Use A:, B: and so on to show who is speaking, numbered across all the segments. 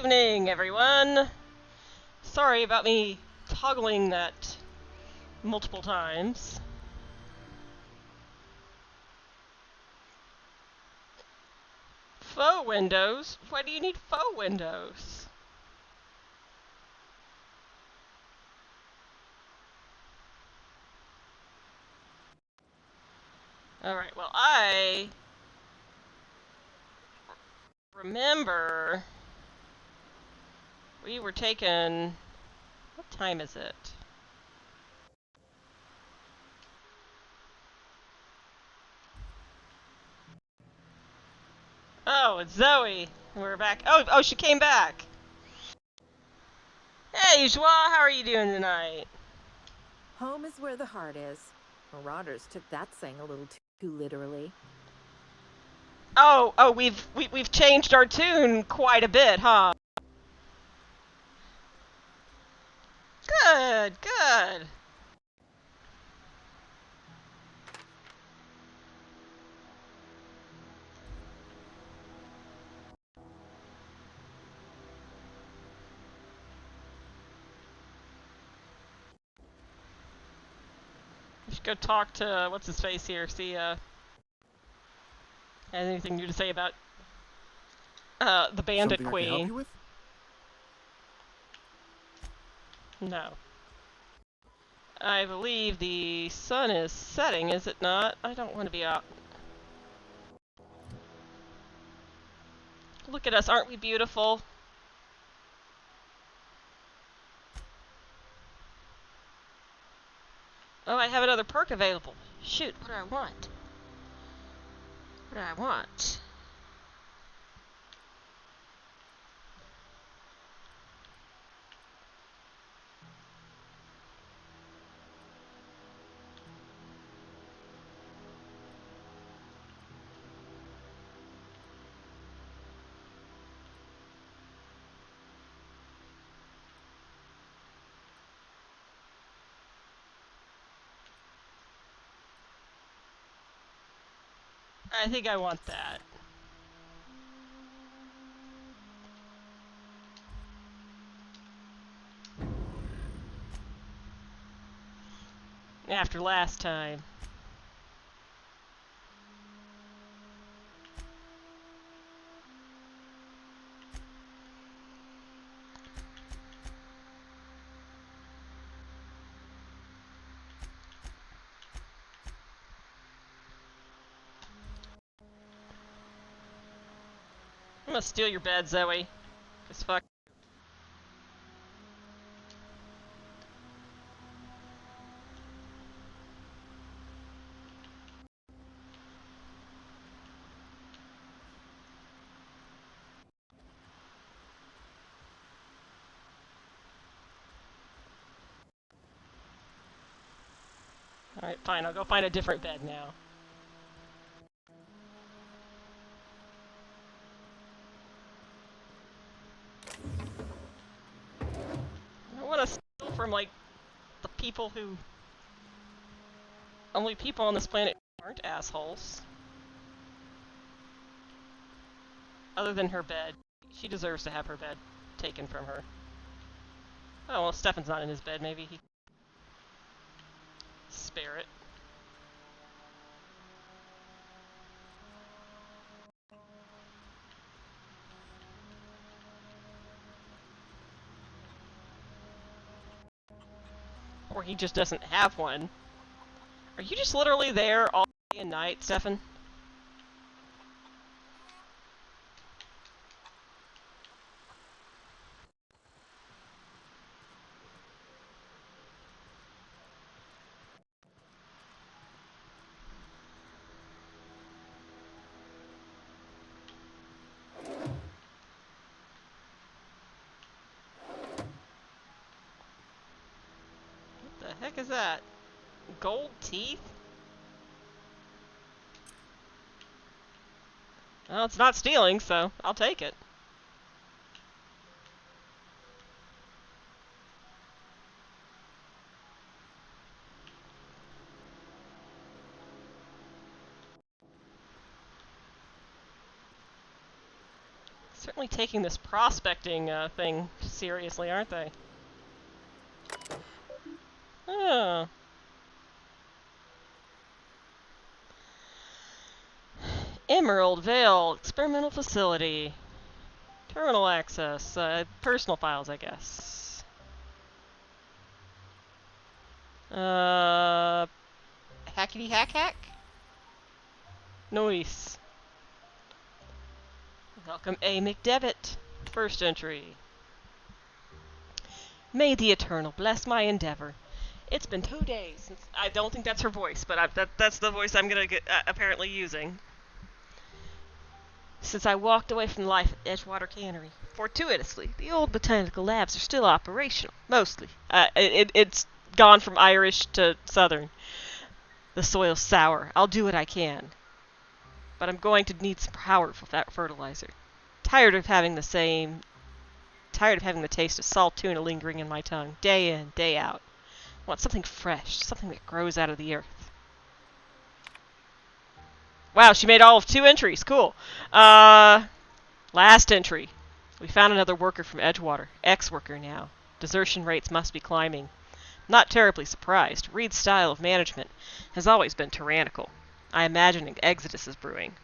A: evening, everyone! Sorry about me toggling that multiple times. Faux windows? Why do you need faux windows? Alright, well, I remember we were taken... What time is it? Oh, it's Zoe. We're back. Oh, she came back. Hey, Joie, how are you doing tonight?
B: Home is where the heart is. Marauders took that saying a little too literally.
A: Oh, we've changed our tune quite a bit, huh? Good, good. We should go talk to what's his face here. See, has anything new to say about the Bandit
C: Something I can help
A: Queen?
C: you with?
A: No. I believe the sun is setting, is it not? I don't want to be out. Look at us, aren't we beautiful? Oh, I have another perk available. Shoot, what do I want? What do I want? I think I want that. After last time. I'm gonna steal your bed, Zoe. Cause fuck. Alright, fine, I'll go find a different bed now. I don't want to steal from, like, the people who... Only people on this planet aren't assholes. Other than her bed. She deserves to have her bed taken from her. Oh, well, Stefan's not in his bed. Maybe he... spare it. Or he just doesn't have one. Are you just literally there all day and night, Stefan? What the heck is that? Gold teeth? Well, it's not stealing, so I'll take it. certainly taking this prospecting thing seriously, aren't they? Oh. Emerald Vale Experimental Facility. Terminal access. Personal files, I guess. Hackety hack hack? Noise. Welcome A. McDevitt. First entry. May the Eternal bless my endeavor. It's been 2 days since... I don't think that's her voice, but that's the voice I'm gonna get, apparently using. Since I walked away from life at Edgewater Cannery. Fortuitously, the old botanical labs are still operational, mostly. It's gone from Irish to Southern. The soil's sour. I'll do what I can. But I'm going to need some powerful fertilizer. Tired of having the taste of salt tuna lingering in my tongue, day in, day out. I want something fresh, something that grows out of the earth. Wow, she made all of 2 entries. Cool. Last entry. We found another worker from Edgewater. Ex-worker now. Desertion rates must be climbing. Not terribly surprised. Reed's style of management has always been tyrannical. I imagine an exodus is brewing.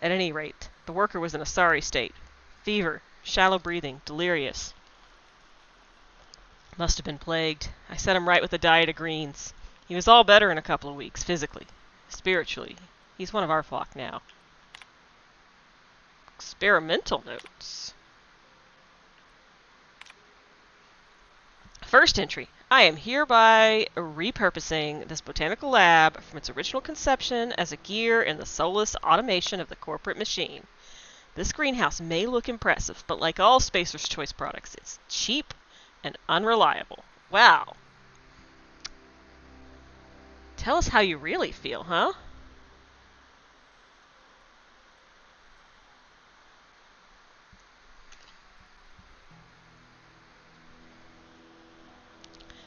A: At any rate, the worker was in a sorry state. Fever, shallow breathing, delirious. Must have been plagued. I set him right with a diet of greens. He was all better in a couple of weeks, physically. Spiritually. He's one of our flock now. Experimental notes. First entry. I am hereby repurposing this botanical lab from its original conception as a gear in the soulless automation of the corporate machine. This greenhouse may look impressive, but like all Spacer's Choice products, it's cheap and unreliable. Wow. Tell us how you really feel, huh?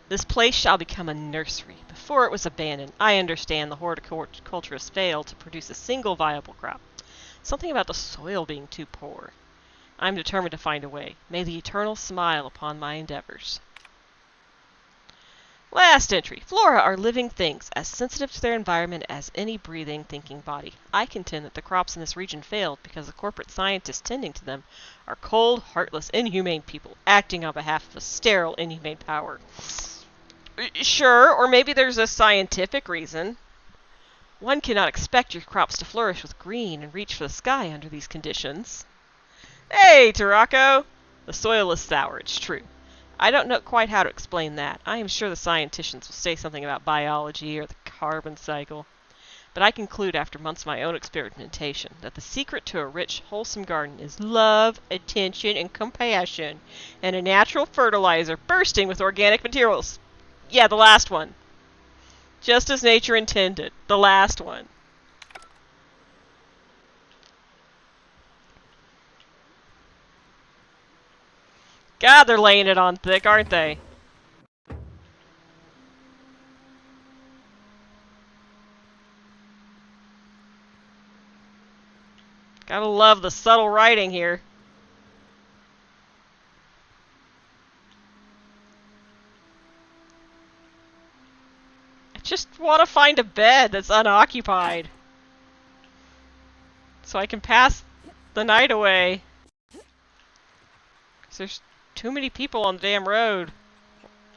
A: This place shall become a nursery. Before it was abandoned, I understand the horticulturists failed to produce a single viable crop. Something about the soil being too poor. I'm determined to find a way. May the Eternal smile upon my endeavors. Last entry. Flora are living things, as sensitive to their environment as any breathing, thinking body. I contend that the crops in this region failed because the corporate scientists tending to them are cold, heartless, inhumane people, acting on behalf of a sterile, inhumane power. Sure, or maybe there's a scientific reason. One cannot expect your crops to flourish with green and reach for the sky under these conditions. Hey, Tarako! The soil is sour, it's true. I don't know quite how to explain that. I am sure the scienticians will say something about biology or the carbon cycle. But I conclude after months of my own experimentation that the secret to a rich, wholesome garden is love, attention, and compassion, and a natural fertilizer bursting with organic materials. Yeah, the last one. Just as nature intended. The last one. God, they're laying it on thick, aren't they? Gotta love the subtle writing here. I just want to find a bed that's unoccupied. So I can pass the night away. 'Cause there's too many people on the damn road.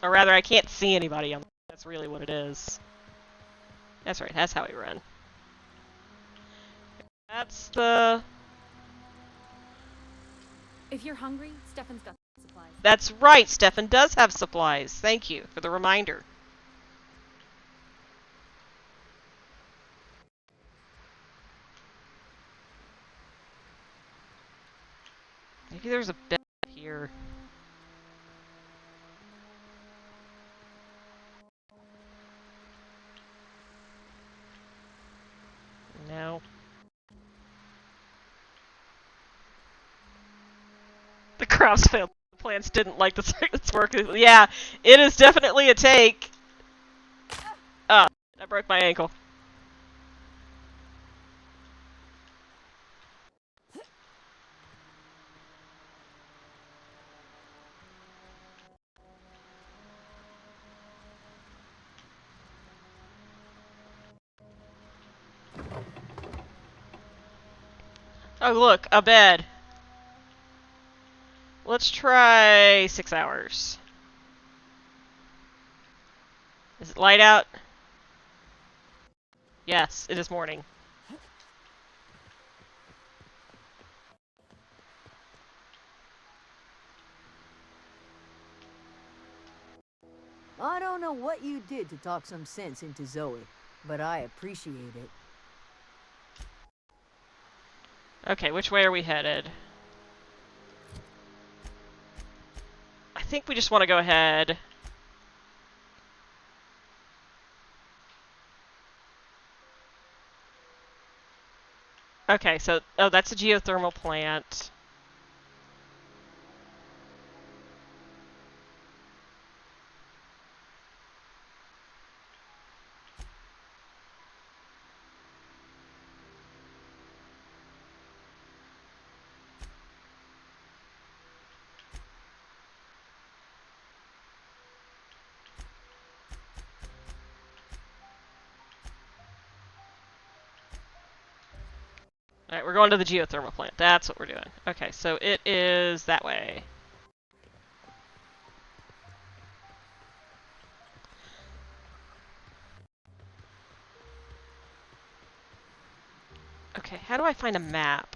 A: Or rather, I can't see anybody. That's really what it is. That's right, that's how we run. That's the...
C: If you're hungry, Stefan's got supplies.
A: That's right, Stefan does have supplies. Thank you for the reminder. Maybe there's a bed here. No. The crops failed. The plants didn't like the circuit's work. Yeah, it is definitely a take. Ah, I broke my ankle. Oh, look, a bed. Let's try 6 hours. Is it light out? Yes, it is morning.
D: I don't know what you did to talk some sense into Zoe, but I appreciate it.
A: Okay, which way are we headed? I think we just want to go ahead. Okay, so, oh, that's a geothermal plant. Alright, we're going to the geothermal plant. That's what we're doing. Okay, so it is that way. Okay, how do I find a map?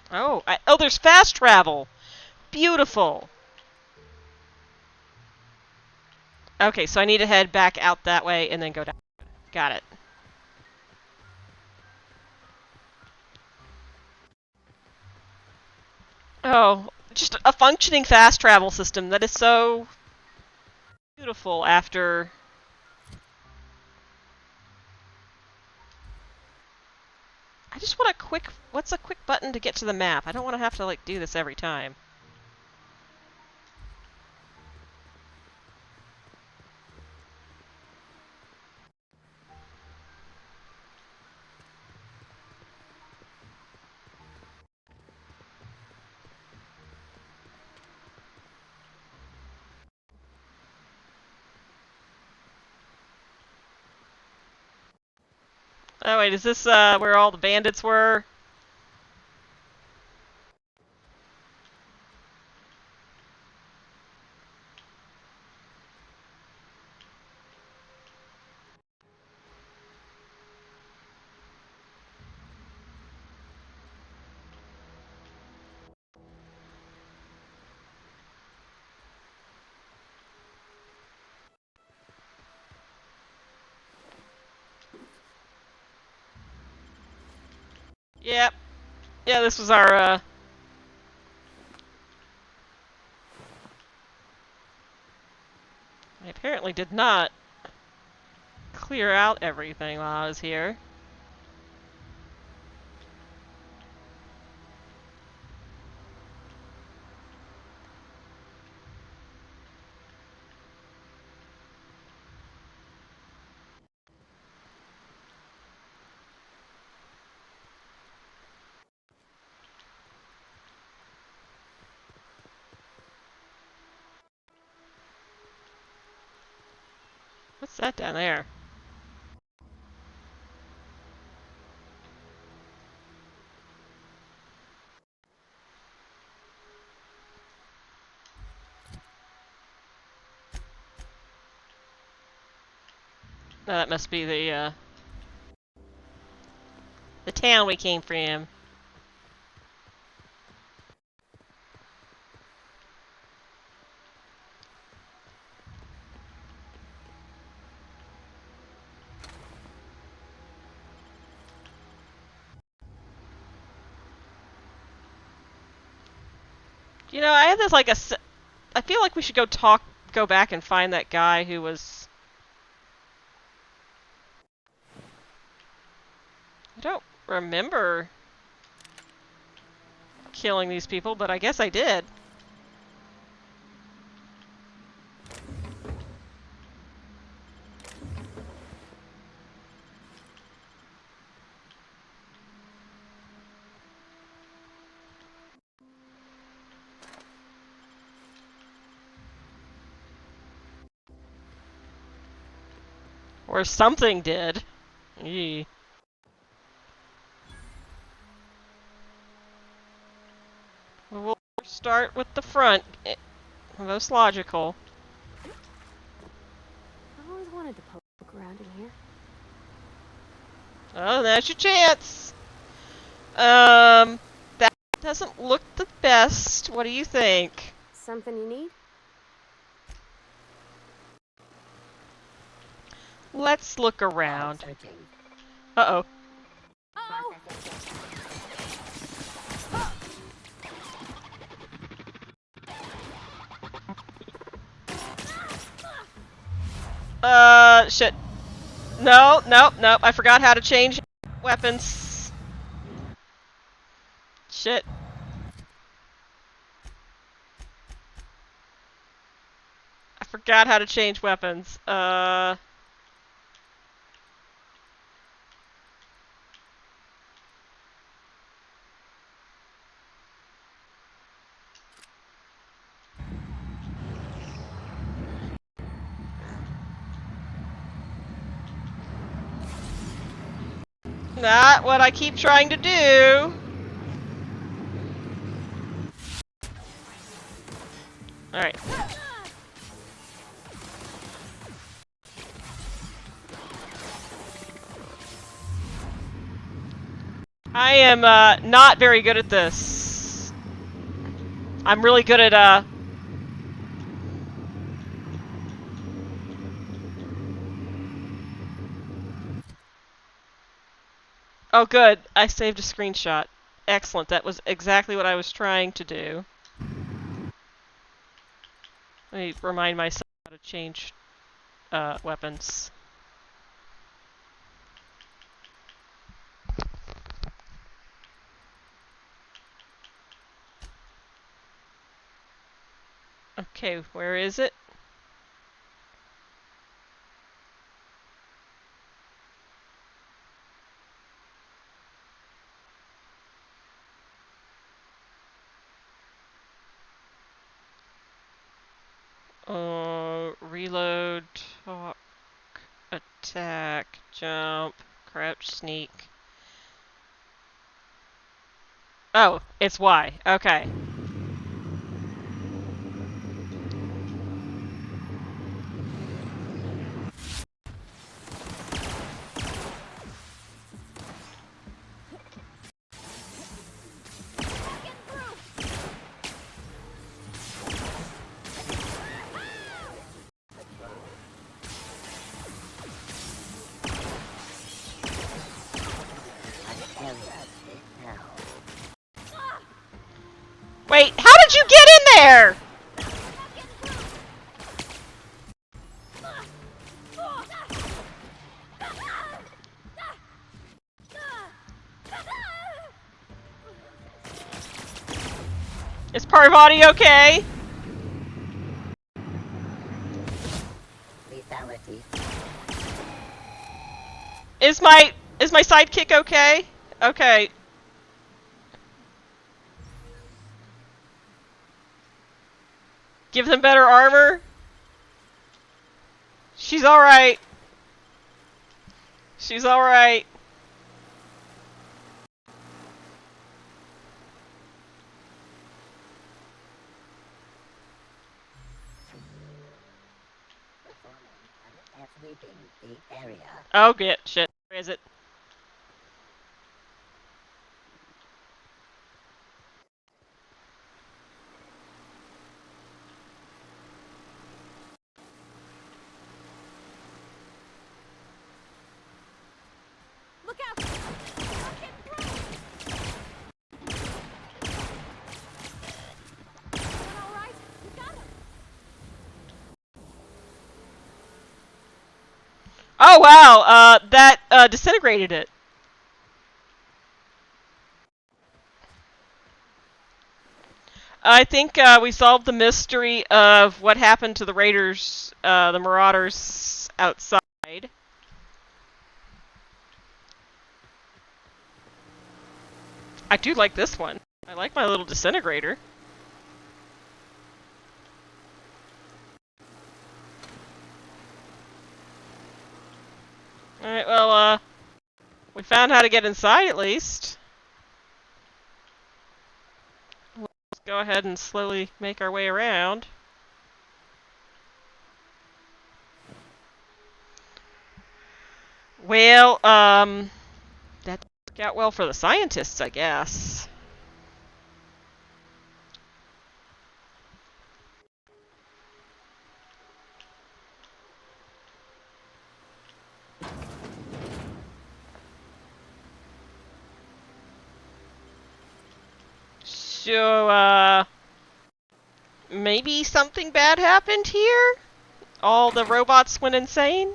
A: Oh, oh, there's fast travel! Beautiful! Okay, so I need to head back out that way and then go down. Got it. Oh, just a functioning fast travel system that is so beautiful after... I just want a quick... What's a quick button to get to the map? I don't want to have to, like, do this every time. Oh, wait, is this, where all the bandits were? Yep. Yeah, this was our, I apparently did not clear out everything while I was here. What's that down there? No, that must be the town we came from. You know, I had this, like, I feel like we should go back and find that guy who was... I don't remember killing these people, but I guess I did. Or something did. Eee. We'll start with the front. Most logical.
E: I always wanted to poke around in here.
A: Oh, that's your chance. That doesn't look the best. What do you think?
E: Something you need?
A: Let's look around. Uh-oh.
E: Oh!
A: Shit. No, nope, nope. I forgot how to change weapons. Shit. I forgot how to change weapons. Not what I keep trying to do. Alright. I am, not very good at this. I'm really good at, Oh, good. I saved a screenshot. Excellent. That was exactly what I was trying to do. Let me remind myself how to change, weapons. Okay, where is it? Reload, talk, attack, jump, crouch, sneak. Oh, it's Y. Okay. Wait, how did you get in there? Is Parvati okay?
F: Lethality.
A: Is my sidekick okay? Okay. Give them better armor? She's alright. She's alright.
F: Sweeping the area.
A: Oh, shit. Where is it?
C: Look out! Get through! Everyone all right? You got him.
A: Oh, wow. That, disintegrated it. I think, we solved the mystery of what happened to the raiders, the marauders outside. I do like this one. I like my little disintegrator. Alright, well, we found how to get inside at least. Let's go ahead and slowly make our way around. Well, that didn't work out well for the scientists, I guess. So, maybe something bad happened here? All the robots went insane?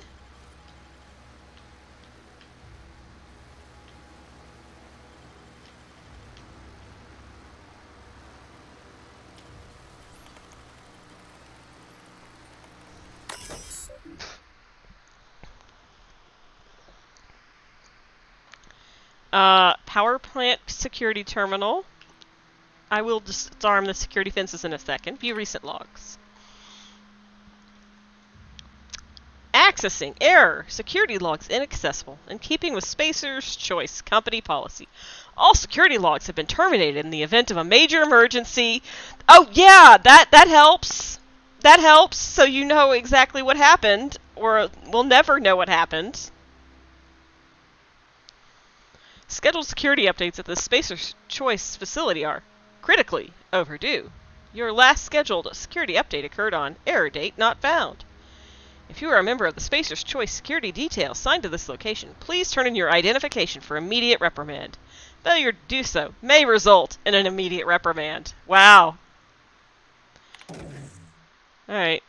A: Power plant security terminal. I will disarm the security fences in a second. View recent logs. Accessing. Error. Security logs inaccessible. In keeping with Spacer's Choice company policy. All security logs have been terminated in the event of a major emergency. Oh yeah, that helps. That helps, so you know exactly what happened. Or we'll never know what happened. Scheduled security updates at the Spacer's Choice facility are critically overdue. Your last scheduled security update occurred on error date not found. If you are a member of the Spacer's Choice security detail assigned to this location, please turn in your identification for immediate reprimand. Failure to do so may result in an immediate reprimand. Wow. Alright.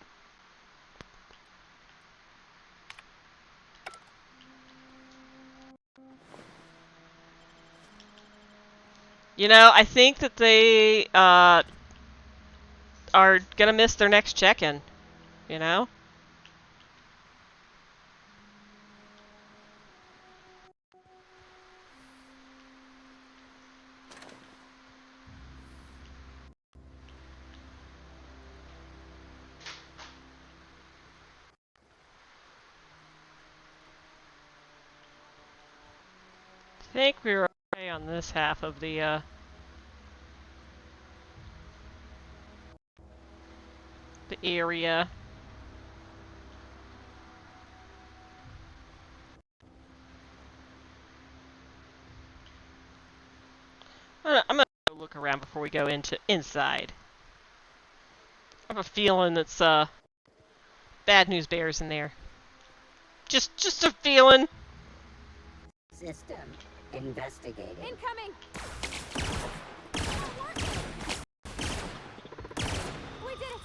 A: You know, I think that they are gonna miss their next check-in. You know? I think we were okay on this half of the area. I'm gonna go look around before we go inside. I have a feeling it's bad news bears in there. Just a feeling.
F: System investigating.
C: Incoming! We did it!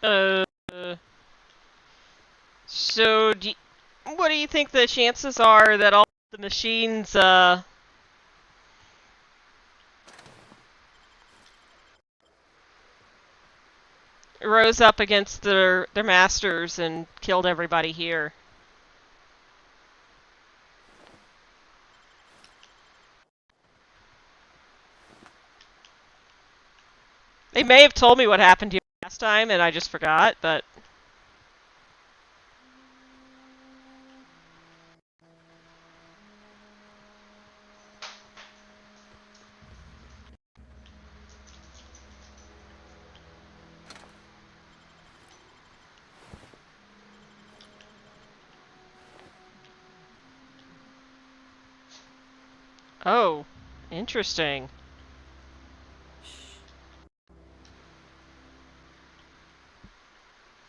C: Woohoo!
A: So what do you think the chances are that all the machines rose up against their masters and killed everybody here? They may have told me what happened here last time and I just forgot, but oh, interesting.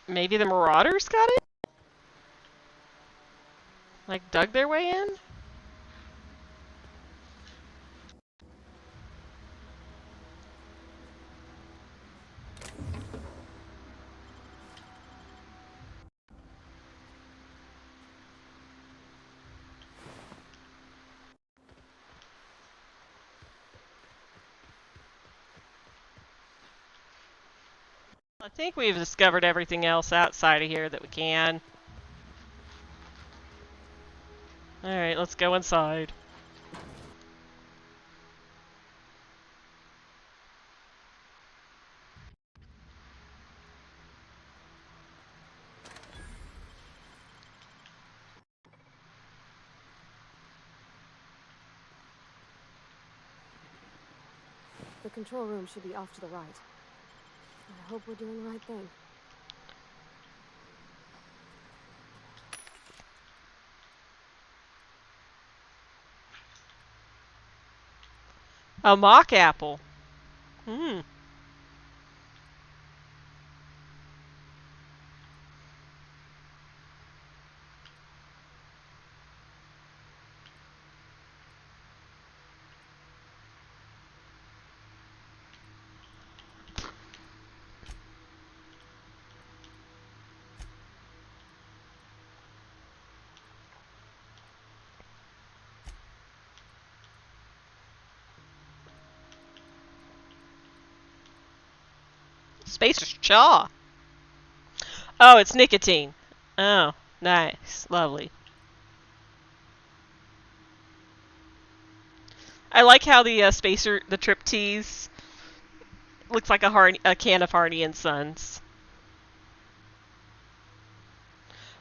A: Maybe the Marauders got it? Like, dug their way in? I think we've discovered everything else outside of here that we can. Alright, let's go inside.
E: control room should be off to the right. I hope we're doing the right thing.
A: A mock apple. Hmm. Spacer's Chaw. Oh, it's nicotine. Oh, nice. Lovely. I like how the Spacer, the Trip Tease, looks like a can of Hardy and Sons.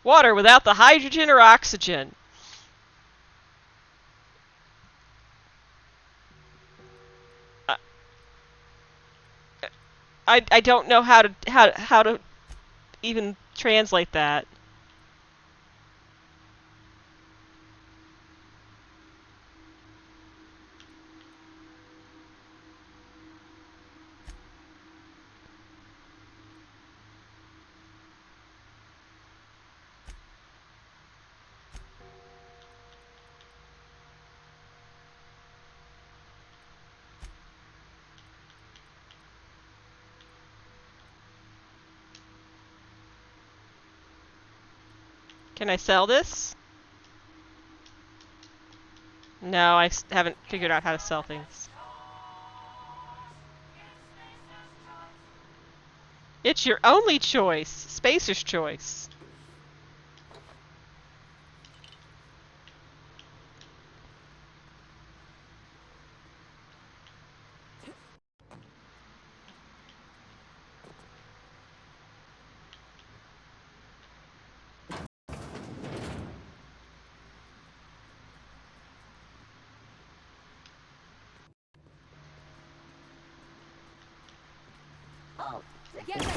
A: Water without the hydrogen or oxygen. I don't know how to even translate that. Can I sell this? No, I haven't figured out how to sell things. It's your only choice. Spacer's Choice.
F: Oh,
C: Get ready.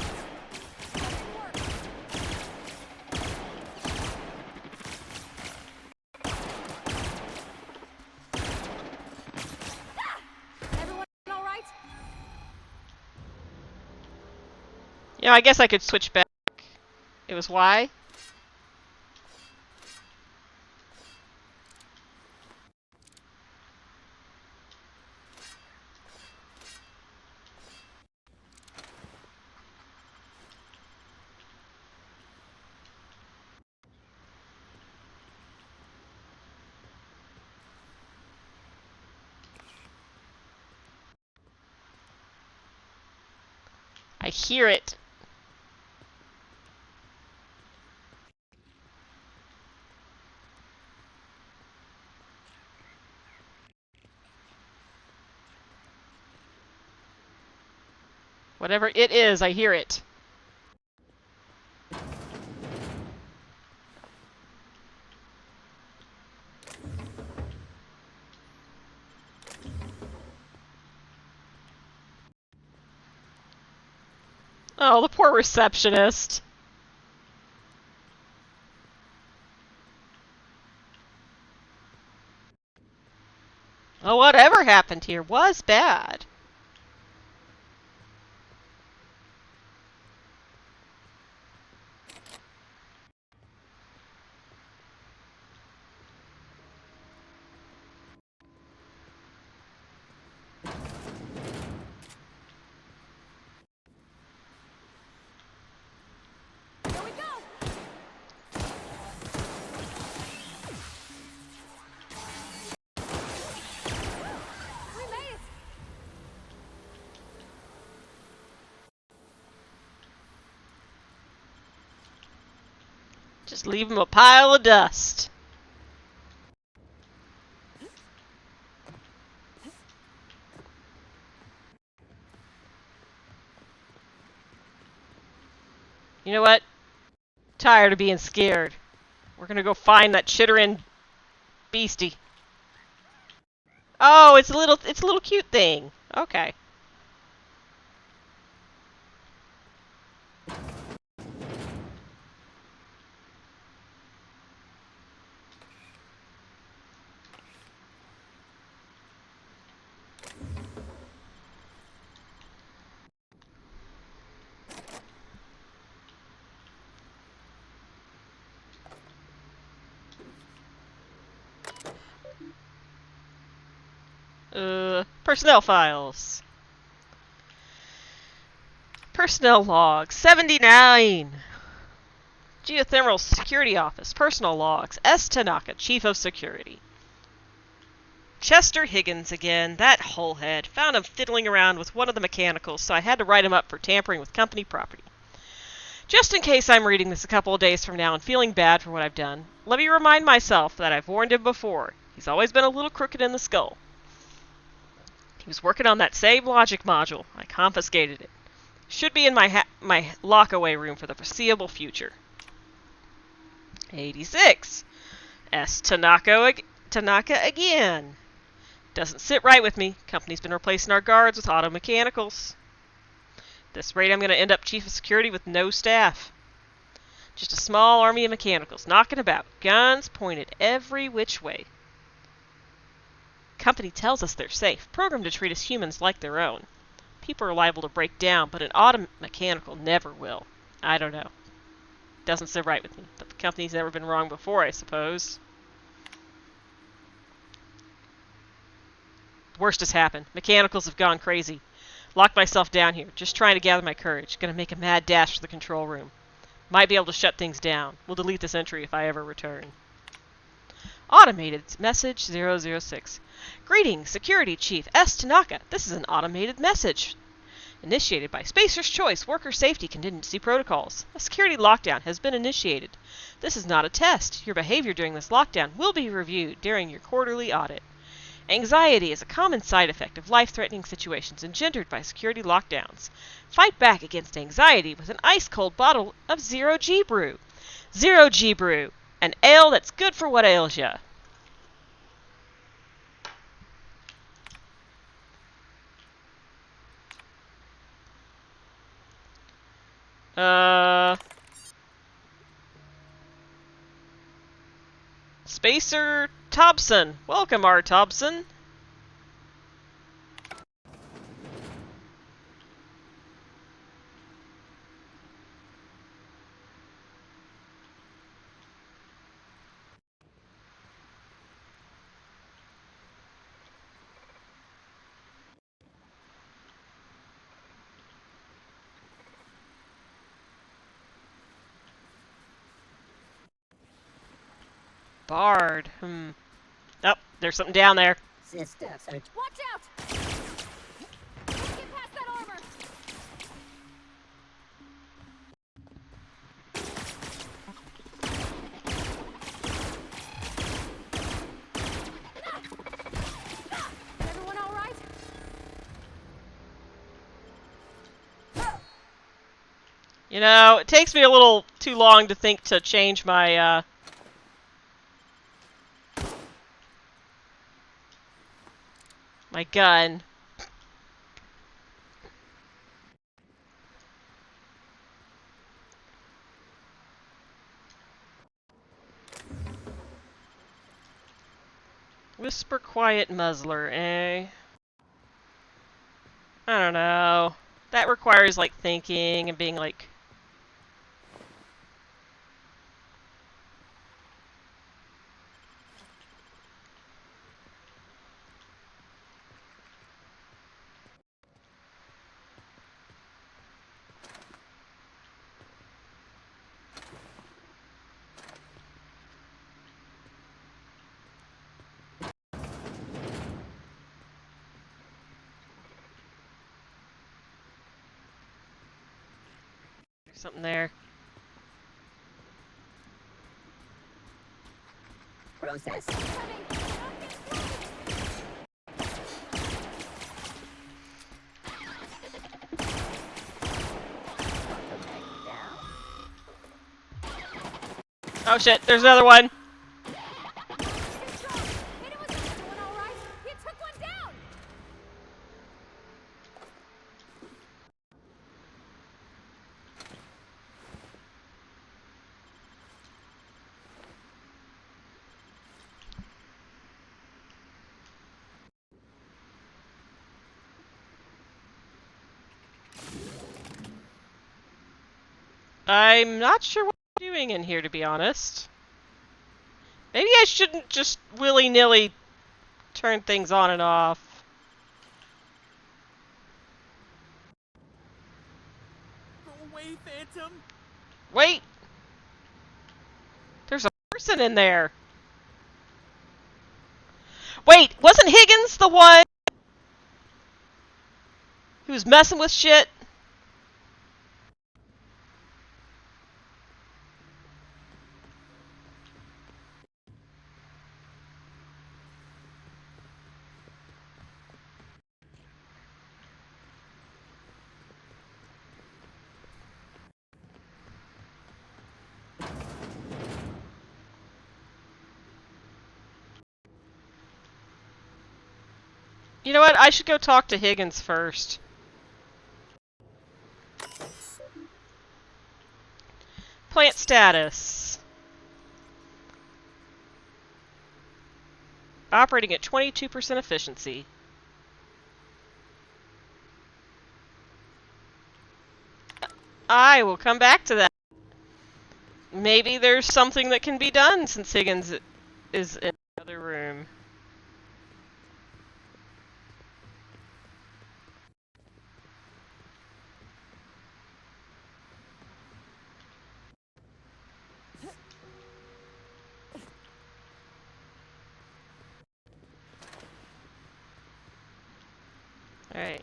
C: Everyone all right?
A: You know, I guess I could switch back. It was Y? I hear it. Whatever it is, I hear it. Oh, the poor receptionist. Oh, whatever happened here was bad.
C: Here we go. We made it.
A: Just leave him a pile of dust. You know what? Tired of being scared. We're gonna go find that chittering beastie. Oh, it's a little cute thing. Okay. Personnel files. Personnel log 79. Geothermal Security Office. Personal logs. S. Tanaka, Chief of Security. Chester Higgins again, that holehead. Found him fiddling around with one of the mechanicals, so I had to write him up for tampering with company property. Just in case I'm reading this a couple of days from now and feeling bad for what I've done, let me remind myself that I've warned him before. He's always been a little crooked in the skull. He was working on that same logic module. I confiscated it. Should be in my lock-away room for the foreseeable future. 86. S. Tanaka again. Doesn't sit right with me. Company's been replacing our guards with auto mechanicals. At this rate, I'm going to end up Chief of Security with no staff. Just a small army of mechanicals knocking about, guns pointed every which way. Company tells us they're safe, programmed to treat us humans like their own. People are liable to break down, but an auto mechanical never will. I don't know. Doesn't sit right with me, but the company's never been wrong before, I suppose. Worst has happened. Mechanicals have gone crazy. Locked myself down here, just trying to gather my courage. Gonna make a mad dash for the control room. Might be able to shut things down. We'll delete this entry if I ever return. Automated message 006. Greetings, Security Chief S. Tanaka. This is an automated message. Initiated by Spacer's Choice Worker Safety Contingency Protocols. A security lockdown has been initiated. This is not a test. Your behavior during this lockdown will be reviewed during your quarterly audit. Anxiety is a common side effect of life-threatening situations engendered by security lockdowns. Fight back against anxiety with an ice-cold bottle of Zero G Brew. Zero G Brew, an ale that's good for what ails ya. Spacer Thompson. Welcome, R. Thompson. Bard. Oh, there's something down there.
F: System search.
C: Watch out! Let's get past that armor! Everyone all right?
A: You know, it takes me a little too long to think to change my, my gun. Whisper quiet muzzler, eh? I don't know. That requires, like, thinking and being, like... There's something there.
F: Process.
A: Oh shit, there's another one!
C: Everyone all right? You took one down!
A: I'm not sure what I'm doing in here, to be honest. Maybe I shouldn't just willy-nilly turn things on and off.
G: Phantom?
A: Wait! There's a person in there! Wait, wasn't Higgins the one who was messing with shit? You know what? I should go talk to Higgins first. Plant status. Operating at 22% efficiency. I will come back to that. Maybe there's something that can be done since Higgins is in the other room. Alright.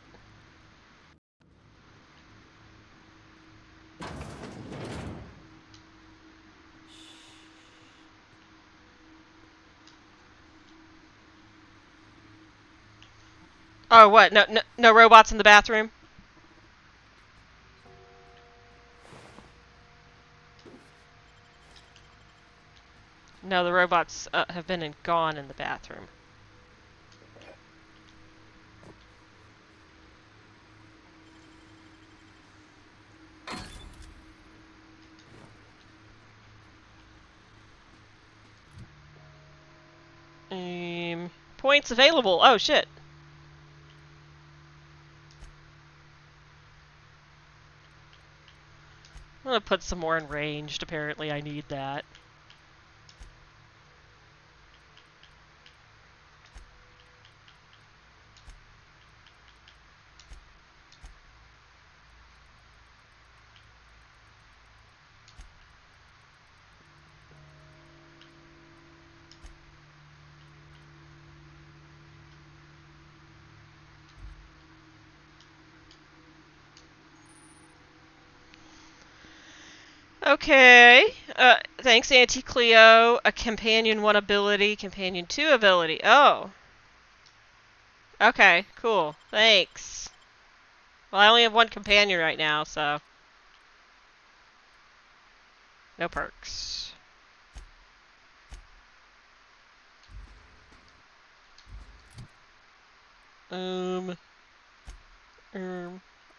A: Oh, what? No robots in the bathroom? No, the robots have been and gone in the bathroom. Points available. Oh, shit. I'm gonna put some more in ranged. Apparently I need that. Okay. Thanks, Auntie Cleo. A Companion 1 ability, Companion 2 ability. Oh. Okay, cool. Thanks. Well, I only have one companion right now, so... no perks. Let's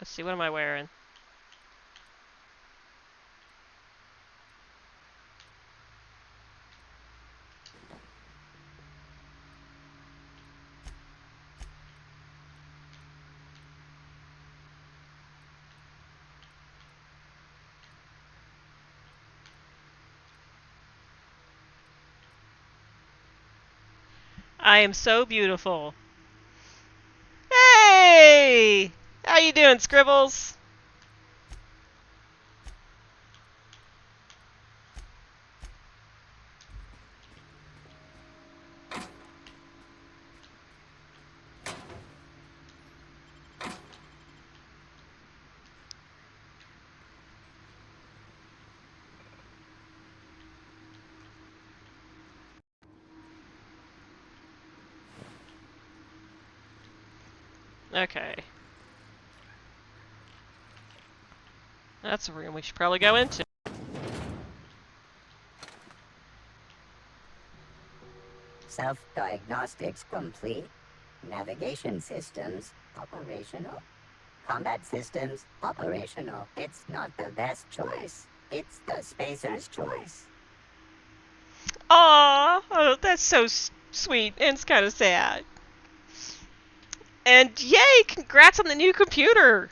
A: see, what am I wearing? I am so beautiful. Hey! How you doing, Scribbles? Okay. That's a room we should probably go into.
F: Self-diagnostics complete. Navigation systems operational. Combat systems operational. It's not the best choice. It's the spacer's choice.
A: Aww, oh, that's so sweet, and it's kind of sad. And yay, congrats on the new computer!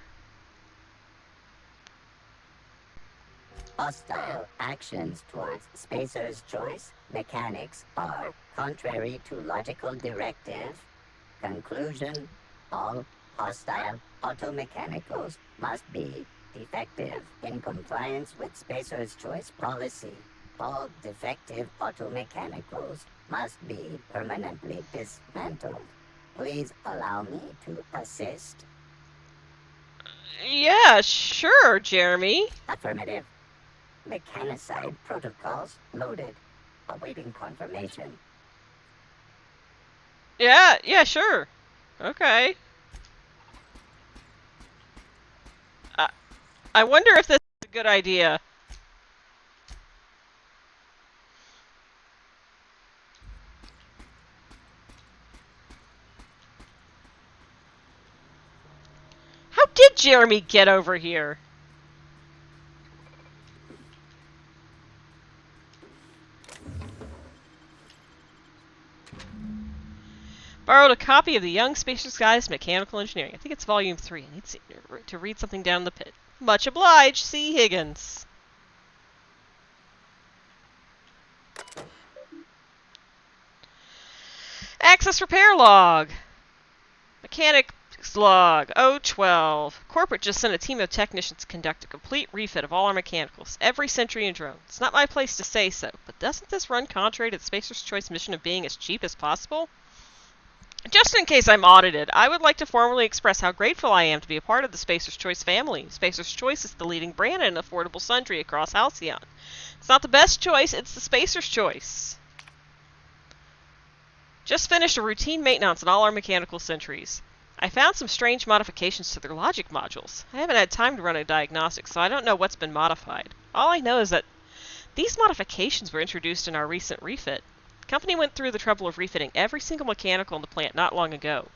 F: Hostile actions towards spacer's choice mechanics are contrary to logical directive. Conclusion: all hostile automechanicals must be defective in compliance with Spacer's Choice policy. All defective automechanicals must be permanently dismantled. Please allow me to assist.
A: Yeah, sure, Jeremy.
F: Affirmative. Mechanicide protocols loaded. Awaiting confirmation.
A: Yeah, sure. Okay. I wonder if this is a good idea. How did Jeremy get over here? Borrowed a copy of the Young Spacer's Guide to Mechanical Engineering. I think it's volume 3. I need to read something down the pit. Much obliged, C. Higgins. Access repair log. Mechanics log 012. Corporate just sent a team of technicians to conduct a complete refit of all our mechanicals, every sentry and drone. It's not my place to say so, but doesn't this run contrary to the Spacer's Choice mission of being as cheap as possible? Just in case I'm audited, I would like to formally express how grateful I am to be a part of the Spacer's Choice family. Spacer's Choice is the leading brand in affordable sundry across Halcyon. It's not the best choice, it's the Spacer's Choice. Just finished a routine maintenance on all our mechanical sentries. I found some strange modifications to their logic modules. I haven't had time to run a diagnostic, so I don't know what's been modified. All I know is that these modifications were introduced in our recent refit. The company went through the trouble of refitting every single mechanical in the plant not long ago.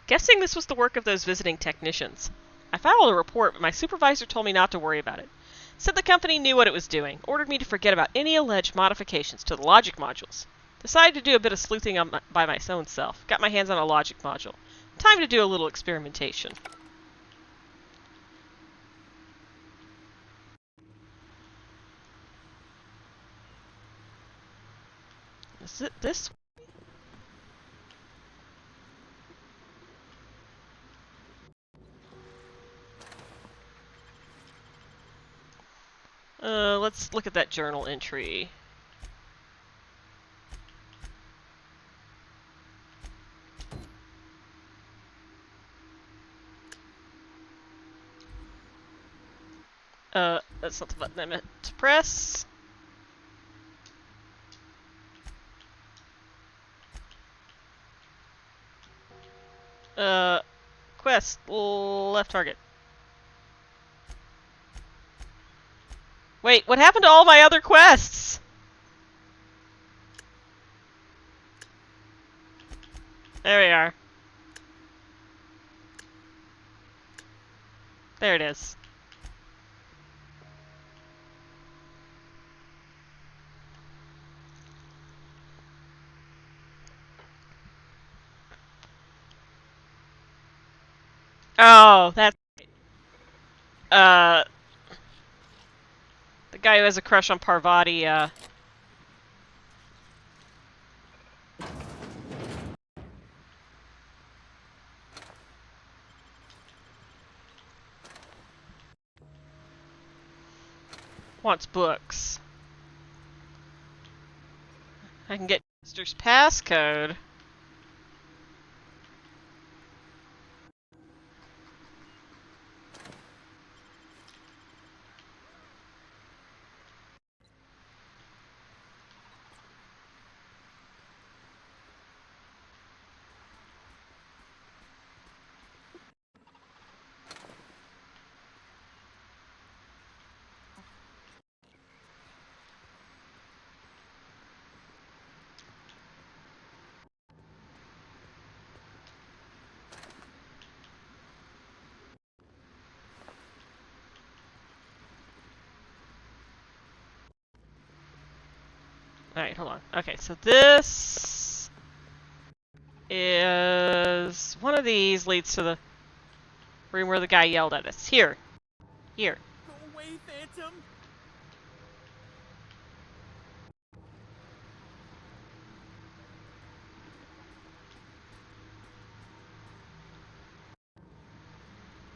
A: Guessing this was the work of those visiting technicians. I filed a report, but my supervisor told me not to worry about it. Said the company knew what it was doing, ordered me to forget about any alleged modifications to the logic modules. Decided to do a bit of sleuthing by my own self. Got my hands on a logic module. Time to do a little experimentation. Is it this? Let's look at that journal entry. That's not the button I meant to press. Quest, left target. Wait, what happened to all my other quests? There we are. There it is. Oh, that's the guy who has a crush on Parvati, wants books. I can get Mister's passcode. Alright, hold on. Okay, so this is... one of these leads to the room where the guy yelled at us. Here. Here.
G: Go away, Phantom!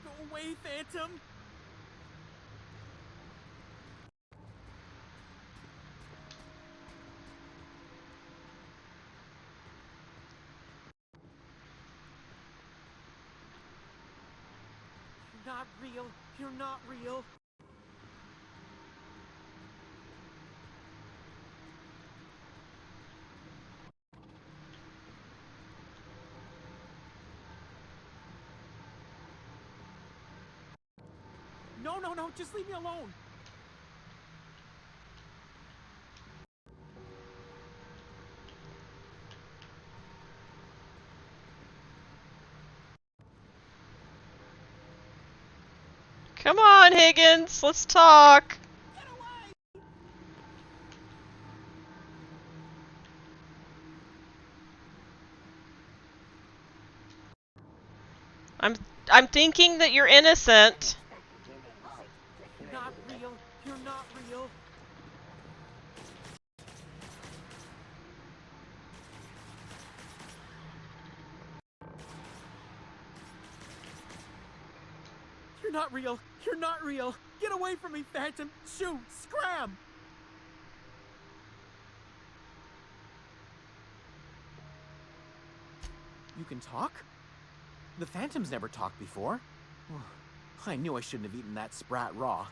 G: Go away, away, Phantom! You're not real. You're not real. No, no, no, just leave me alone.
A: Come on, Higgins, let's talk.
G: Get away!
A: I'm thinking that you're innocent.
G: You're not real. You're not real. You're not real. You're not real. Get away from me, Phantom. Shoot! Scram! You can talk? The Phantom's never talked before. I knew I shouldn't have eaten that sprat raw.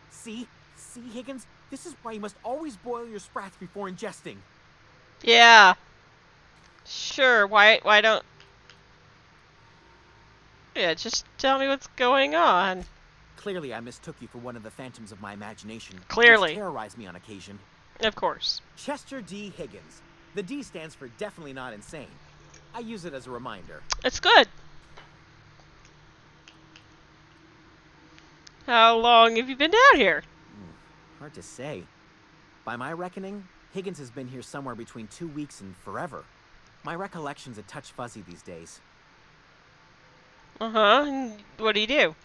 G: See? See, Higgins? This is why you must always boil your sprats before ingesting.
A: Yeah. Sure, why don't... Yeah, just tell me what's going on.
G: Clearly, I mistook you for one of the phantoms of my imagination.
A: Clearly.
G: Which terrorized me on occasion.
A: Of course.
G: Chester D. Higgins. The D stands for definitely not insane. I use it as a reminder.
A: It's good. How long have you been down here?
G: Hard to say. By my reckoning, Higgins has been here somewhere between 2 weeks and forever. My recollection's a touch fuzzy these days.
A: Uh-huh, and what do you do?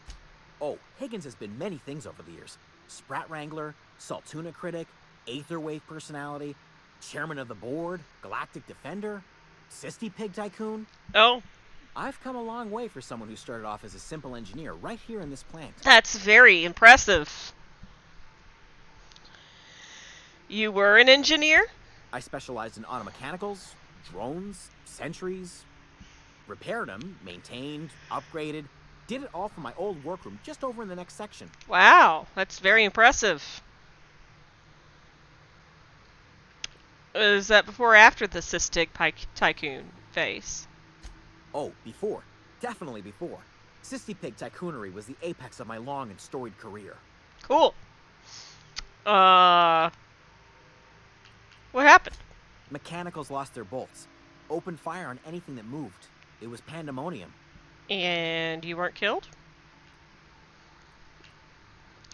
G: Oh, Higgins has been many things over the years. Sprat Wrangler, Saltuna Critic, Aetherwave Personality, Chairman of the Board, Galactic Defender, Sisty Pig Tycoon.
A: Oh,
G: I've come a long way for someone who started off as a simple engineer right here in this plant.
A: that's very impressive. You were an engineer?
G: I specialized in automechanicals, drones, sentries, repaired them, maintained, upgraded, did it all from my old workroom just over in the next section.
A: Wow, that's very impressive. Is that before or after the Cystic Tycoon phase?
G: Oh, before. Definitely before. Sisty Pig Tycoonery was the apex of my long and storied career.
A: Cool. What happened?
G: Mechanicals lost their bolts. Opened fire on anything that moved. It was pandemonium.
A: And you weren't killed?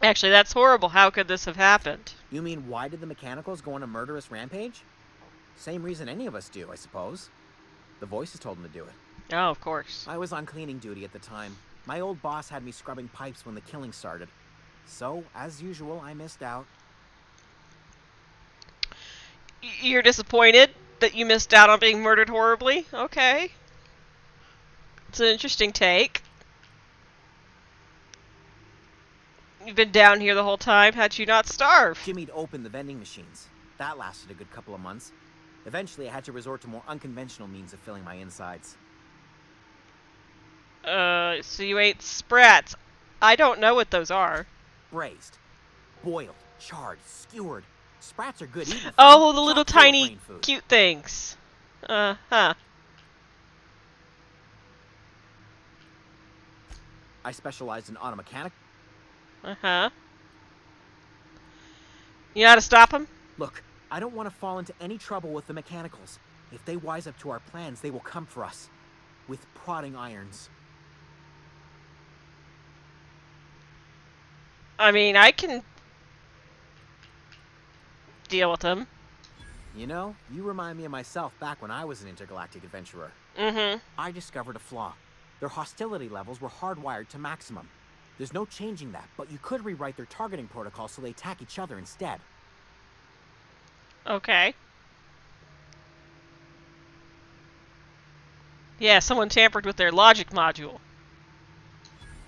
A: Actually, that's horrible. How could this have happened?
G: You mean, why did the mechanicals go on a murderous rampage? Same reason any of us do, I suppose. The voices told them to do it.
A: Oh, of course.
G: I was on cleaning duty at the time. My old boss had me scrubbing pipes when the killing started. So, as usual, I missed out.
A: You're disappointed that you missed out on being murdered horribly? Okay. It's an interesting take. You've been down here the whole time. How'd you not starve?
G: Jimmy'd opened the vending machines. That lasted a good couple of months. Eventually, I had to resort to more unconventional means of filling my insides.
A: So you ate sprats. I don't know what those are.
G: Braised, boiled, charred, skewered. Sprats are good eating.
A: Oh, the little
G: Chock full of
A: tiny
G: brain food.
A: cute things. Uh-huh.
G: I specialized in automechanic.
A: Uh-huh. You know how to stop them?
G: Look, I don't want to fall into any trouble with the mechanicals. If they wise up to our plans, they will come for us. With prodding irons.
A: I mean, I can deal with them.
G: You know, you remind me of myself back when I was an intergalactic adventurer.
A: Mm-hmm.
G: I discovered a flaw. Their hostility levels were hardwired to maximum. There's no changing that, but you could rewrite their targeting protocol so they attack each other instead.
A: Okay. Yeah, someone tampered with their logic module.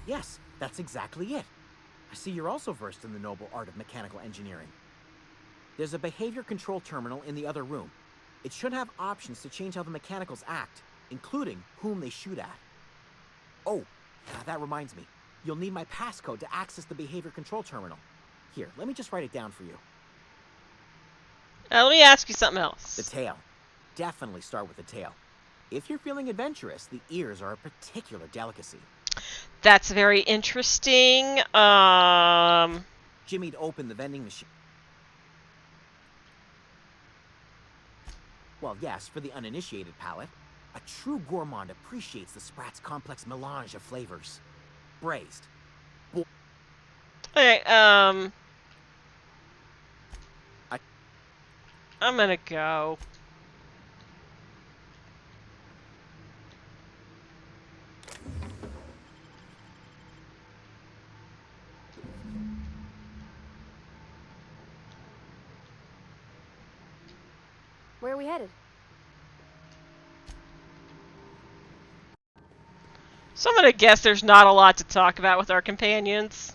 G: Yes, that's exactly it. I see you're also versed in the noble art of mechanical engineering. There's a behavior control terminal in the other room. It should have options to change how the mechanicals act, including whom they shoot at. Oh, that reminds me. You'll need my passcode to access the behavior control terminal. Here, let me just write it down for you.
A: Let me ask you something else.
G: The tail. Definitely start with the tail. If you're feeling adventurous, the ears are a particular delicacy.
A: That's very interesting.
G: Jimmy'd open the vending machine. Well, yes, for the uninitiated palate. A true gourmand appreciates the Sprat's complex melange of flavors. Braised.
A: Okay, I'm gonna go.
E: Where are we headed?
A: So I'm gonna guess there's not a lot to talk about with our companions.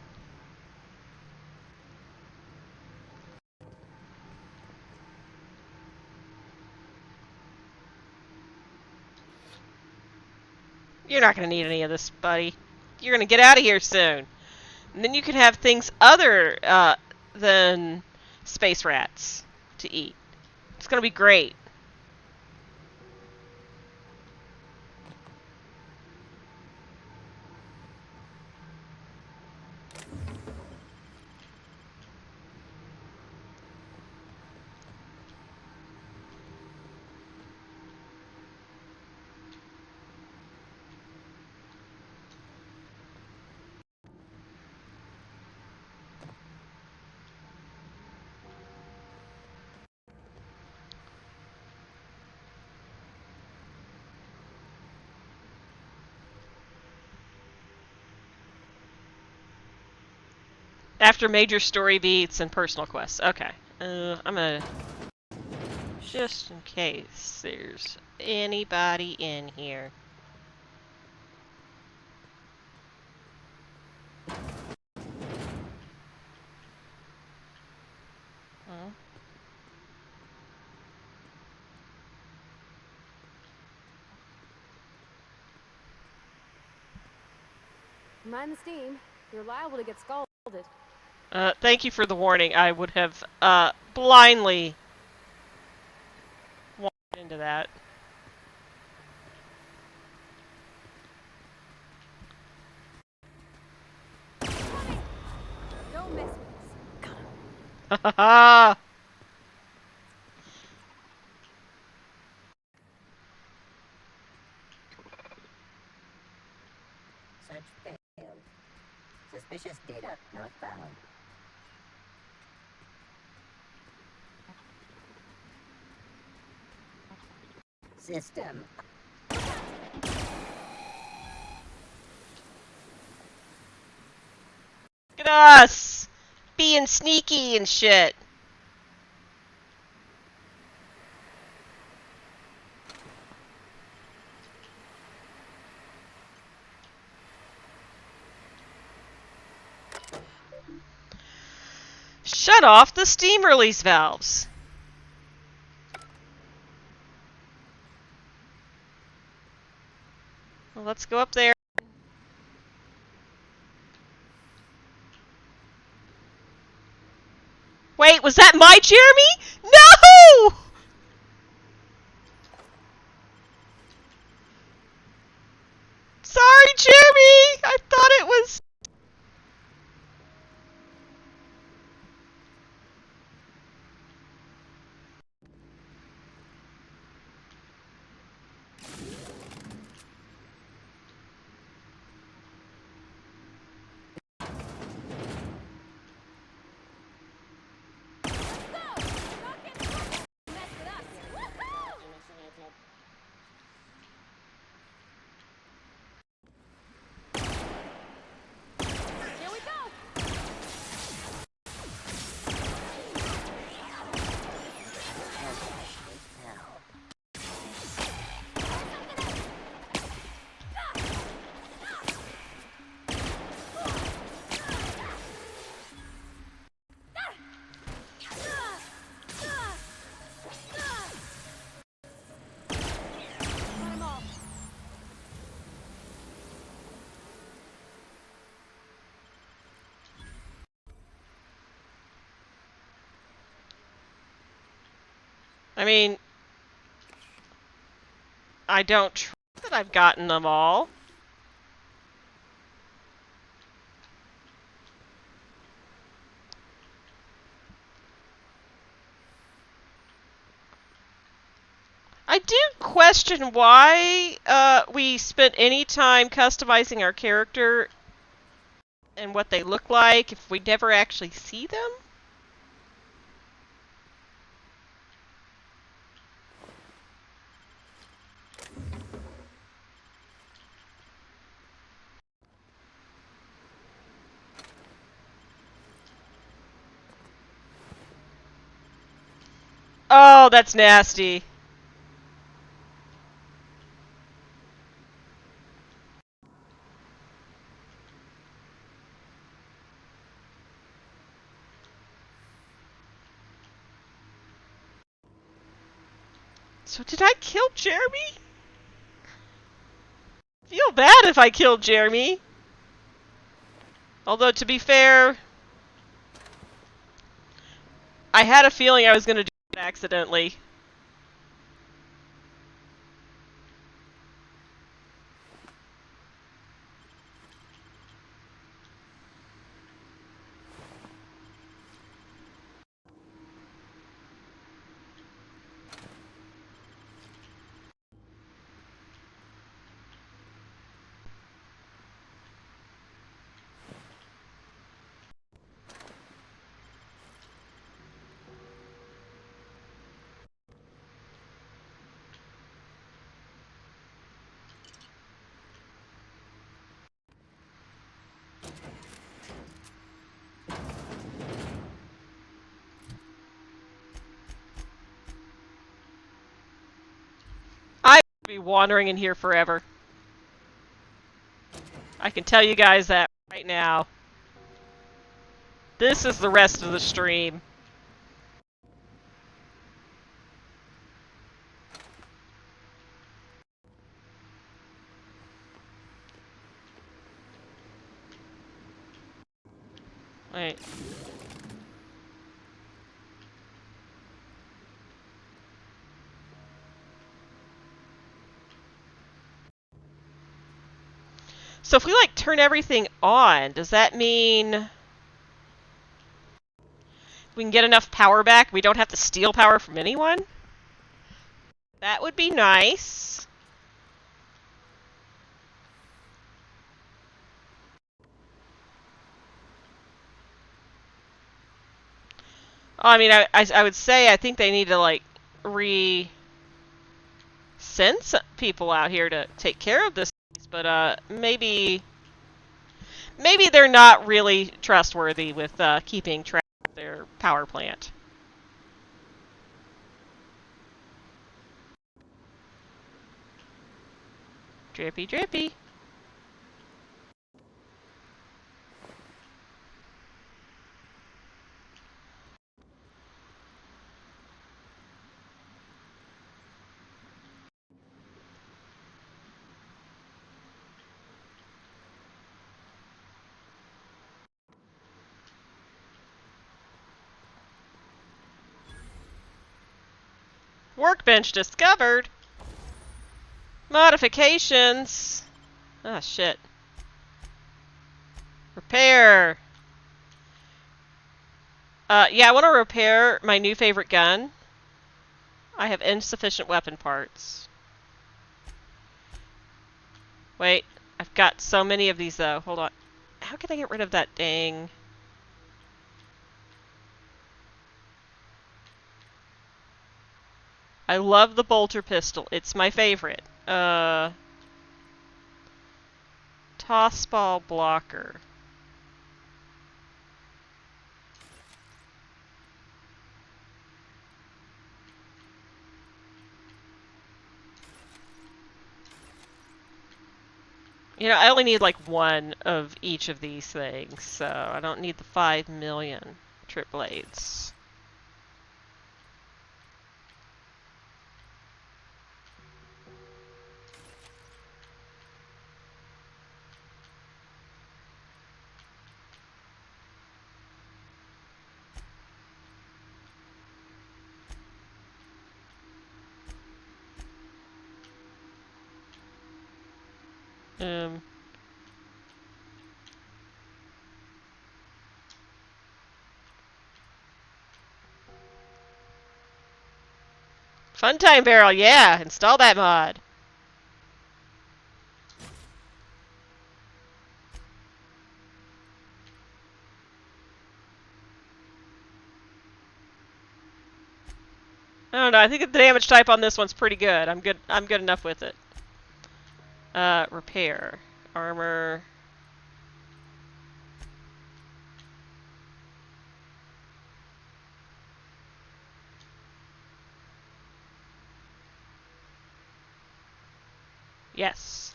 A: You're not gonna need any of this, buddy. You're gonna get out of here soon. And then you can have things other than space rats to eat. It's gonna be great. After major story beats and personal quests. Okay. I'm gonna... Just in case there's anybody in here. Oh.
E: Mind the steam. You're liable to get scalded.
A: Thank you for the warning. I would have, blindly walked into that.
E: Don't mess with us.
A: Ha ha ha!
F: Search failed. Suspicious data not found. System.
A: Look at us! Being sneaky and shit. Shut off the steam release valves. Well, let's go up there. Wait, was that my Jeremy? No! Sorry, Jeremy! I thought it was... I mean, I don't trust that I've gotten them all. I do question why we spent any time customizing our character and what they look like if we never actually see them. Oh, that's nasty. So did I kill Jeremy? Feel bad if I killed Jeremy. Although, to be fair, I had a feeling I was going to do it accidentally. I will be wandering in here forever. I can tell you guys that right now. This is the rest of the stream. Wait. So if we, like, turn everything on, does that mean we can get enough power back? We don't have to steal power from anyone? That would be nice. I mean, I would say I think they need to, like, send some people out here to take care of this, but maybe they're not really trustworthy with keeping track of their power plant. Drippy, drippy. Workbench discovered. Modifications. Ah, shit. Repair. Yeah, I want to repair my new favorite gun. I have insufficient weapon parts. Wait, I've got so many of these though. Hold on. How can I get rid of that dang... I love the bolter pistol. It's my favorite. Toss ball blocker. You know, I only need like one of each of these things, so I don't need the 5 million trip blades. Um. Funtime barrel, yeah! Install that mod. I don't know, I think the damage type on this one's pretty good. I'm good enough with it. Repair. Armor. Yes.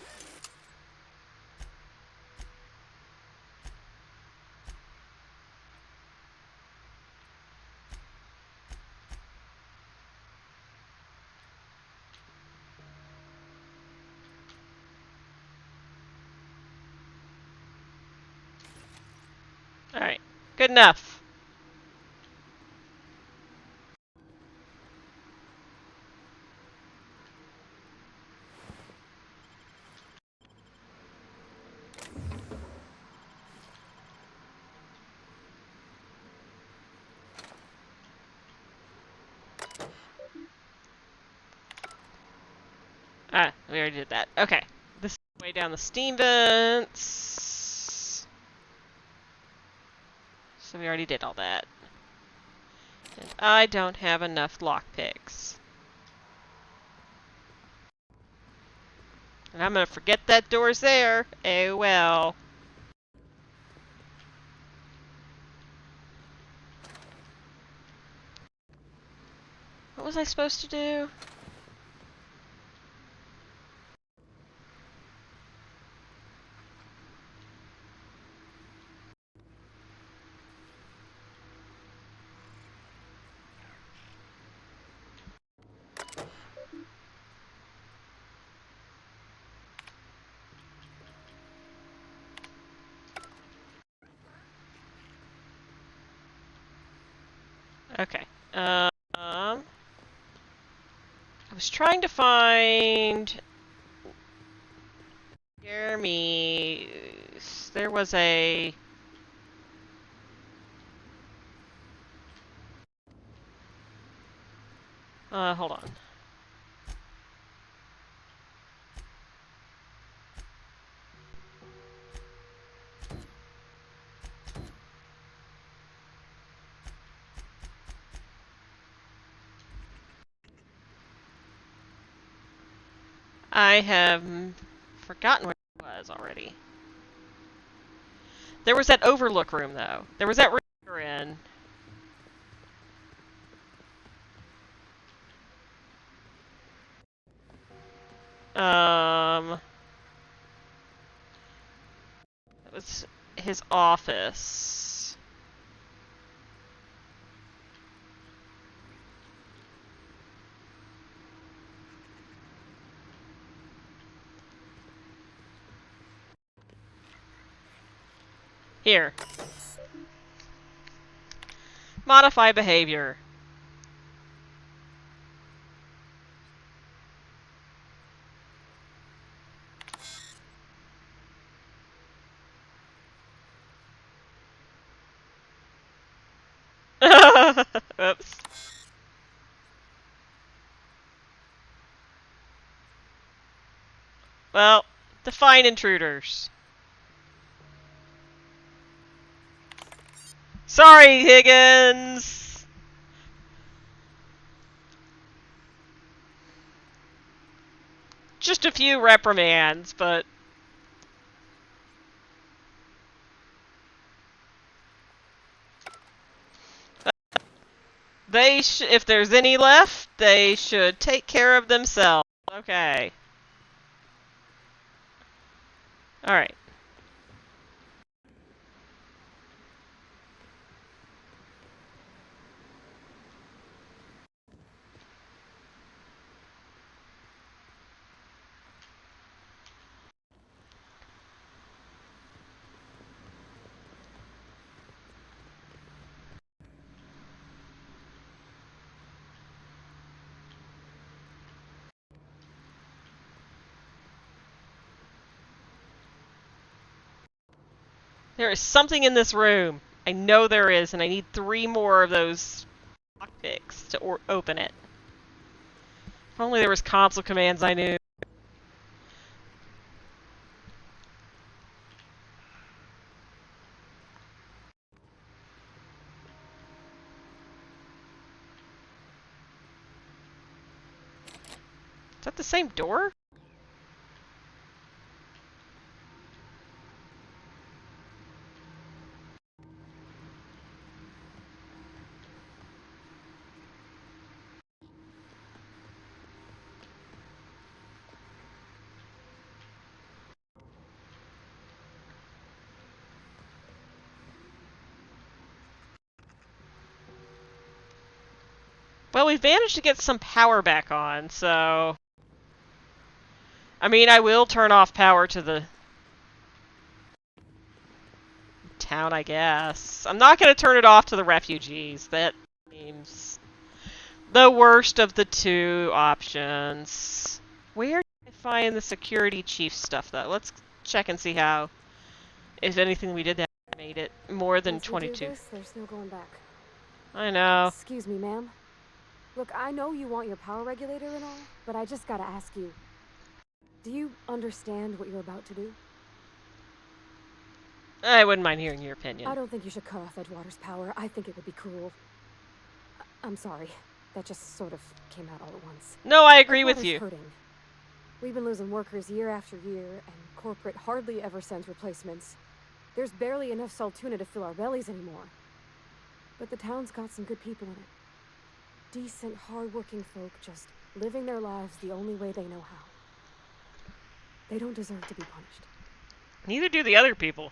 A: Alright. Good enough. Ah, we already did that. Okay. This is way down the steam vents. So we already did all that. And I don't have enough lockpicks. And I'm gonna forget that door's there. Oh well. What was I supposed to do? Okay. I was trying to find Jeremy. There was a hold on. I have forgotten where it was already. There was that overlook room, though. There was that room we were in. It was his office. Here. Modify behavior. Oops. Well, define intruders. Sorry, Higgins! Just a few reprimands, but... if there's any left, they should take care of themselves. Okay. Alright. There is something in this room. I know there is, and I need 3 more of those lockpicks to open it. If only there was console commands I knew. Is that the same door? Well, we've managed to get some power back on, so... I mean, I will turn off power to the town, I guess. I'm not going to turn it off to the refugees. That seems the worst of the 2 options. Where did I find the security chief stuff, though? Let's check and see how, if anything we did that made it more than
E: Once we do
A: 22.
E: this, there's no going back.
A: I know.
E: Excuse me, ma'am. Look, I know you want your power regulator and all, but I just gotta ask you. Do you understand what you're about to do?
A: I wouldn't mind hearing your
E: I
A: opinion.
E: don't think you should cut off Edgewater's power. I think it would be cruel. I'm sorry. That just sort of came out all at once.
A: No, I agree with
E: Edgewater's
A: you.
E: hurting. We've been losing workers year after year, and corporate hardly ever sends replacements. There's barely enough Saltuna to fill our bellies anymore. But the town's got some good people in it. Decent, hard-working folk just living their lives the only way they know how. They don't deserve to be punished.
A: Neither do the other people.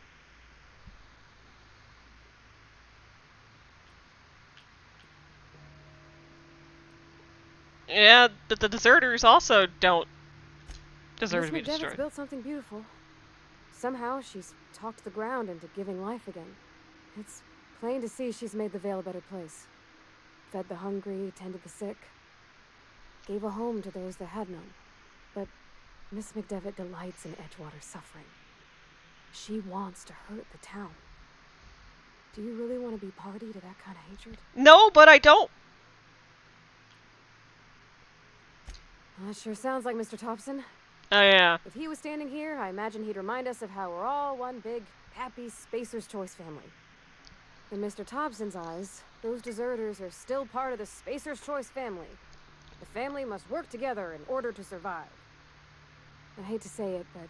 A: Yeah, but the deserters also don't deserve
E: Miss
A: to be
E: McDevitt's
A: destroyed.
E: built something beautiful. Somehow she's talked the ground into giving life again. It's plain to see she's made the Vale a better place. Fed the hungry, tended the sick. Gave a home to those that had none. But Miss McDevitt delights in Edgewater's suffering. She wants to hurt the town. Do you really want to be party to that kind of hatred?
A: No, but I don't.
E: That sure sounds like Mr. Thompson.
A: Oh, yeah.
E: If he was standing here, I imagine he'd remind us of how we're all one big, happy Spacer's Choice family. In Mr. Thompson's eyes, those deserters are still part of the Spacer's Choice family. The family must work together in order to survive. I hate to say it, but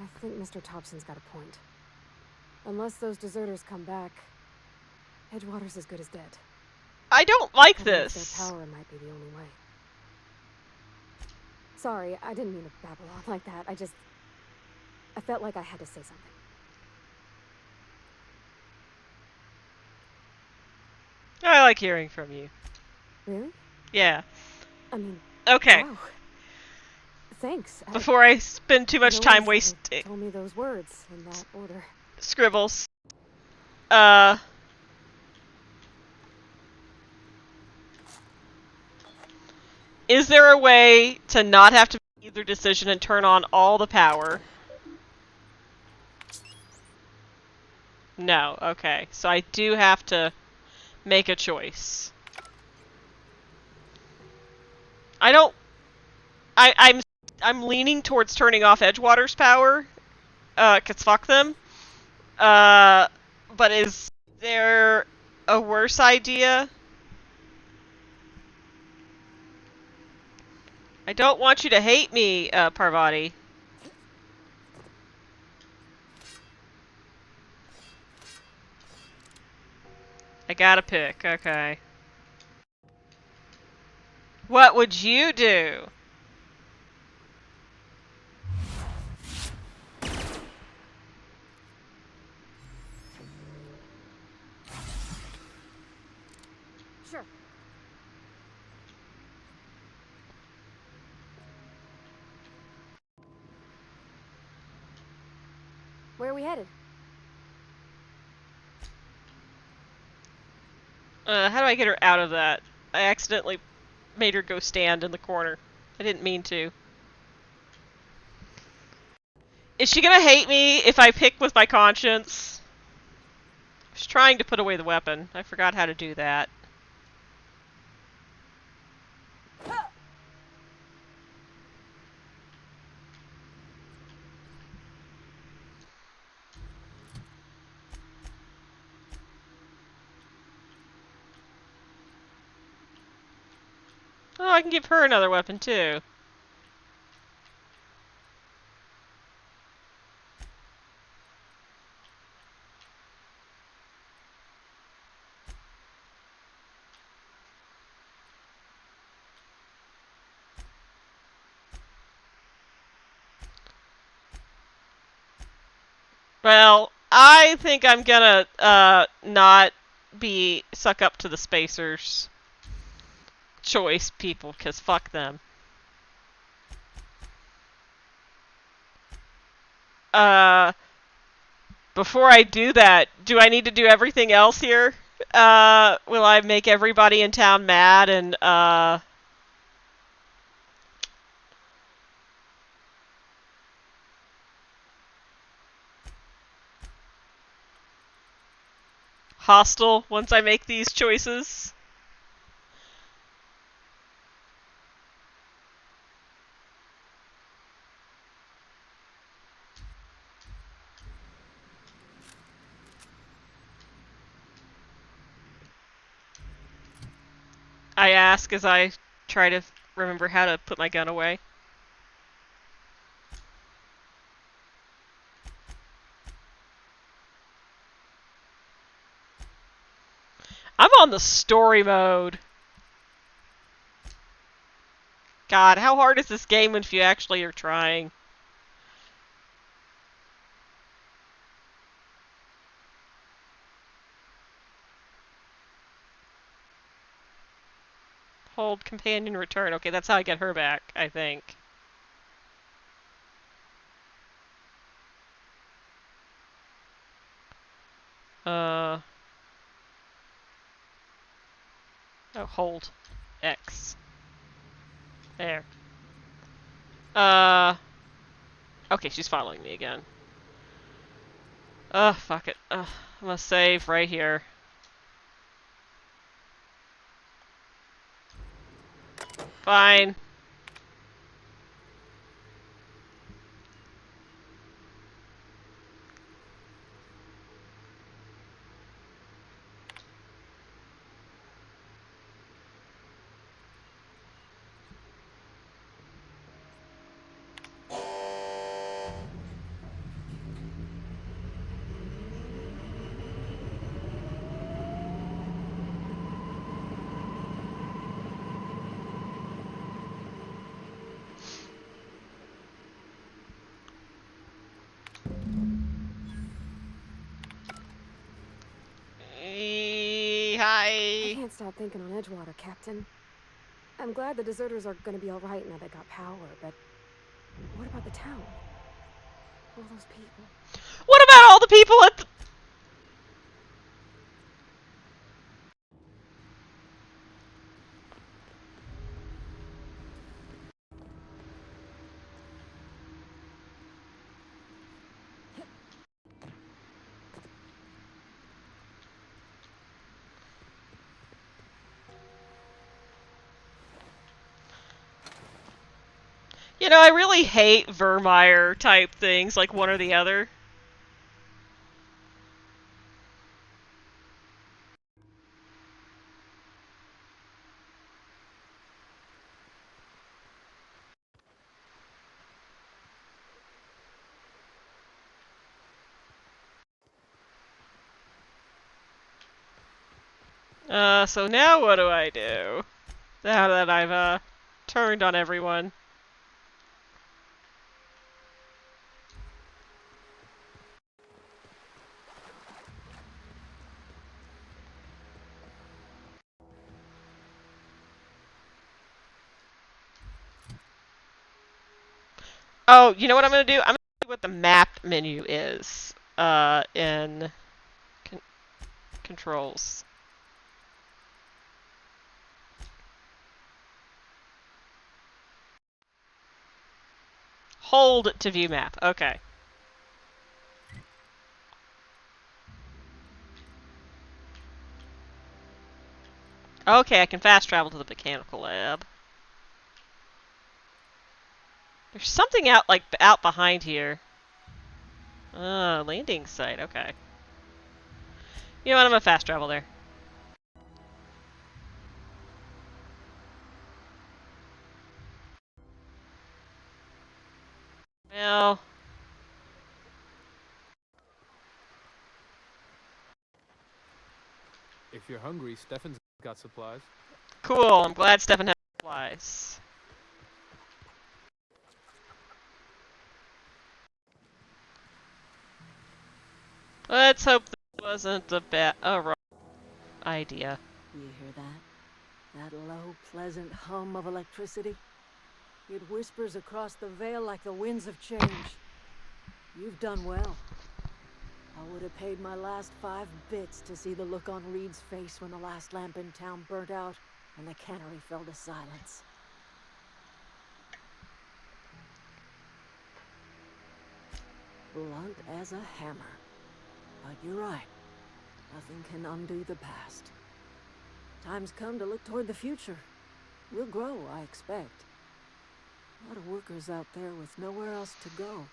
E: I think Mr. Thompson's got a point. Unless those deserters come back, Edgewater's as good as dead.
A: I don't like
E: Cutting off
A: this.
E: their power might be the only way. Sorry, I didn't mean to babble on like that. I felt like I had to say something.
A: I like hearing from you.
E: Really?
A: Yeah.
E: I mean,
A: Okay.
E: wow. Thanks.
A: Before I spend too much
E: no
A: time
E: one's ever
A: wasting
E: told me those words in that order.
A: scribbles. Is there a way to not have to make either decision and turn on all the power? No, okay. So I do have to make a choice. I'm leaning towards turning off Edgewater's power. 'Cause fuck them. But is there a worse idea? I don't want you to hate me, Parvati. I gotta pick, okay. What would you do?
E: Sure. Where are we headed?
A: How do I get her out of that? I accidentally made her go stand in the corner. I didn't mean to. Is she gonna hate me if I pick with my conscience? was trying to put away the weapon. I forgot how to do that. Oh, I can give her another weapon too. Well, I think I'm gonna not be suck up to the Spacers choice people, because fuck them. Before I do that, do I need to do everything else here? Will I make everybody in town mad and hostile once I make these choices? I ask as I try to remember how to put my gun away. I'm on the story mode. God, how hard is this game if you actually are trying? Hold companion return. Okay, that's how I get her back, I think. Oh, hold. X. There. Okay, she's following me again. Fuck it. I'm gonna save right here. Fine.
E: I
A: Hi.
E: can't stop thinking on Edgewater, Captain. I'm glad the deserters are gonna be alright now they got power, but what about the town? All those people.
A: What about all the people at the... You know, I really hate Vermeer type things, like one or the other. So now what do I do? Now that I've, turned on everyone. Oh, you know what I'm gonna do? I'm gonna do what the map menu is, in controls. Hold to view map. Okay. Okay, I can fast travel to the mechanical lab. There's something out behind here. Landing site, okay. You know what, I'm gonna fast travel there. Well...
H: If you're hungry, Stefan's got supplies.
A: Cool, I'm glad Stefan has supplies. Let's hope this wasn't a wrong idea.
D: You hear that? That low, pleasant hum of electricity? It whispers across the veil like the winds of change. You've done well. I would have paid my last 5 bits to see the look on Reed's face when the last lamp in town burnt out and the cannery fell to silence. Blunt as a hammer. But you're right. Nothing can undo the past. Time's come to look toward the future. We'll grow, I expect. A lot of workers out there with nowhere else to go.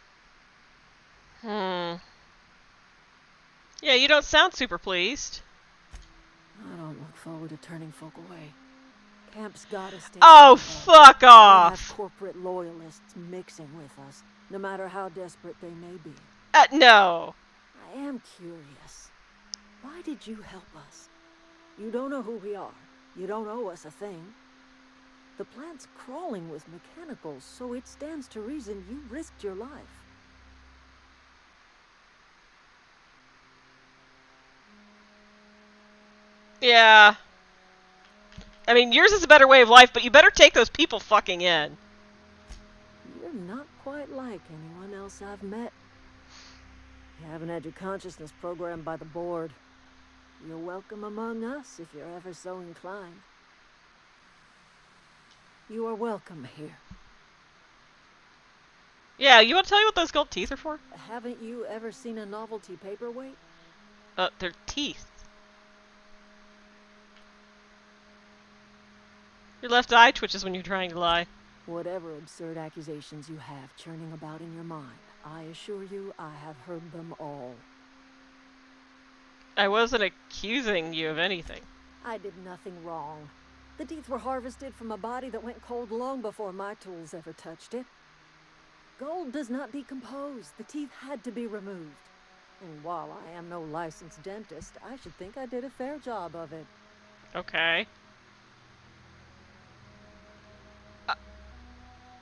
A: Yeah, you don't sound super pleased.
D: I don't look forward to turning folk away. Camp's gotta stay.
A: Oh,
D: together.
A: fuck
D: We have
A: off!
D: corporate loyalists mixing with us, no matter how desperate they may be.
A: No.
D: I am curious. Why did you help us? You don't know who we are. You don't owe us a thing. The plant's crawling with mechanicals, so it stands to reason you risked your life.
A: Yeah. I mean, yours is a better way of life, but you better take those people fucking in.
D: You're not quite like anyone else I've met. You haven't had your consciousness programmed by the board. You're welcome among us if you're ever so inclined. You are welcome here.
A: Yeah, you want to tell me what those gold teeth are for?
D: Haven't you ever seen a novelty paperweight?
A: They're teeth. Your left eye twitches when you're trying to lie.
D: Whatever absurd accusations you have churning about in your mind, I assure you I have heard them all.
A: I wasn't accusing you of anything.
D: I did nothing wrong. The teeth were harvested from a body that went cold long before my tools ever touched it. Gold does not decompose. The teeth had to be removed. And while I am no licensed dentist, I should think I did a fair job of it.
A: Okay.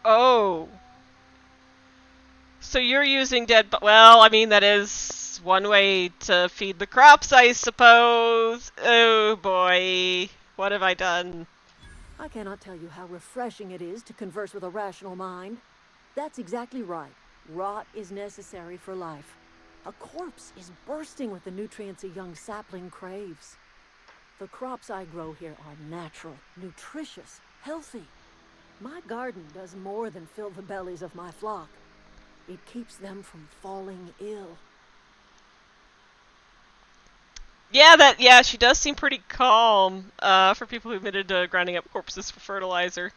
A: Oh. So you're using well, I mean, that is one way to feed the crops, I suppose. Oh boy. What have I done?
D: I cannot tell you how refreshing it is to converse with a rational mind. That's exactly right. Rot is necessary for life. A corpse is bursting with the nutrients a young sapling craves. The crops I grow here are natural, nutritious, healthy. My garden does more than fill the bellies of my flock. It keeps them from falling ill.
A: Yeah, she does seem pretty calm, for people who admitted to grinding up corpses for fertilizer.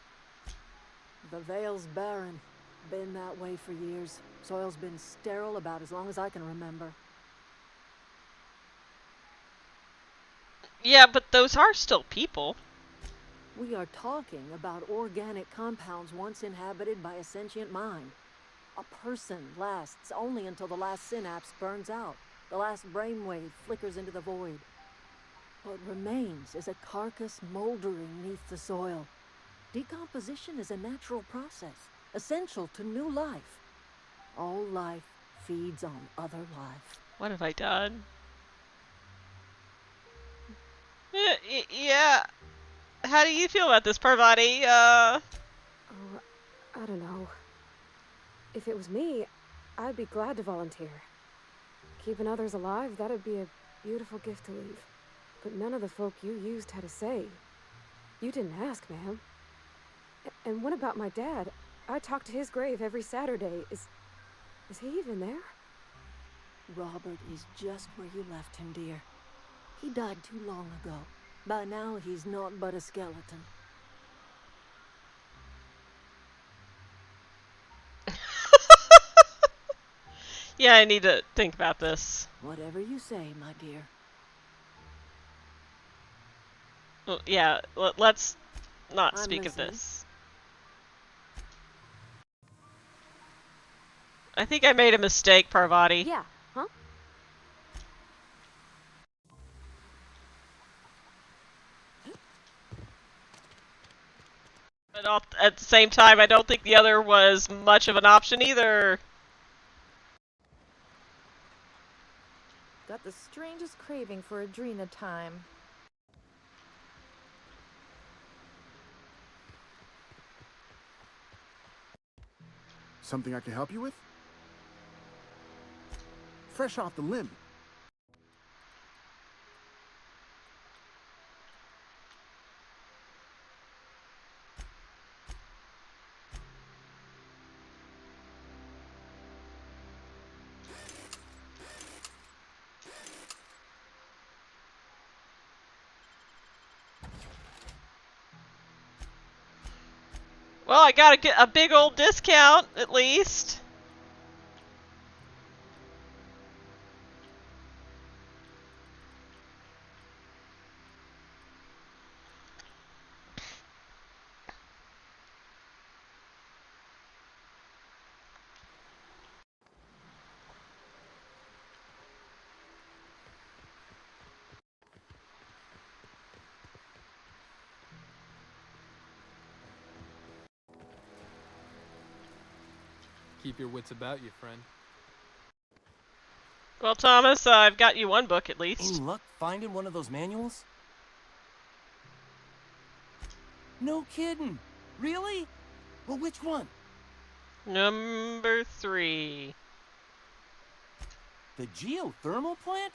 D: The Vale's barren. Been that way for years. Soil's been sterile about as long as I can remember.
A: Yeah, but those are still people.
D: We are talking about organic compounds once inhabited by a sentient mind. A person lasts only until the last synapse burns out, the last brainwave flickers into the void. What remains is a carcass moldering neath the soil. Decomposition is a natural process, essential to new life. All life feeds on other life.
A: What have I done? Yeah. How do you feel about this, Parvati?
E: Oh, I don't know. If it was me, I'd be glad to volunteer. Keeping others alive, that'd be a beautiful gift to leave. But none of the folk you used had a say. You didn't ask, ma'am. And what about my dad? I talk to his grave every Saturday. Is he even there?
D: Robert is just where you left him, dear. He died too long ago. By now, he's naught but a skeleton.
A: Yeah, I need to think about this.
D: Whatever you say, my dear.
A: Well, yeah, let's not
D: I'm
A: speak
D: listening.
A: of this. I think I made a mistake, Parvati.
E: Yeah, huh?
A: But at the same time, I don't think the other was much of an option either.
B: Got the strangest craving for Adrena time.
I: Something I can help you with? Fresh off the limb.
A: Well, I got a big old discount, at least.
H: Keep your wits about you, friend.
A: Well, Thomas, I've got you one book at
J: Any
A: least.
J: luck finding one of those manuals? No kidding. Really? Well, which one?
A: Number 3.
J: The geothermal plant?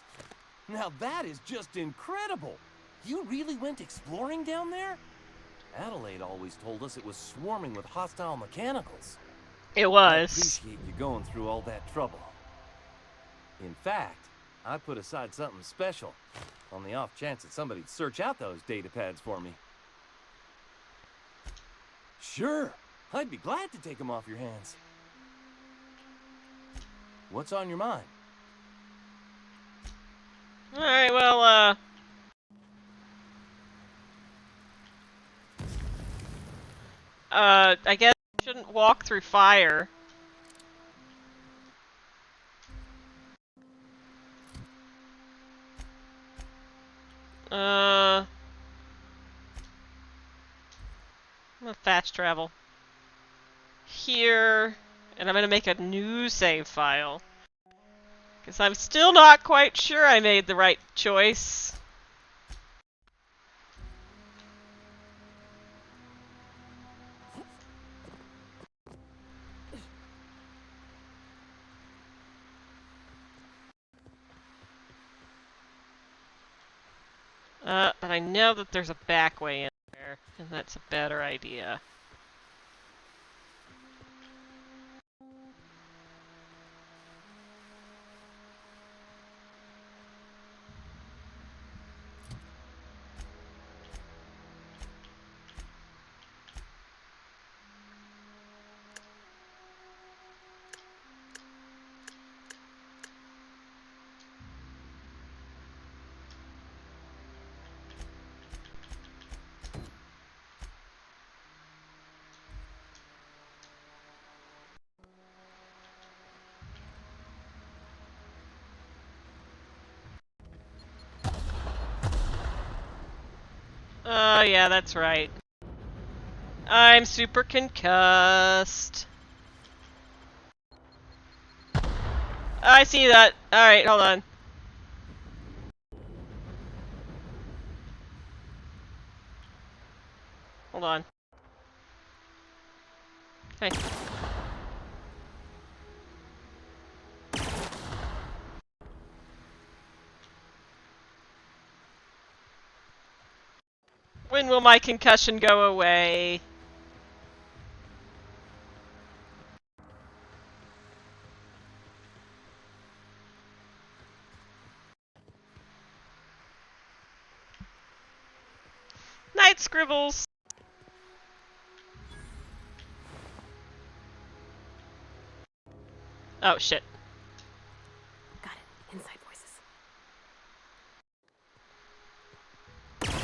J: Now that is just incredible. You really went exploring down there? Adelaide always told us it was swarming with hostile mechanicals.
A: It
J: I
A: was.
J: appreciate you going through all that trouble. In fact, I put aside something special on the off chance that somebody'd search out those data pads for me. Sure, I'd be glad to take them off your hands. What's on your mind?
A: Alright, well, I guess I shouldn't walk through fire. I'm gonna fast travel. Here, and I'm gonna make a new save file. Because I'm still not quite sure I made the right choice. But I know that there's a back way in there, and that's a better idea. Oh, yeah, that's right. I'm super concussed. I see that. Alright, hold on. Hold on. Okay. When will my concussion go away? scribbles. Oh, shit.
E: Got it. Inside voices.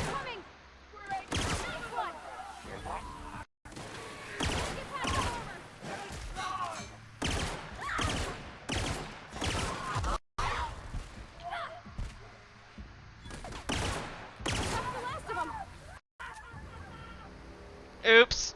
C: Coming! Great! Nice one! Get past that armor! That's the last of them!
A: Oops.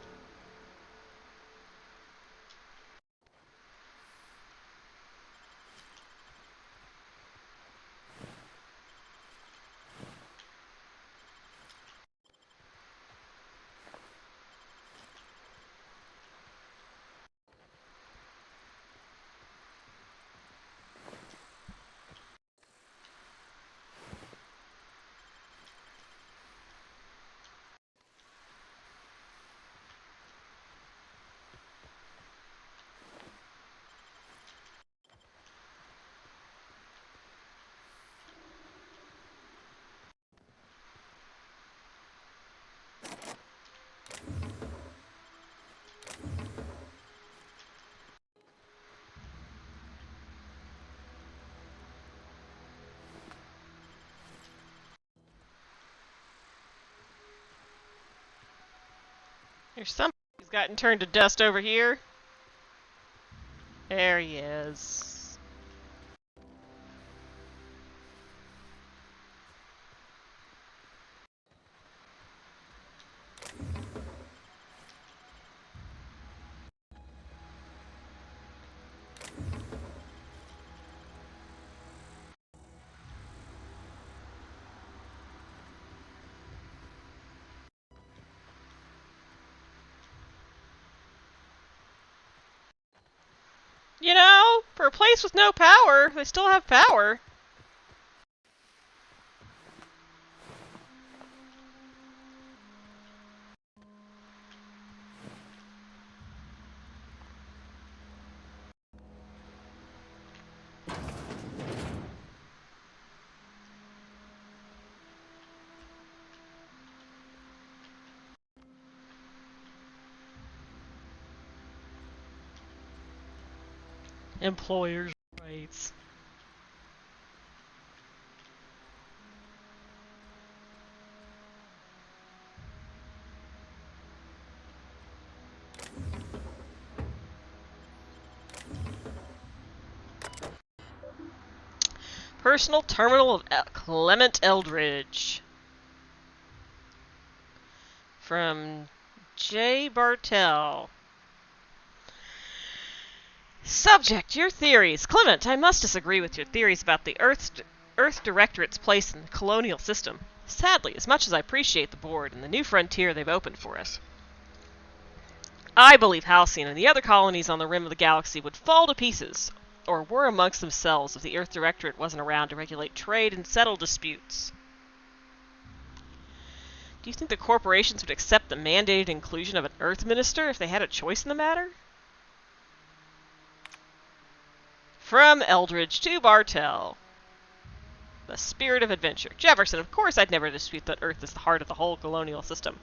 A: There's somebody who's gotten turned to dust over here. There he is. You know, for a place with no power, they still have power. Employers' rights. Personal terminal of Clement Eldridge. From J. Bartell. Subject, your theories. Clement, I must disagree with your theories about the Earth Directorate's place in the colonial system. Sadly, as much as I appreciate the board and the new frontier they've opened for us, I believe Halcyon and the other colonies on the rim of the galaxy would fall to pieces, or were amongst themselves if the Earth Directorate wasn't around to regulate trade and settle disputes. Do you think the corporations would accept the mandated inclusion of an Earth Minister if they had a choice in the matter? From Eldridge to Bartell. The spirit of adventure. Jefferson, of course I'd never dispute that Earth is the heart of the whole colonial system.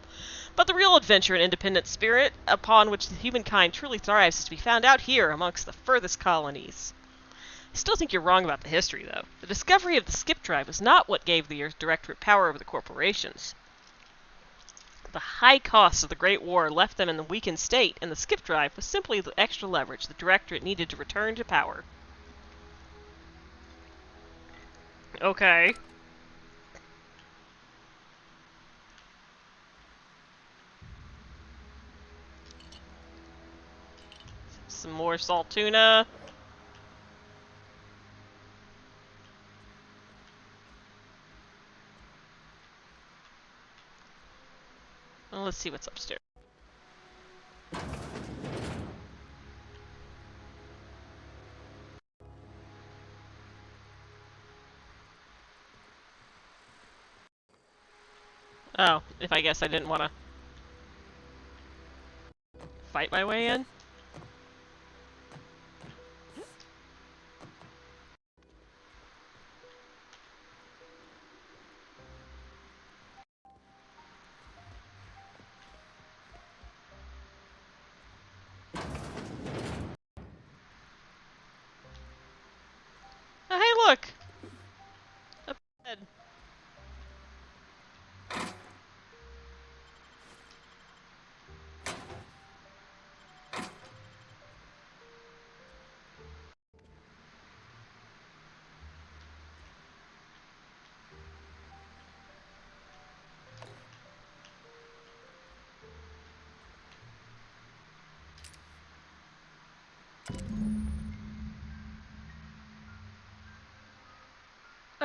A: But the real adventure and independent spirit upon which humankind truly thrives is to be found out here amongst the furthest colonies. I still think you're wrong about the history, though. The discovery of the skip drive was not what gave the Earth Directorate power over the corporations. The high costs of the Great War left them in the weakened state, and the skip drive was simply the extra leverage the Directorate needed to return to power. Okay. Some more salt tuna. Well, let's see what's upstairs. Oh, if I guess I didn't want to fight my way in?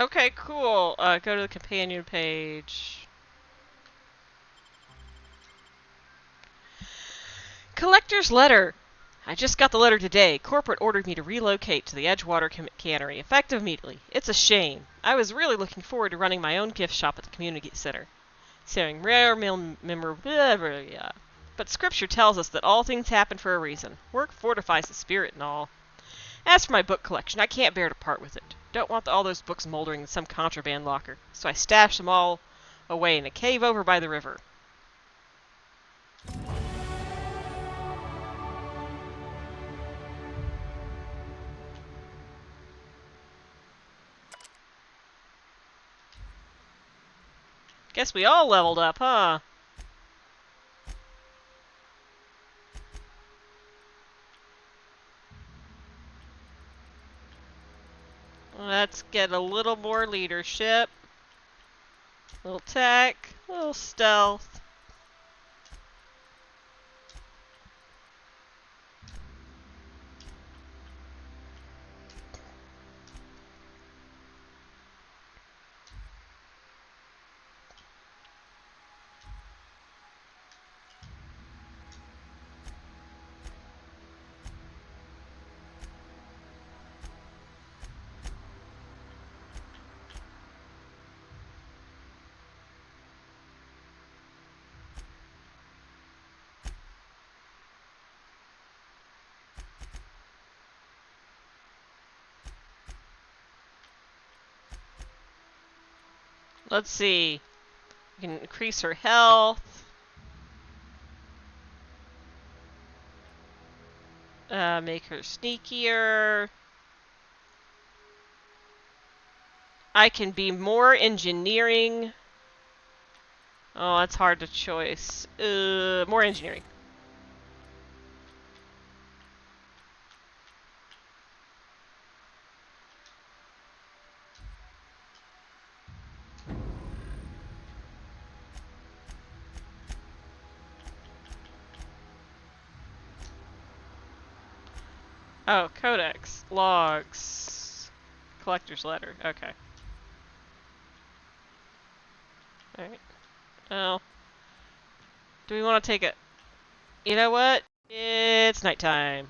A: Okay, cool. Go to the companion page. Collector's letter. I just got the letter today. Corporate ordered me to relocate to the Edgewater Cannery, effective immediately. It's a shame. I was really looking forward to running my own gift shop at the community center. Selling rare memorabilia. But scripture tells us that all things happen for a reason. Work fortifies the spirit and all. As for my book collection, I can't bear to part with it. Don't want all those books moldering in some contraband locker, so I stashed them all away in a cave over by the river. Guess we all leveled up, huh? Let's get a little more leadership. Little tech, little stealth. Let's see. We can increase her health. Make her sneakier. I can be more engineering. Oh, that's hard to choice. More engineering. Oh, codex, logs, collector's letter. Okay. Alright. Well, do we want to take it? You know what? It's nighttime.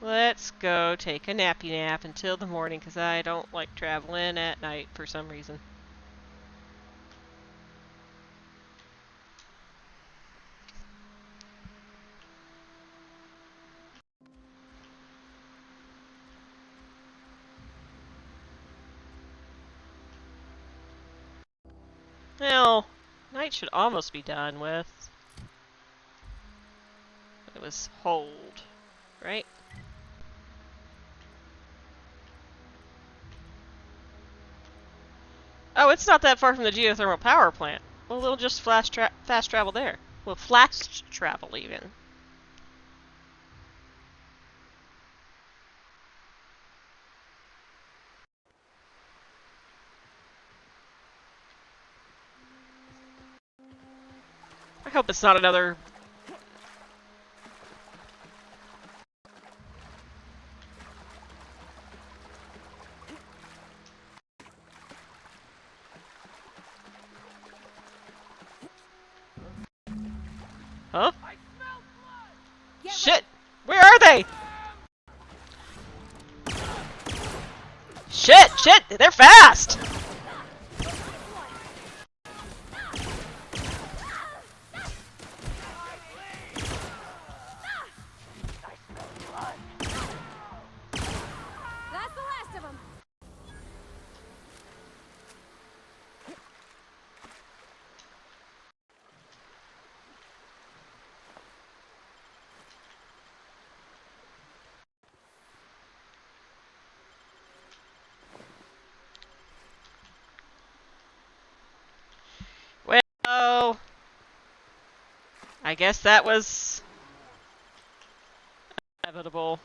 A: Let's go take a nappy nap until the morning, because I don't like traveling at night for some reason. Well, night should almost be done with. It was hold, right? Oh, it's not that far from the geothermal power plant. Well, we'll just fast travel there. Well, fast travel even. I hope it's not another... Huh? Shit! Where are they? Shit! Shit! They're fast!
C: That's the last of them.
A: Well, I guess that was inevitable.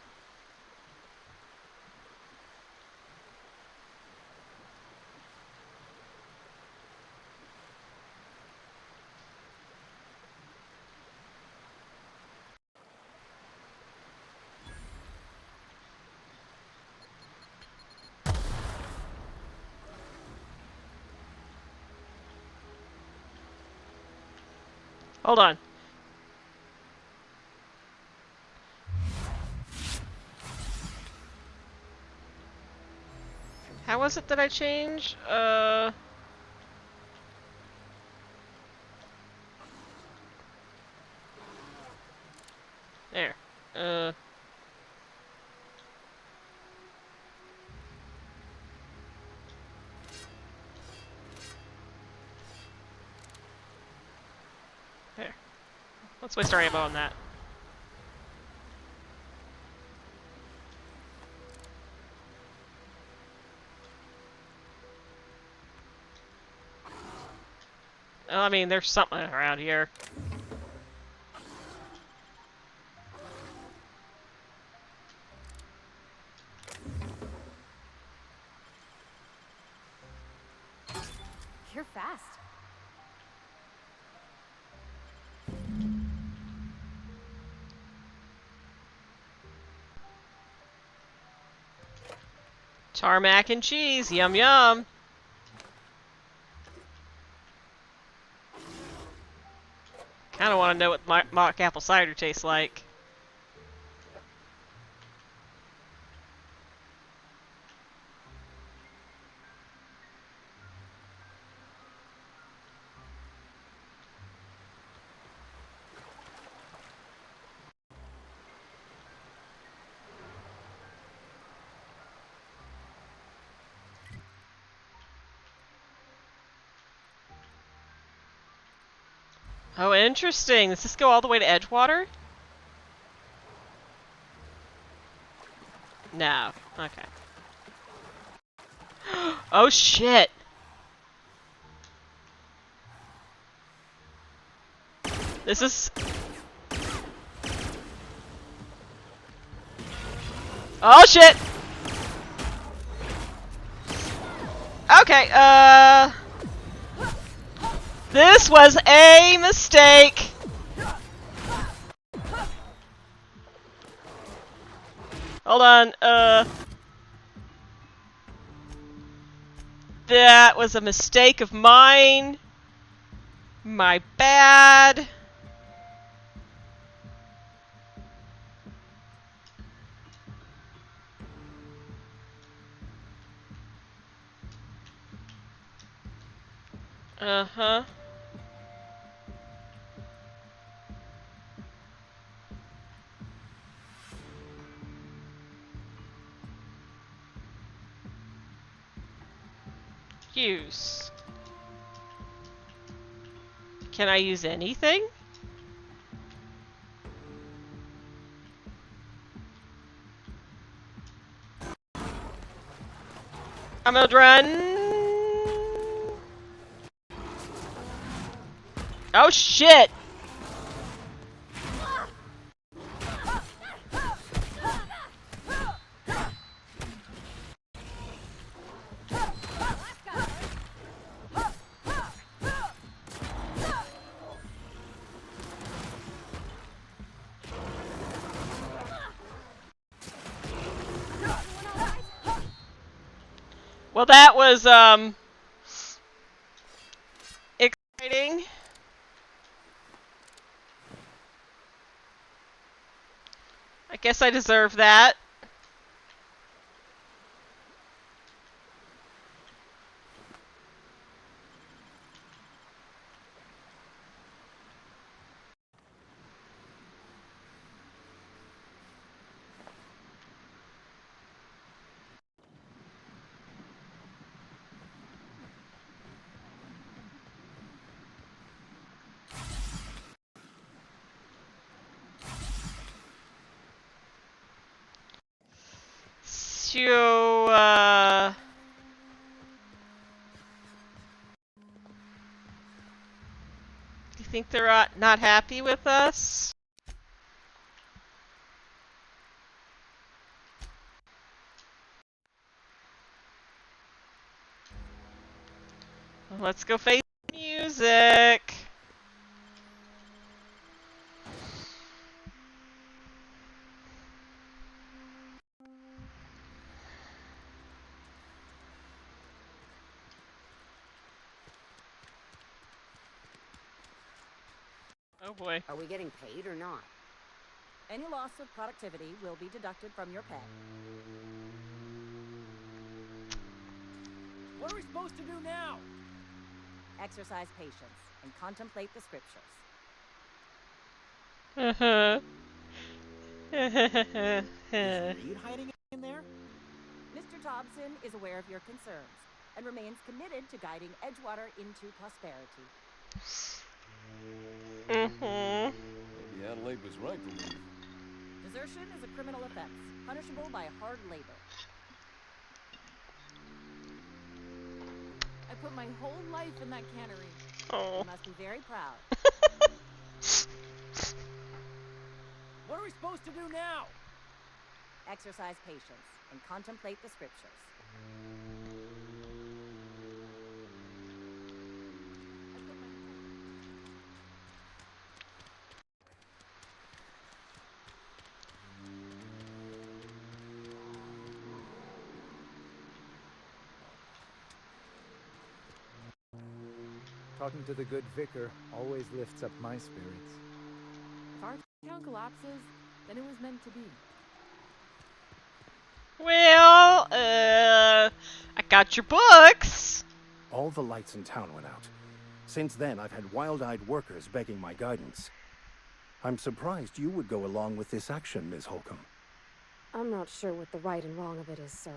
A: Hold on. How was it that I changed? There. There. Let's waste our ammo on that. Well, I mean, there's something around here.
E: You're fast.
A: Tarmac and cheese, yum yum. Kinda wanna know what mock apple cider tastes like. Oh, interesting. Does this go all the way to Edgewater? No. Okay. Oh, shit! This is... Oh, shit! Okay, this was a mistake! Hold on, that was a mistake of mine. My bad. Uh-huh. Use. Can I use anything? I'm gonna run. Oh shit! Well, that was, exciting. I guess I deserve that. So, you think they're not happy with us? Let's go face music. Oh boy.
K: Are we getting paid or not?
L: Any loss of productivity will be deducted from your pay.
J: What are we supposed to do now?
L: Exercise patience and contemplate the scriptures.
G: Is Reed hiding in there?
L: Mr. Thompson is aware of your concerns and remains committed to guiding Edgewater into prosperity.
J: Maybe Adelaide was right to leave.
L: Desertion is a criminal offense, punishable by hard labor.
C: I put my whole life in that cannery.
A: Oh.
L: You must be very proud.
J: What are we supposed to do now?
L: Exercise patience and contemplate the scriptures.
M: Talking to the good vicar always lifts up my spirits.
C: If our town collapses, then it was meant to be.
A: Well, I got your books.
I: All the lights in town went out. Since then, I've had wild-eyed workers begging my guidance. I'm surprised you would go along with this action, Ms. Holcomb.
E: I'm not sure what the right and wrong of it is, sir.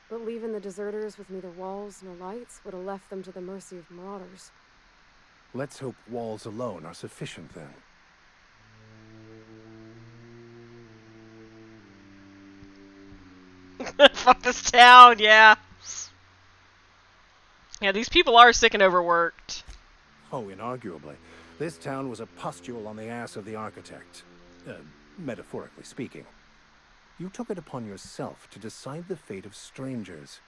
E: But leaving the deserters with neither walls nor lights would have left them to the mercy of marauders.
I: Let's hope walls alone are sufficient, then.
A: Fuck this town, yeah. Yeah, these people are sick and overworked.
I: Oh, inarguably. This town was a pustule on the ass of the architect. Metaphorically speaking. You took it upon yourself to decide the fate of strangers.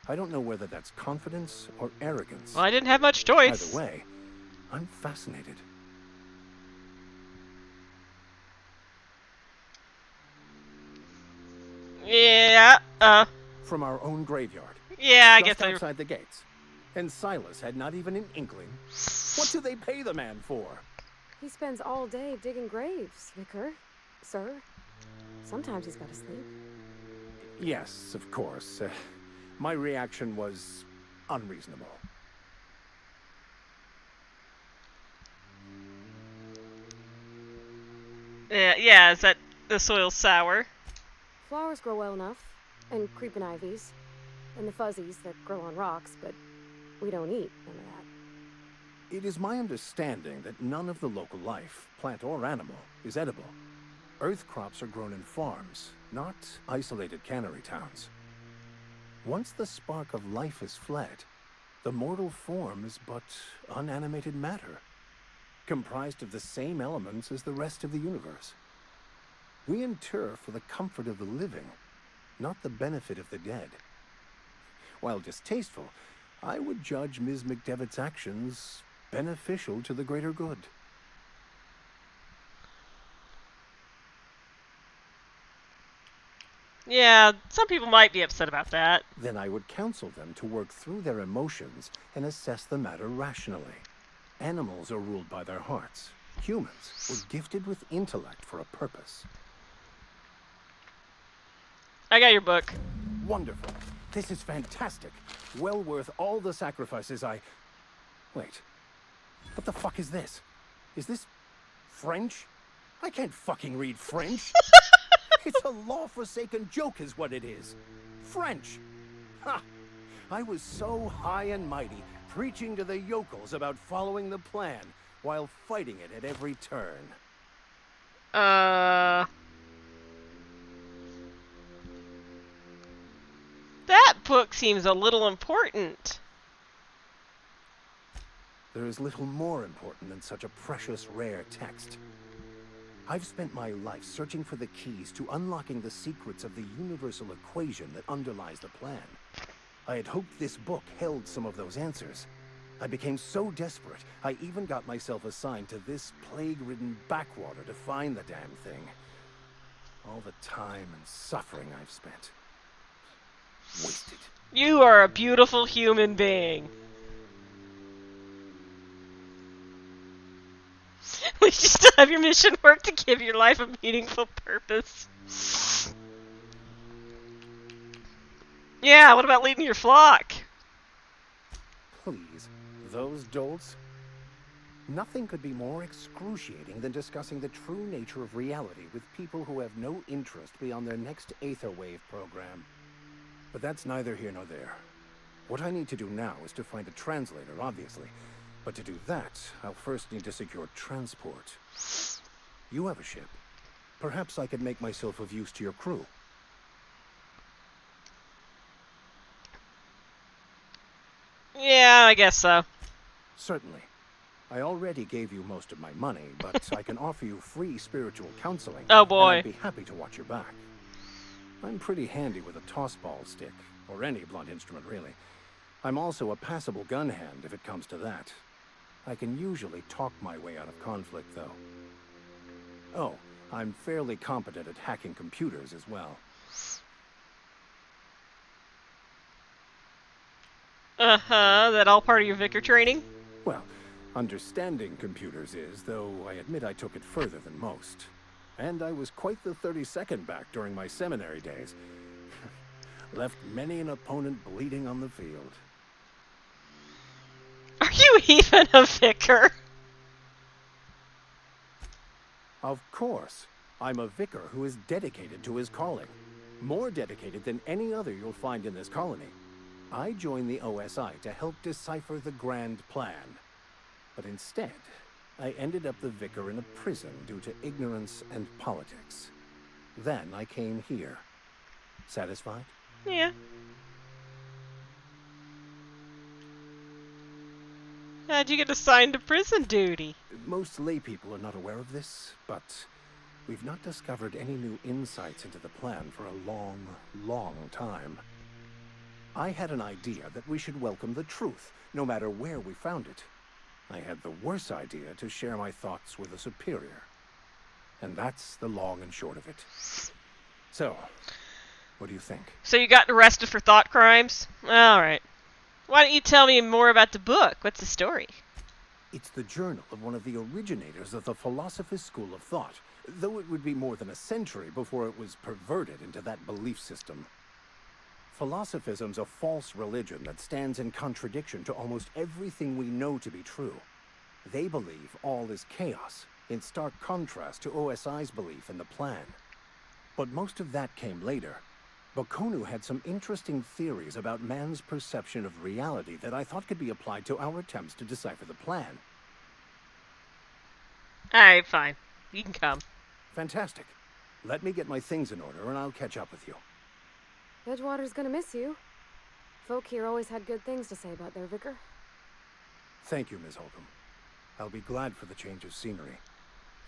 I: I don't know whether that's confidence or arrogance.
A: Well, I didn't have much choice.
I: Either way, I'm fascinated.
A: Yeah,
I: From our own graveyard.
A: yeah, I
I: Just
A: guess
I: outside the gates. And Silas had not even an inkling. What do they pay the man for?
E: He spends all day digging graves, vicar. Sir. Sometimes he's got to sleep.
I: Yes, of course. My reaction was unreasonable.
A: Yeah, is that the soil's sour?
E: Flowers grow well enough, and creeping ivies, and the fuzzies that grow on rocks, but we don't eat none of that.
I: It is my understanding that none of the local life, plant or animal, is edible. Earth crops are grown in farms, not isolated cannery towns. Once the spark of life is fled, the mortal form is but unanimated matter, comprised of the same elements as the rest of the universe. We inter for the comfort of the living, not the benefit of the dead. While distasteful, I would judge Ms. McDevitt's actions beneficial to the greater good.
A: Yeah, some people might be upset about that.
I: Then I would counsel them to work through their emotions and assess the matter rationally. Animals are ruled by their hearts. Humans were gifted with intellect for a purpose.
A: I got your book.
I: Wonderful. This is fantastic. Well worth all the sacrifices I... Wait. What the fuck is this? Is this French? I can't fucking read French. It's a law-forsaken joke is what it is. French. Ha! I was so high and mighty, preaching to the yokels about following the plan, while fighting it at every turn.
A: That book seems a little important.
I: There is little more important than such a precious, rare text. I've spent my life searching for the keys to unlocking the secrets of the universal equation that underlies the plan. I had hoped this book held some of those answers. I became so desperate, I even got myself assigned to this plague-ridden backwater to find the damn thing. All the time and suffering I've spent. Wasted.
A: You are a beautiful human being. At least you still have your mission work to give your life a meaningful purpose. Yeah, what about leading your flock?
I: Please, those dolts? Nothing could be more excruciating than discussing the true nature of reality with people who have no interest beyond their next Aetherwave program. But that's neither here nor there. What I need to do now is to find a translator, obviously. But to do that, I'll first need to secure transport. You have a ship. Perhaps I could make myself of use to your crew.
A: Yeah, I guess so.
I: Certainly. I already gave you most of my money, but I can offer you free spiritual counseling.
A: Oh boy.
I: And I'd be happy to watch your back. I'm pretty handy with a tossball stick, or any blunt instrument really. I'm also a passable gun hand if it comes to that. I can usually talk my way out of conflict, though. Oh, I'm fairly competent at hacking computers as well.
A: Uh-huh, that all part of your vicar training?
I: Well, understanding computers is, though I admit I took it further than most. And I was quite the 32nd back during my seminary days. Left many an opponent bleeding on the field.
A: Are you even a vicar?
I: Of course. I'm a vicar who is dedicated to his calling. More dedicated than any other you'll find in this colony. I joined the OSI to help decipher the grand plan. But instead, I ended up the vicar in a prison due to ignorance and politics. Then I came here. Satisfied?
A: Yeah. How'd you get assigned to prison duty?
I: Most laypeople are not aware of this, but we've not discovered any new insights into the plan for a long, long time. I had an idea that we should welcome the truth, no matter where we found it. I had the worse idea to share my thoughts with a superior. And that's the long and short of it. So, what do you think?
A: So you got arrested for thought crimes? Alright. Why don't you tell me more about the book? What's the story?
I: It's the journal of one of the originators of the Philosopher's School of Thought, though it would be more than a century before it was perverted into that belief system. Philosophism's a false religion that stands in contradiction to almost everything we know to be true. They believe all is chaos, in stark contrast to OSI's belief in the plan. But most of that came later. Bokonu had some interesting theories about man's perception of reality that I thought could be applied to our attempts to decipher the plan.
A: Alright, fine. You can come.
I: Fantastic. Let me get my things in order and I'll catch up with you.
E: Edgewater's gonna miss you. Folk here always had good things to say about their vicar.
I: Thank you, Ms. Holcomb. I'll be glad for the change of scenery,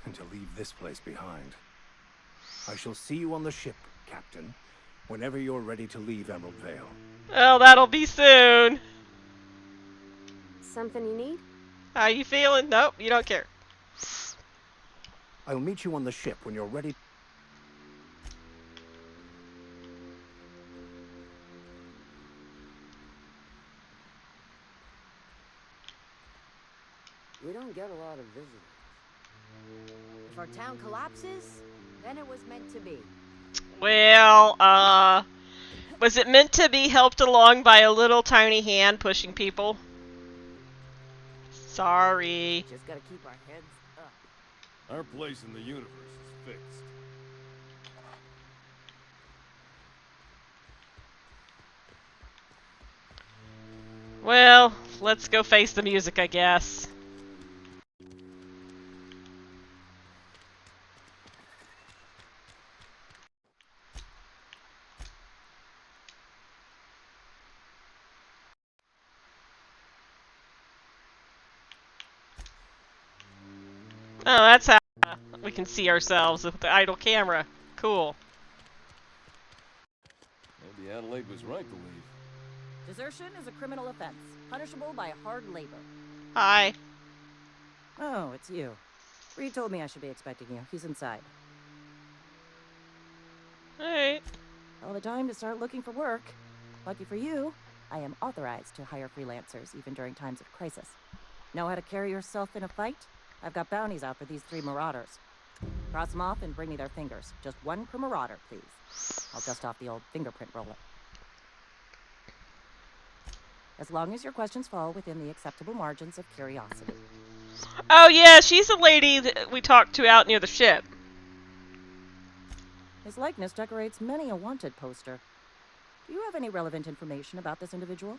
I: and to leave this place behind. I shall see you on the ship, Captain, whenever you're ready to leave Emerald Vale.
A: Oh, that'll be soon.
E: Something you need?
A: How you feeling? Nope, you don't care.
I: I'll meet you on the ship when you're ready.
D: We don't get a lot of visitors.
L: If our town collapses, then it was meant to be.
A: Well, was it meant to be helped along by a little tiny hand pushing people? Sorry.
L: Just gotta keep our heads up.
J: Our place in the universe is fixed.
A: Well, let's go face the music, I guess. Oh, that's how we can see ourselves with the idle camera. Cool.
J: Maybe Adelaide was right to leave.
L: Desertion is a criminal offense, punishable by hard labor.
A: Hi.
L: Oh, it's you. Reed told me I should be expecting you. He's inside.
A: Alright.
L: All the time to start looking for work. Lucky for you, I am authorized to hire freelancers even during times of crisis. Know how to carry yourself in a fight? I've got bounties out for these 3 marauders. Cross them off and bring me their fingers. Just 1 per marauder, please. I'll dust off the old fingerprint roller. As long as your questions fall within the acceptable margins of curiosity.
A: Oh yeah, she's the lady that we talked to out near the ship.
L: His likeness decorates many a wanted poster. Do you have any relevant information about this individual?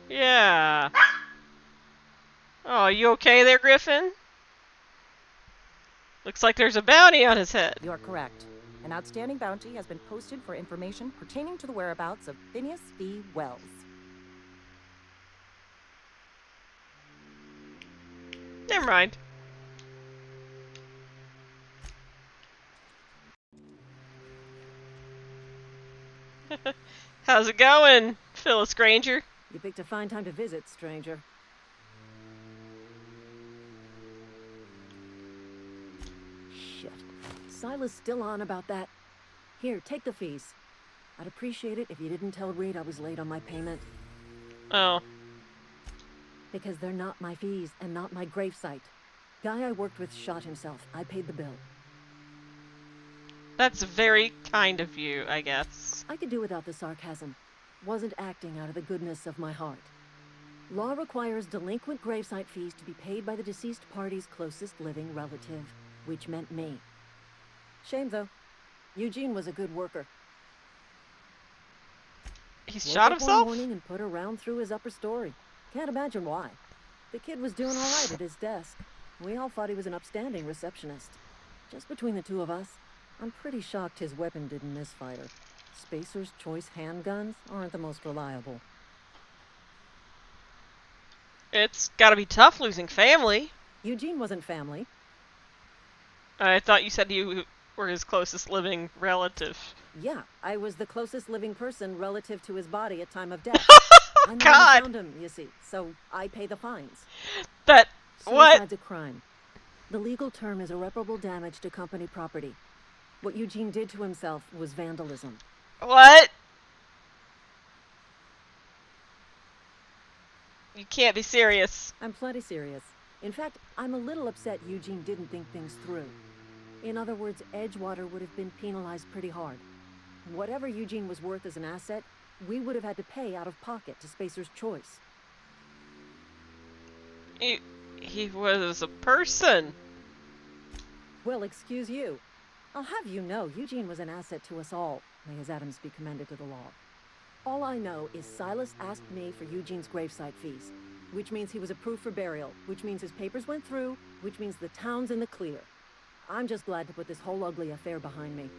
A: Yeah. Oh, you okay there, Griffin? Looks like there's a bounty on his head.
L: You're correct. An outstanding bounty has been posted for information pertaining to the whereabouts of Phineas B. Wells.
A: Never mind. How's it going, Phyllis Granger?
D: You picked a fine time to visit, stranger. Shit. Silas still on about that. Here, take the fees. I'd appreciate it if you didn't tell Reed I was late on my payment.
A: Oh.
D: Because they're not my fees and not my gravesite. Guy I worked with shot himself. I paid the bill.
A: That's very kind of you, I guess.
D: I could do without the sarcasm. Wasn't acting out of the goodness of my heart. Law requires delinquent gravesite fees to be paid by the deceased party's closest living relative, which meant me. Shame, though. Eugene was a good worker.
A: He
D: Woke
A: shot
D: up
A: himself?
D: one morning and put a round through his upper story. Can't imagine why. The kid was doing all right at his desk. We all thought he was an upstanding receptionist. Just between the two of us, I'm pretty shocked his weapon didn't misfire. Spacer's Choice handguns aren't the most reliable.
A: It's gotta be tough losing family.
D: Eugene wasn't family.
A: I thought you said you were his closest living relative.
D: Yeah, I was the closest living person relative to his body at time of death. I never
A: God.
D: found him, you see, so I pay the fines.
A: That what?
D: Suicide's a crime. The legal term is irreparable damage to company property. What Eugene did to himself was vandalism.
A: What? You can't be serious.
D: I'm plenty serious. In fact, I'm a little upset Eugene didn't think things through. In other words, Edgewater would have been penalized pretty hard. Whatever Eugene was worth as an asset, we would have had to pay out of pocket to Spacer's Choice.
A: He was a person.
D: Well, excuse you. I'll have you know, Eugene was an asset to us all. May his atoms be commended to the law. All I know is Silas asked me for Eugene's gravesite fees, which means he was approved for burial, which means his papers went through, which means the town's in the clear. I'm just glad to put this whole ugly affair behind me.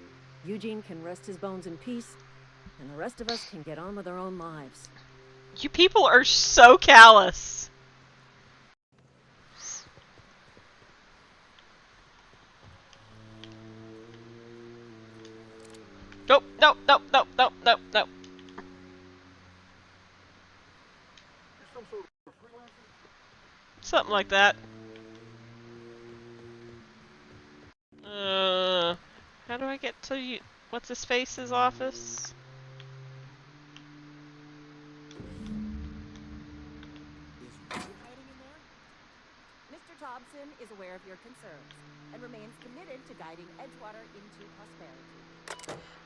D: Eugene can rest his bones in peace, and the rest of us can get on with our own lives.
A: You people are so callous. Nope, nope, nope, nope, nope, nope, nope. Something like that. How do I get to you? What's his face's office?
L: Mr. Thompson is aware of your concerns and remains committed to guiding Edgewater into prosperity.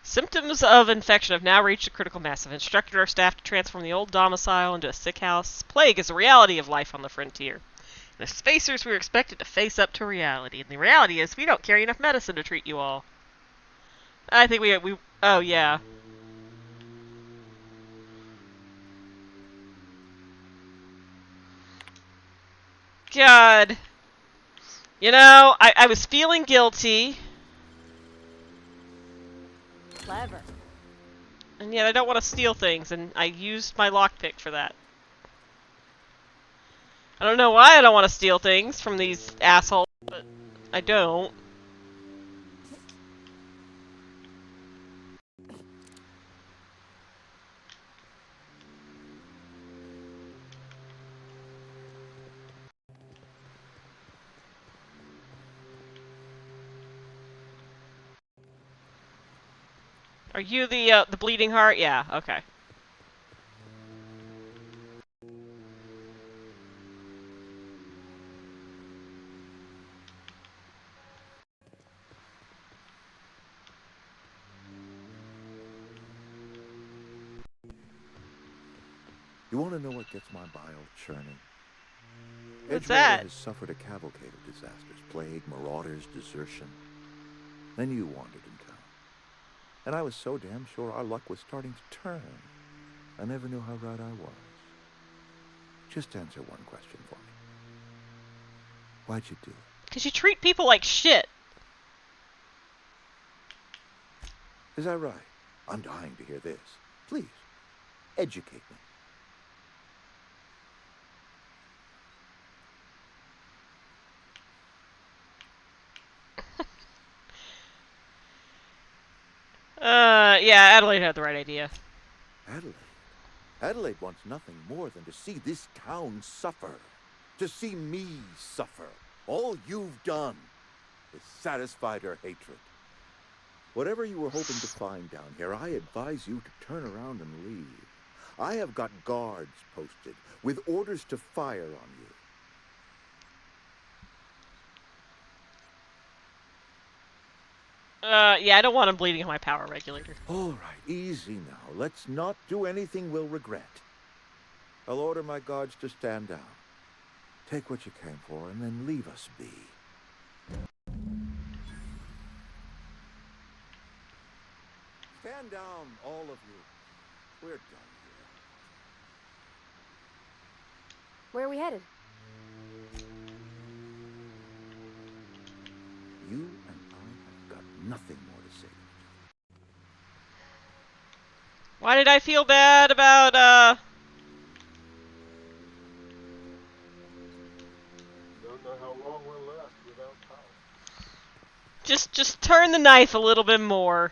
A: Symptoms of infection have now reached a critical mass. Have instructed our staff to transform the old domicile into a sick house. Plague is a reality of life on the frontier. And as spacers, we are expected to face up to reality. And the reality is, we don't carry enough medicine to treat you all. I think we oh yeah. God. You know, I was feeling guilty.
L: Clever.
A: And yet I don't want to steal things, and I used my lockpick for that. I don't know why I don't want to steal things from these assholes, but I don't. Are you the bleeding heart? Yeah, okay.
K: You want to know what gets my bile churning?
A: What's
K: Edgewater
A: that?
K: has suffered a cavalcade of disasters. Plague, marauders, desertion. Then you wandered in town. And I was so damn sure our luck was starting to turn. I never knew how right I was. Just answer one question for me. Why'd you do it?
A: 'Cause you treat people like shit.
K: Is that right? I'm dying to hear this. Please, educate me.
A: Yeah, Adelaide had the right idea.
K: Adelaide? Adelaide wants nothing more than to see this town suffer. To see me suffer. All you've done is satisfied her hatred. Whatever you were hoping to find down here, I advise you to turn around and leave. I have got guards posted with orders to fire on you.
A: Yeah, I don't want him bleeding on my power regulator.
K: All right, easy now. Let's not do anything we'll regret. I'll order my guards to stand down. Take what you came for and then leave us be. Stand down, all of you. We're done here.
E: Where are we headed?
K: You and I have got nothing more to say.
A: Why did I feel bad about,
I: Don't know how long we'll last without power.
A: Just turn the knife a little bit more.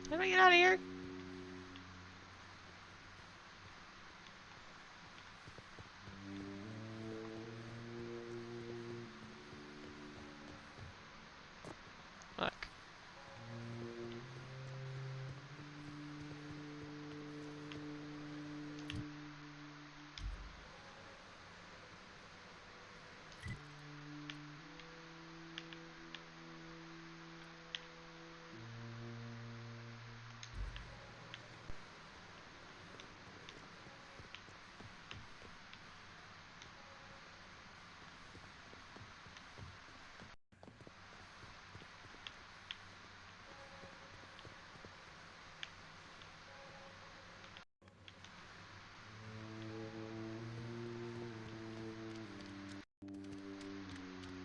A: How do I get out of here? Fuck.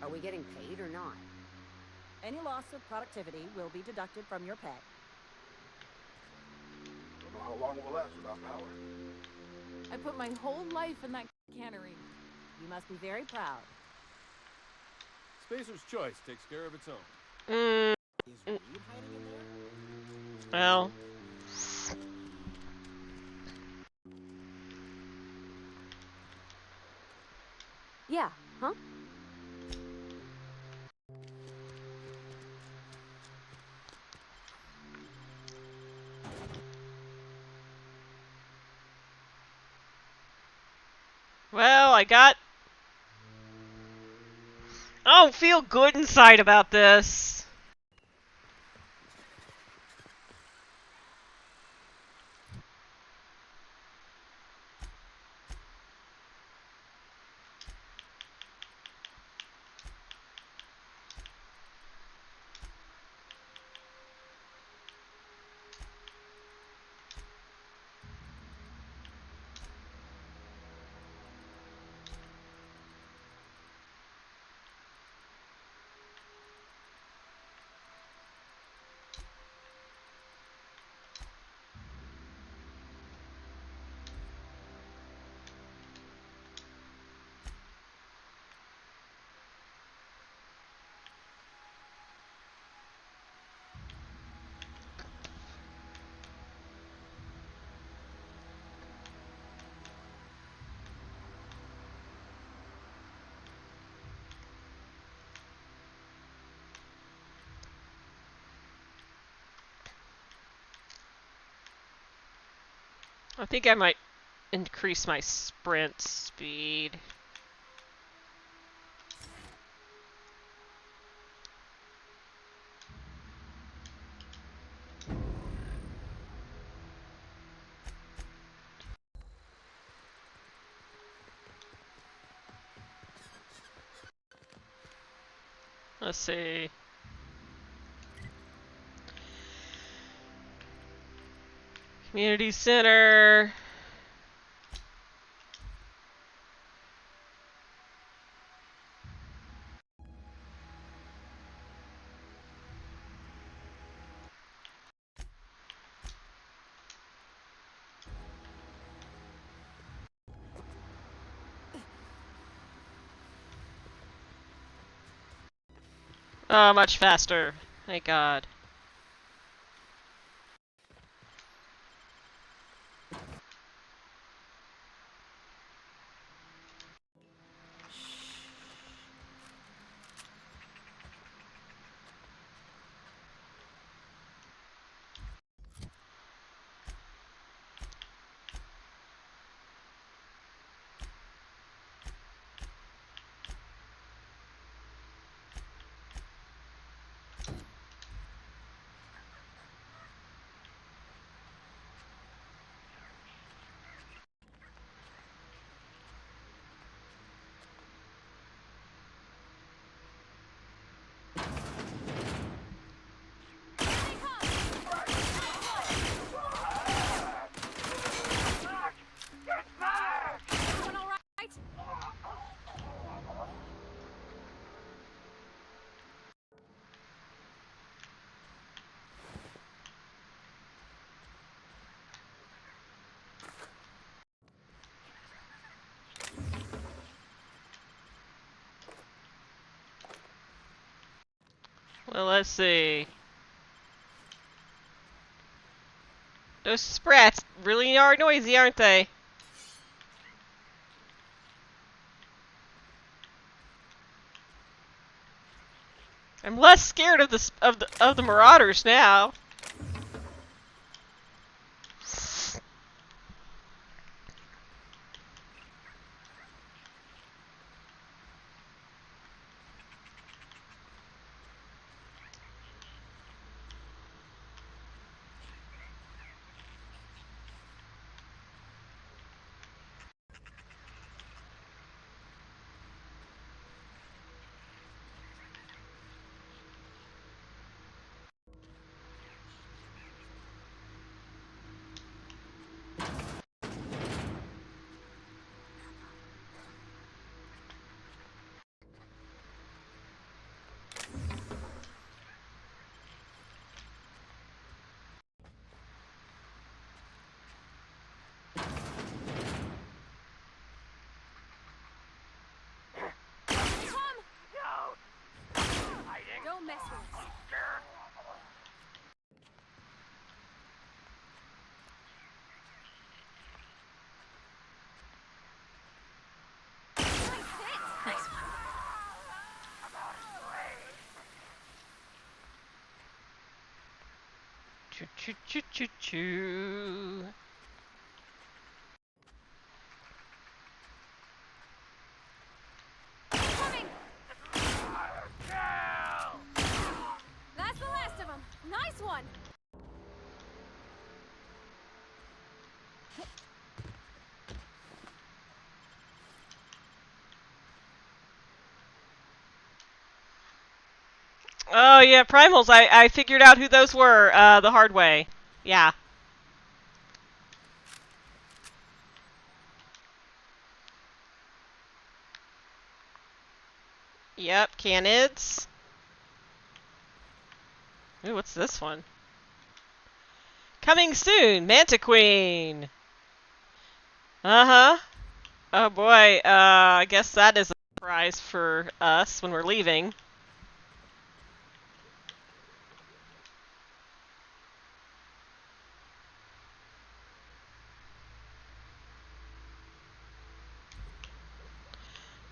L: Are we getting paid or not? Any loss of productivity will be deducted from your pay.
I: Don't know how long we'll last without power.
C: I put my whole life in that cannery.
L: You must be very proud.
J: Spacer's Choice takes care of its own.
G: Is Reed hiding in there?
A: Well.
E: Yeah, huh?
A: Well, I don't feel good inside about this. I think I might increase my sprint speed. Let's see. Community center. Oh, much faster. Thank God.
C: Everyone all right?
A: Well, let's see. Those sprats really are noisy, aren't they? I'm less scared of the marauders now.
C: Don't mess with us.
E: Nice one.
A: Choo choo choo choo choo.
C: Coming! That's the last of them. Nice one!
A: Oh yeah, primals. I figured out who those were the hard way. Yeah. Yep, canids. Ooh, what's this one? Coming soon, Mantiqueen. Uh-huh. Oh boy, I guess that is a surprise for us when we're leaving.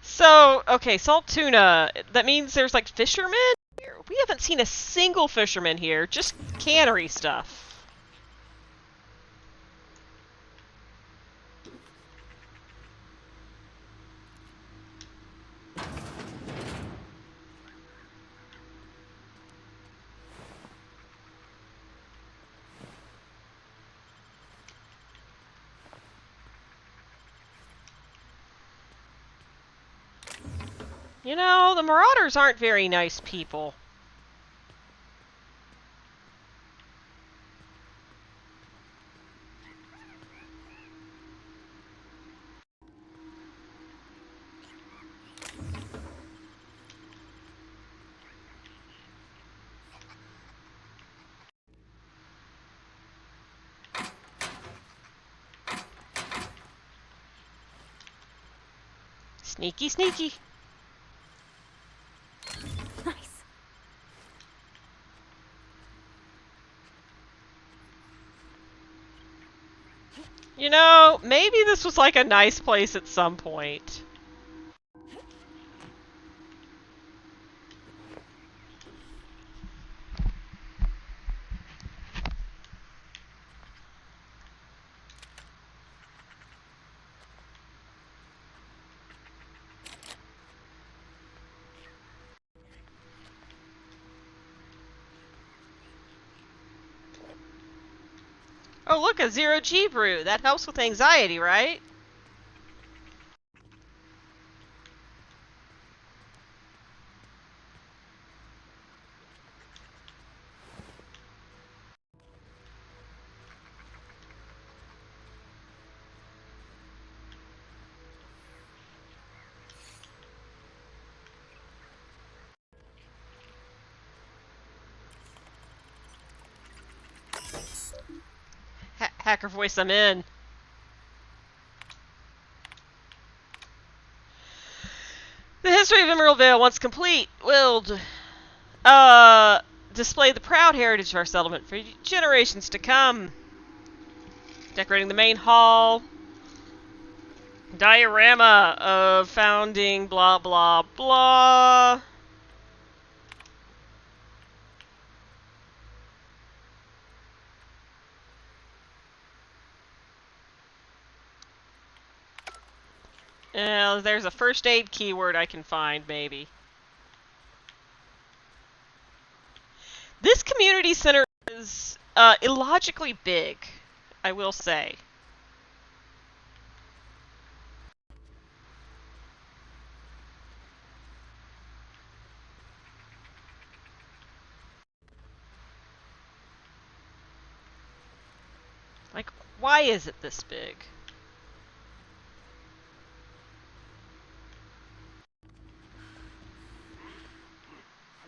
A: So, okay, salt tuna. That means there's like fishermen here? We haven't seen a single fisherman here, just cannery stuff. You know, the Marauders aren't very nice people. Sneaky, sneaky.
E: Nice.
A: You know, maybe this was like a nice place at some point. Oh, look, a zero-G brew. That helps with anxiety, right? Hacker voice, I'm in. The history of Emerald Vale, once complete, will display the proud heritage of our settlement for generations to come. Decorating the main hall. Diorama of founding, blah, blah, blah. There's a first aid keyword I can find, maybe. This community center is illogically big, I will say. Like, why is it this big?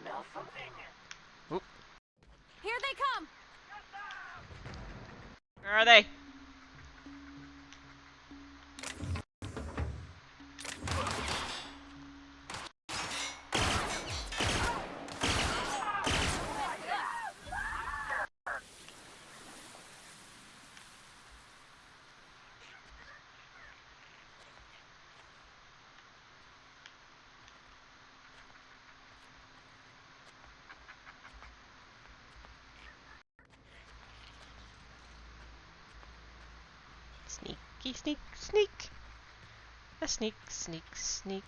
C: Smell something.
A: Oop.
C: Here they come.
A: Where are they? Sneaky, sneak, sneak. A sneak, sneak, sneak.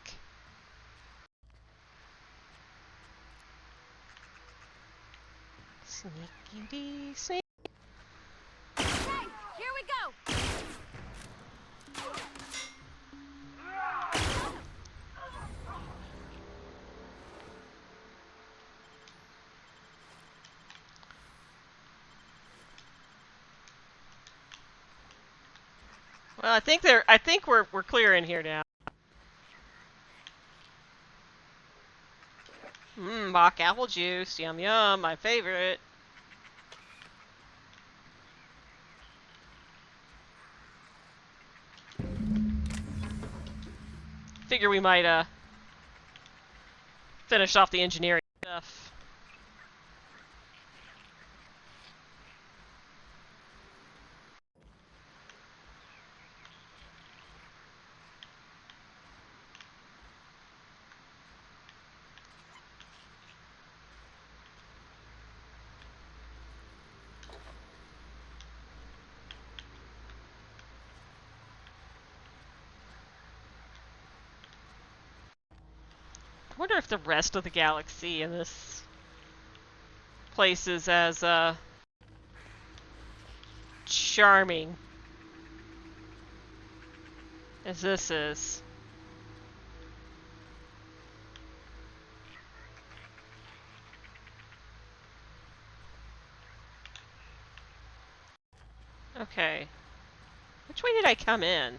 A: Sneaky, sneak.
C: Okay, here we go.
A: Well, I think we're clear in here now. Bach apple juice, yum yum, my favorite. Figure we might finish off the engineering stuff. I wonder if the rest of the galaxy in this place is as charming as this is. Okay. Which way did I come in?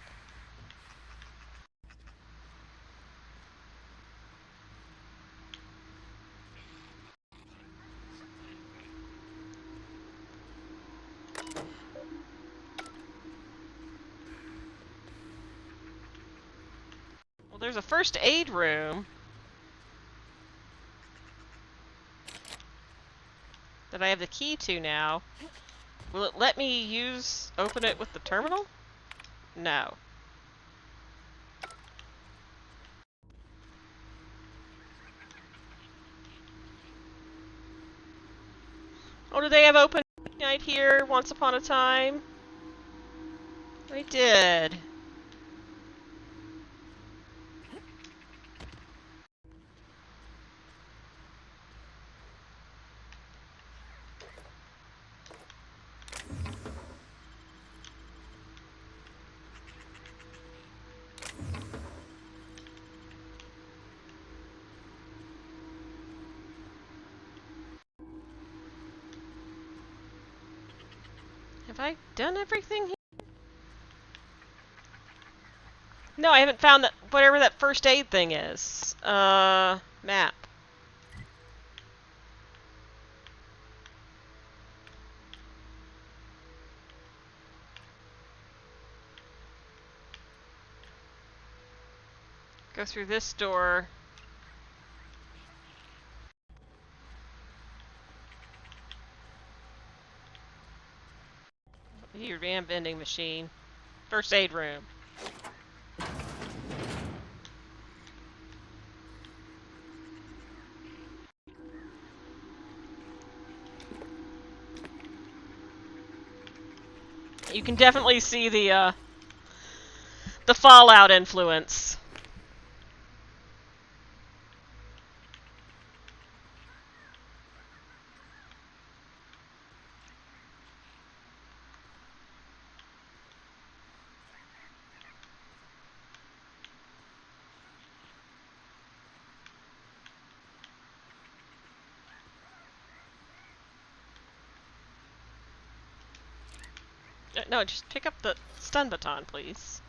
A: Well, there's a first aid room that I have the key to now. Will it let me open it with the terminal? No. Oh, did they have open night here once upon a time? They did. Have I done everything here? No, I haven't found that whatever that first aid thing is. Map. Go through this door. Your damn vending machine. First aid room. You can definitely see the Fallout influence. No, just pick up the stun baton, please.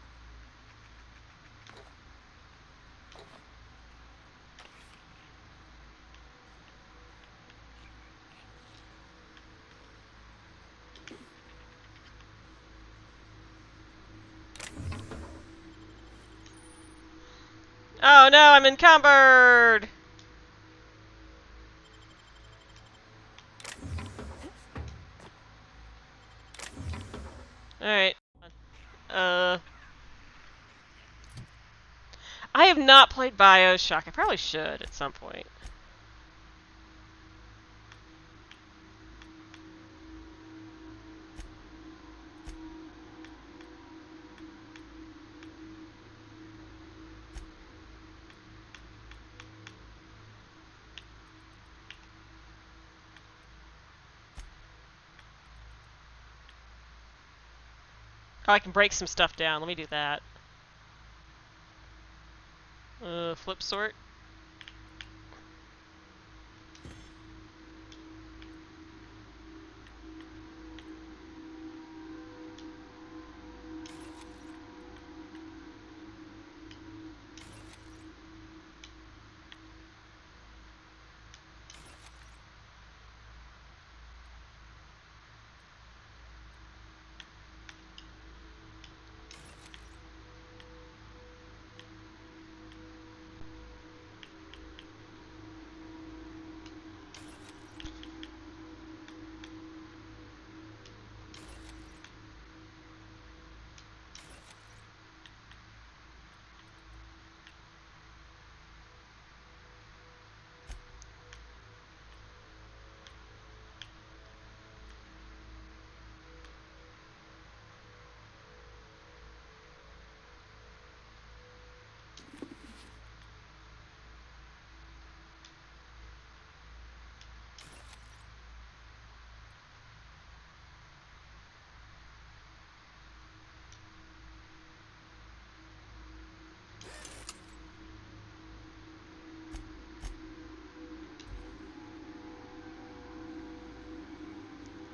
A: Oh no, I'm encumbered! Alright. I have not played BioShock. I probably should at some point. Oh, I can break some stuff down. Let me do that. Flip sort.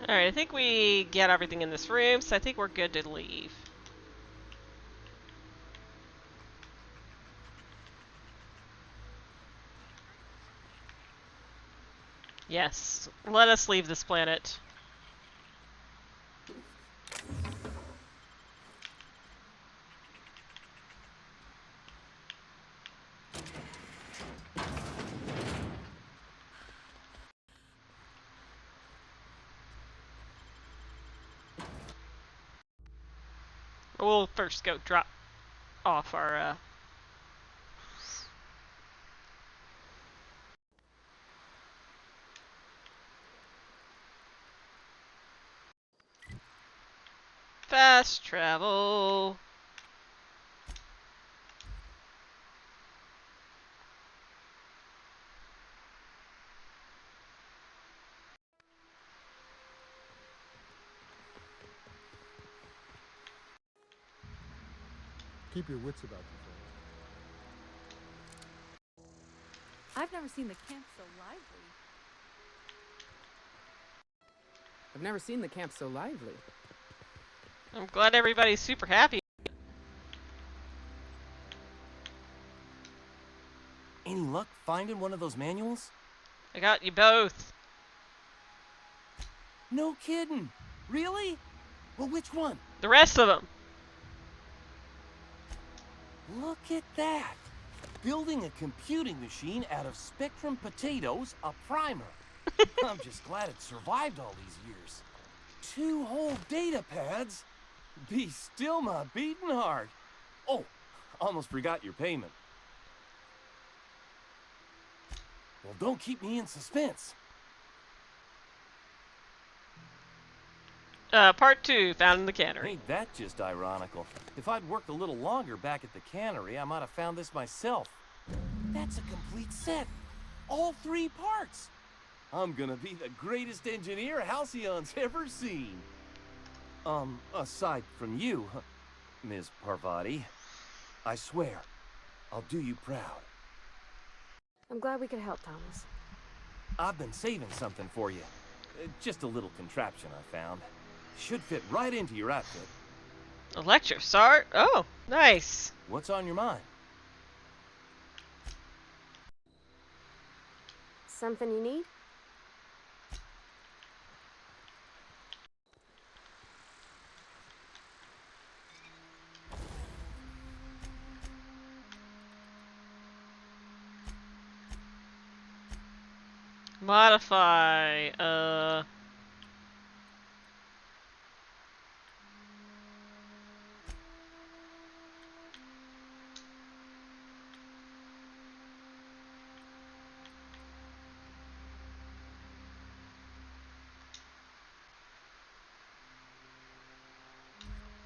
A: Alright, I think we get everything in this room, so I think we're good to leave. Yes, let us leave this planet. We'll first go drop off our, fast travel.
M: Keep your wits about you, fellas.
L: I've never seen the camp so lively.
N: I've never seen the camp so lively.
A: I'm glad everybody's super happy.
J: Any luck finding one of those manuals?
A: I got you both.
J: No kidding. Really? Well, which one?
A: The rest of them.
J: Look at that. Building a computing machine out of Spectrum potatoes, a primer. I'm just glad it survived all these years. 2 whole data pads? Be still my beating heart. Oh, almost forgot your payment. Well, don't keep me in suspense.
A: Part 2, found in the cannery.
J: Ain't that just ironical? If I'd worked a little longer back at the cannery, I might have found this myself. That's a complete set. All 3 parts. I'm gonna be the greatest engineer Halcyon's ever seen. Aside from you, Ms. Parvati. I swear, I'll do you proud.
E: I'm glad we could help, Thomas.
J: I've been saving something for you. Just a little contraption I found. Should fit right into your outfit.
A: Electrosart? Oh, nice.
J: What's on your mind?
E: Something you need?
A: Modify,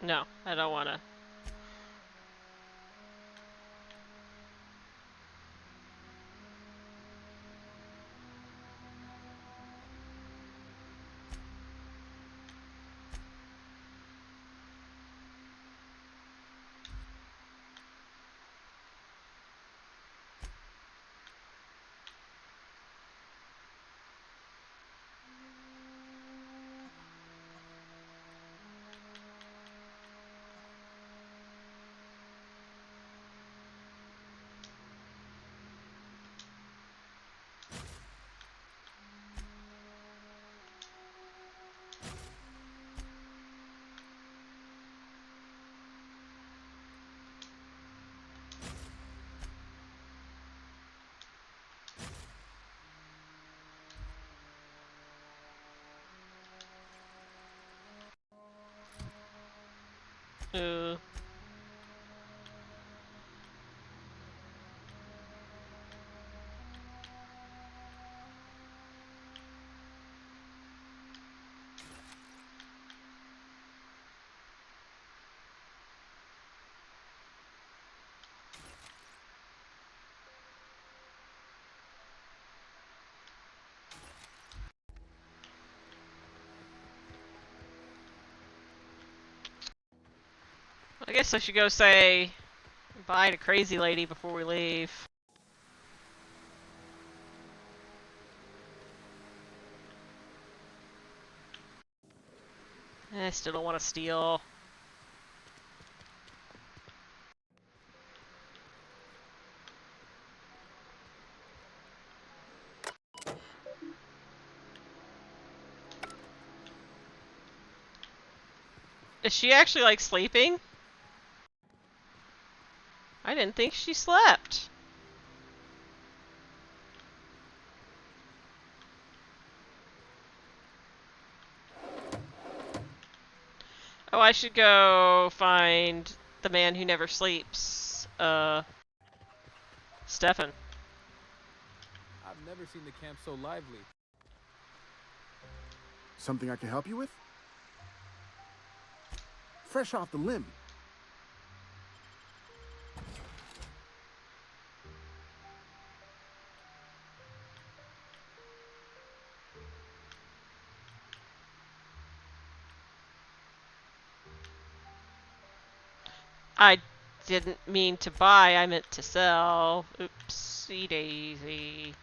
A: no, I don't wanna. Uh. I guess I should go say bye to Crazy Lady before we leave. I still don't want to steal. Is she actually, like, sleeping? I didn't think she slept. Oh, I should go find the man who never sleeps. Stefan.
H: I've never seen the camp so lively.
O: Something I can help you with? Fresh off the limb.
A: I didn't mean to buy, I meant to sell. Oopsie daisy.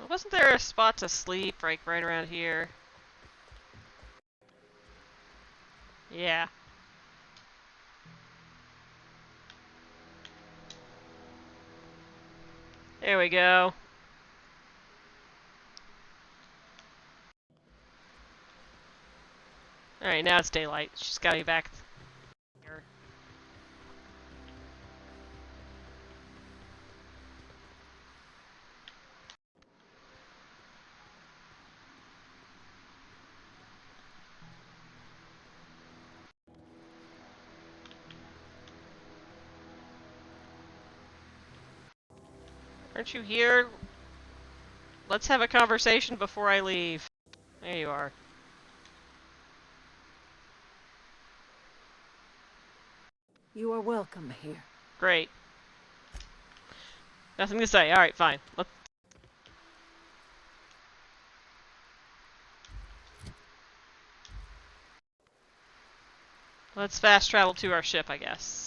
A: Wasn't there a spot to sleep, like, right around here? Yeah. There we go. Alright, now it's daylight. She's gotta be back here. Aren't you here? Let's have a conversation before I leave. There you are.
D: You are welcome here.
A: Great. Nothing to say. Alright, fine. Let's fast travel to our ship, I guess.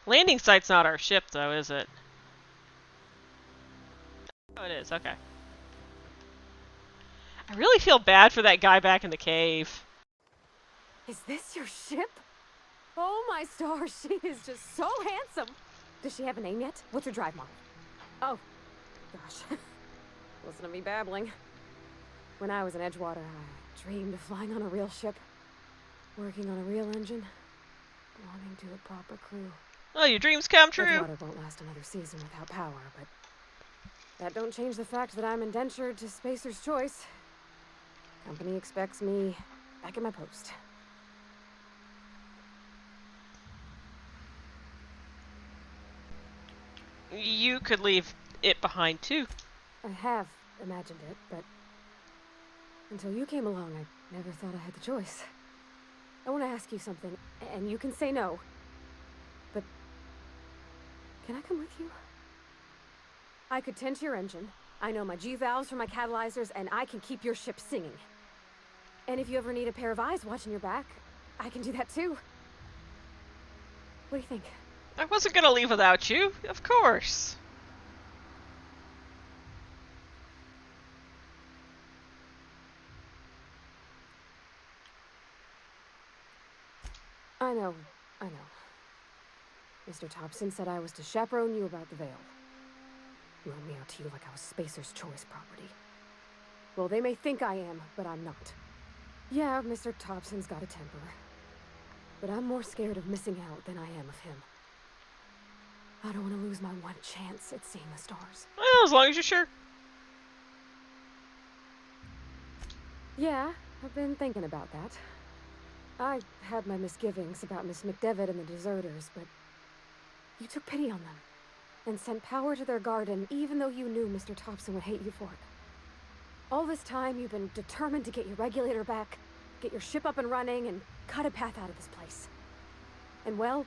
A: Landing site's not our ship, though, is it? Oh, it is. Okay. I really feel bad for that guy back in the cave.
E: Is this your ship? Oh my stars, she is just so handsome. Does she have a name yet? What's her drive model? Oh, gosh. Listen to me babbling. When I was in Edgewater, I dreamed of flying on a real ship, working on a real engine, belonging to a proper crew.
A: Oh, your dreams come true.
E: Edgewater won't last another season without power, but that don't change the fact that I'm indentured to Spacer's Choice. Company expects me back at my post.
A: You could leave it behind, too.
E: I have imagined it, but until you came along, I never thought I had the choice. I want to ask you something, and you can say no. But can I come with you? I could tend to your engine. I know my G-valves from my catalyzers, and I can keep your ship singing. And if you ever need a pair of eyes watching your back, I can do that too. What do you think?
A: I wasn't gonna leave without you, of course.
E: I know. Mr. Thompson said I was to chaperone you about the Veil. He loaned me out to you like I was Spacer's Choice property. Well, they may think I am, but I'm not. Yeah, Mr. Thompson's got a temper. But I'm more scared of missing out than I am of him. I don't want to lose my one chance at seeing the stars.
A: Well, as long as you're sure.
E: Yeah, I've been thinking about that. I had my misgivings about Miss McDevitt and the deserters, but you took pity on them and sent power to their garden even though you knew Mr. Thompson would hate you for it. All this time, you've been determined to get your regulator back, get your ship up and running, and cut a path out of this place. And well,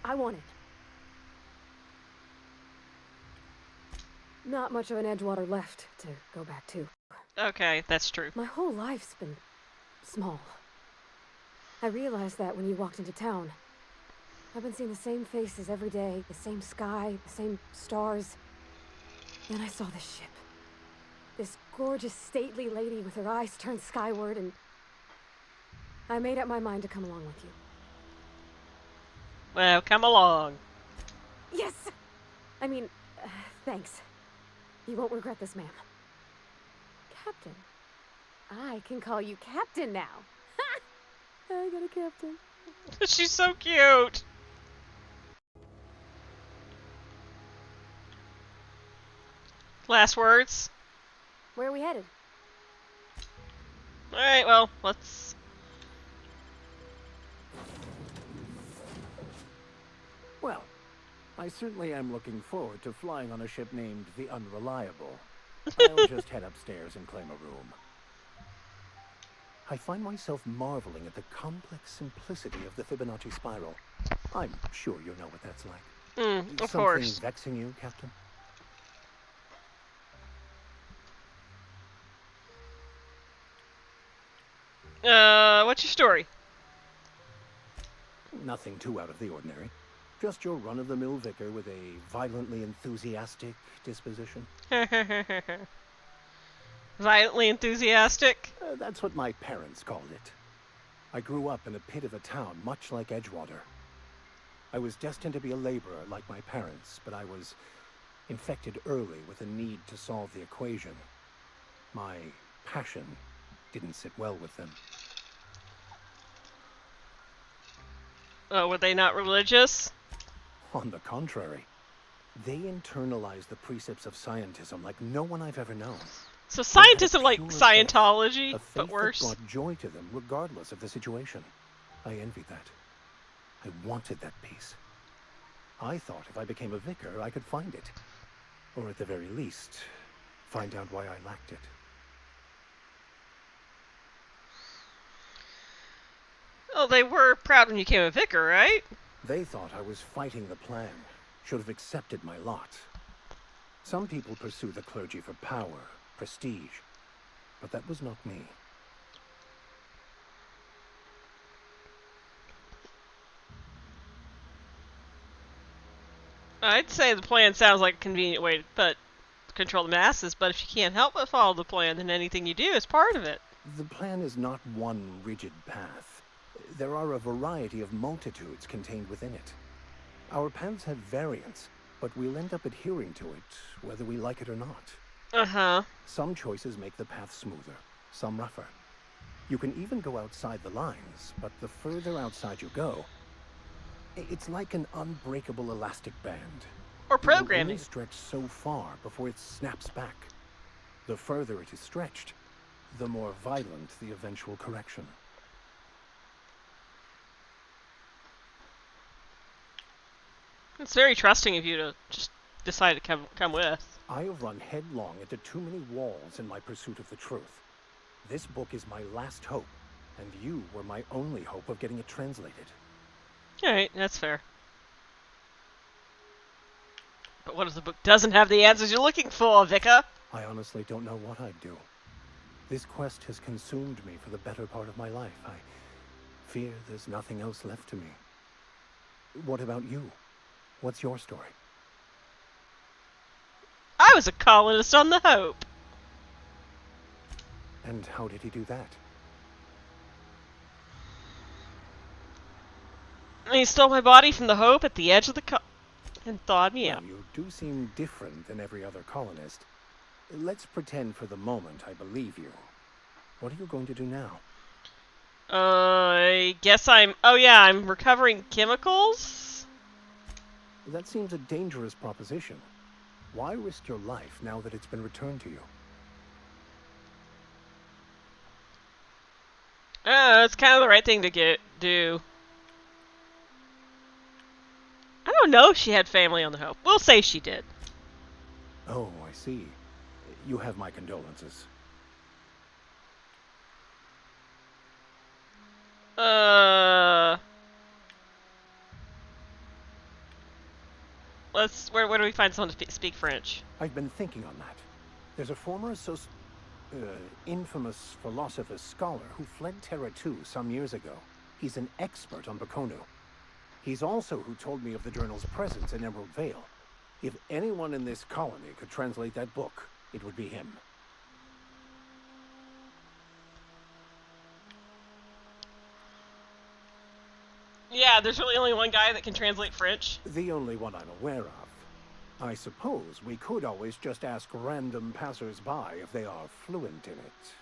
E: I won it. Not much of an Edgewater left to go back to.
A: Okay, that's true.
E: My whole life's been small. I realized that when you walked into town. I've been seeing the same faces every day, the same sky, the same stars. Then I saw this ship. This gorgeous, stately lady with her eyes turned skyward, and I made up my mind to come along with you.
A: Well, come along.
E: Yes! I mean, thanks. You won't regret this, ma'am. Captain. I can call you Captain now. Ha! I got a captain.
A: She's so cute. Last words?
E: Where are we headed?
A: Alright, well, let's...
I: Well, I certainly am looking forward to flying on a ship named the Unreliable. I'll just head upstairs and claim a room. I find myself marveling at the complex simplicity of the Fibonacci spiral. I'm sure you know what that's like.
A: Of course.
I: Something vexing you, Captain?
A: What's your story?
I: Nothing too out of the ordinary. Just your run-of-the-mill vicar with a violently enthusiastic disposition.
A: Violently enthusiastic?
I: That's what my parents called it. I grew up in a pit of a town much like Edgewater. I was destined to be a laborer like my parents, but I was infected early with a need to solve the equation. My passion didn't sit well with them.
A: Oh, were they not religious?
I: On the contrary, they internalized the precepts of scientism like no one I've ever known.
A: So scientists are like Scientology,
I: a faith
A: but worse.
I: that brought joy to them regardless of the situation. I envied that. I wanted that peace. I thought if I became a vicar, I could find it. Or at the very least, find out why I lacked it.
A: Oh, they were proud when you became a vicar, right?
I: They thought I was fighting the plan, should have accepted my lot. Some people pursue the clergy for power, prestige, but that was not me.
A: I'd say the plan sounds like a convenient way to control the masses, but if you can't help but follow the plan, then anything you do is part of it.
I: The plan is not one rigid path. There are a variety of multitudes contained within it. Our paths have variance, but we'll end up adhering to it, whether we like it or not.
A: Uh-huh.
I: Some choices make the path smoother, some rougher. You can even go outside the lines, but the further outside you go, it's like an unbreakable elastic band.
A: Or
I: It will
A: programming.
I: only stretch so far before it snaps back. The further it is stretched, the more violent the eventual correction.
A: It's very trusting of you to just decide to come with.
I: I have run headlong into too many walls in my pursuit of the truth. This book is my last hope, and you were my only hope of getting it translated.
A: Alright, that's fair. But what if the book doesn't have the answers you're looking for, Vicar?
I: I honestly don't know what I'd do. This quest has consumed me for the better part of my life. I fear there's nothing else left to me. What about you? What's your story?
A: I was a colonist on the Hope.
I: And how did he do that?
A: And he stole my body from the Hope at the edge of the and thawed me out.
I: You do seem different than every other colonist. Let's pretend for the moment I believe you. What are you going to do now?
A: I guess oh yeah, I'm recovering chemicals?
I: That seems a dangerous proposition. Why risk your life now that it's been returned to you?
A: It's kind of the right thing to do. I don't know if she had family on the Hope. We'll say she did.
I: Oh, I see. You have my condolences.
A: Where do we find someone to speak French?
I: I've been thinking on that. There's a former infamous philosopher scholar who fled Terra 2 some years ago. He's an expert on Bakonu. He's also who told me of the journal's presence in Emerald Vale. If anyone in this colony could translate that book, it would be him.
A: Yeah, there's really only one guy that can translate French.
I: The only one I'm aware of. I suppose we could always just ask random passers-by if they are fluent in it.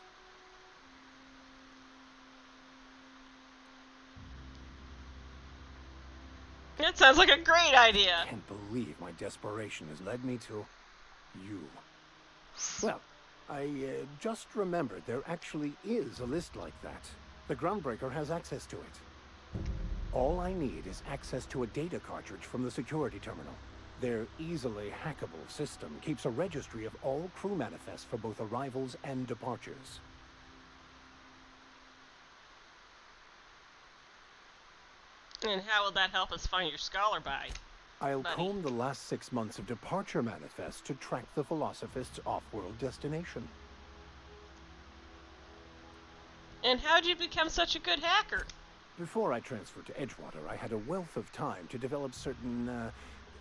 A: That sounds like a great idea.
I: I can't believe my desperation has led me to you. Well, I just remembered there actually is a list like that. The Groundbreaker has access to it. All I need is access to a data cartridge from the security terminal. Their easily hackable system keeps a registry of all crew manifests for both arrivals and departures.
A: And how will that help us find your scholar by?
I: I'll comb the last 6 months of departure manifests to track the Philosophist's off-world destination.
A: And how'd you become such a good hacker?
I: Before I transferred to Edgewater, I had a wealth of time to develop certain,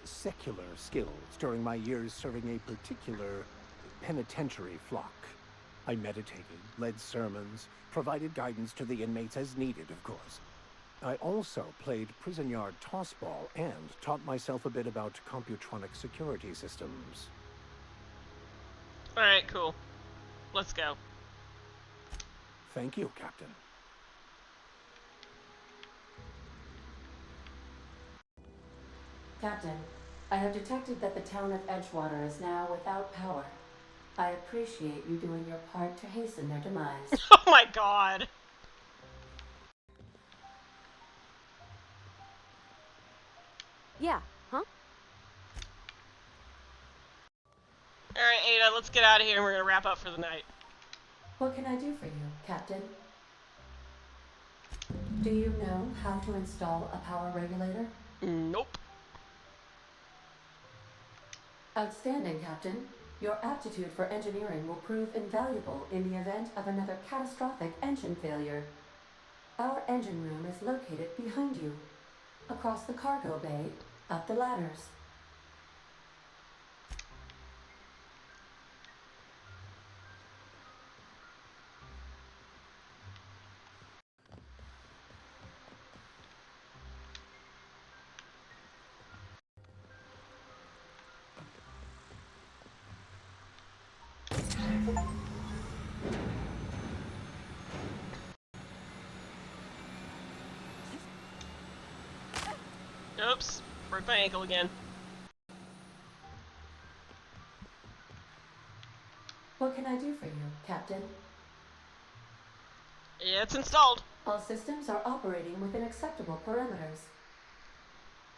I: secular skills during my years serving a particular penitentiary flock. I meditated, led sermons, provided guidance to the inmates as needed, of course. I also played prison yard tossball and taught myself a bit about computronic security systems.
A: Alright, cool. Let's go.
I: Thank you, Captain.
P: Captain, I have detected that the town of Edgewater is now without power. I appreciate you doing your part to hasten their demise.
A: Oh my god!
E: Yeah, huh?
A: Alright, Ada, let's get out of here and we're gonna wrap up for the night.
P: What can I do for you, Captain? Do you know how to install a power regulator?
A: Nope.
P: Outstanding, Captain. Your aptitude for engineering will prove invaluable in the event of another catastrophic engine failure. Our engine room is located behind you, across the cargo bay, up the ladders.
A: Oops, broke my ankle again.
P: What can I do for you, Captain?
A: It's installed.
P: All systems are operating within acceptable parameters.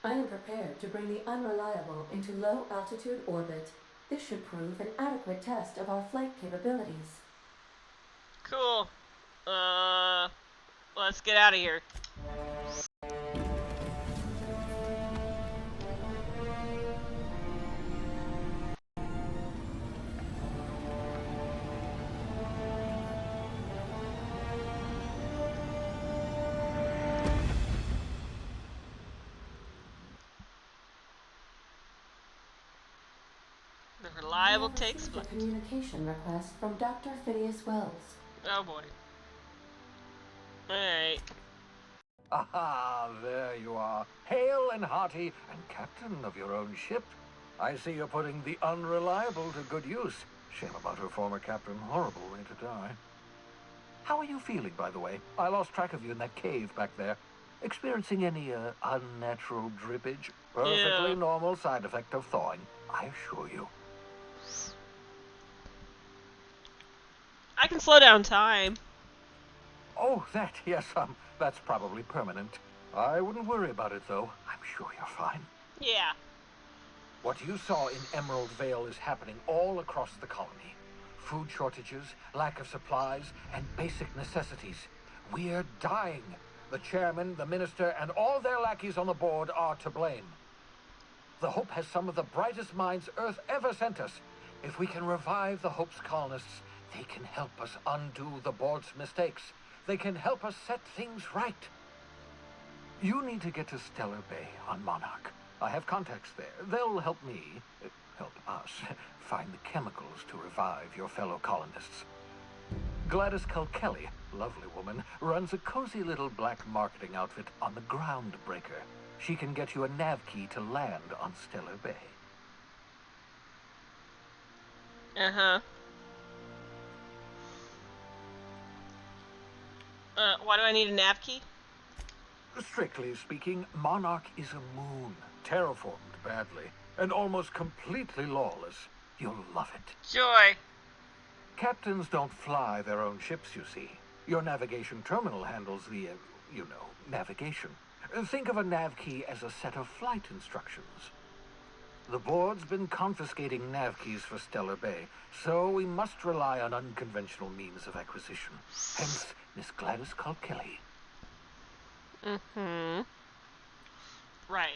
P: I am prepared to bring the unreliable into low-altitude orbit. This should prove an adequate test of our flight capabilities.
A: Cool. Let's get out of here. The reliable takes flight.
P: A communication request from Dr. Phineas Wells.
A: Oh boy. Alright.
Q: Aha, there you are, hale and hearty, and captain of your own ship. I see you're putting the unreliable to good use. Shame about her former captain. Horrible way to die. How are you feeling, by the way? I lost track of you in that cave back there. Experiencing any, unnatural drippage? Perfectly
A: Yeah.
Q: normal side effect of thawing, I assure you.
A: I can slow down time.
Q: Oh, that, yes, that's probably permanent. I wouldn't worry about it, though. I'm sure you're fine.
A: Yeah.
Q: What you saw in Emerald Vale is happening all across the colony. Food shortages, lack of supplies, and basic necessities. We're dying. The chairman, the minister, and all their lackeys on the board are to blame. The Hope has some of the brightest minds Earth ever sent us. If we can revive the Hope's colonists, they can help us undo the board's mistakes. They can help us set things right. You need to get to Stellar Bay on Monarch. I have contacts there. They'll help me, help us, find the chemicals to revive your fellow colonists. Gladys Culkelly, lovely woman, runs a cozy little black marketing outfit on the Groundbreaker. She can get you a nav key to land on Stellar Bay.
A: Uh-huh. Why do I need a nav key?
Q: Strictly speaking, Monarch is a moon, terraformed badly, and almost completely lawless. You'll love it.
A: Joy.
Q: Captains don't fly their own ships, you see. Your navigation terminal handles the, navigation. Think of a nav key as a set of flight instructions. The board's been confiscating nav keys for Stellar Bay, so we must rely on unconventional means of acquisition. Hence, Miss Gladys Culkelly.
A: Mm-hmm. Right.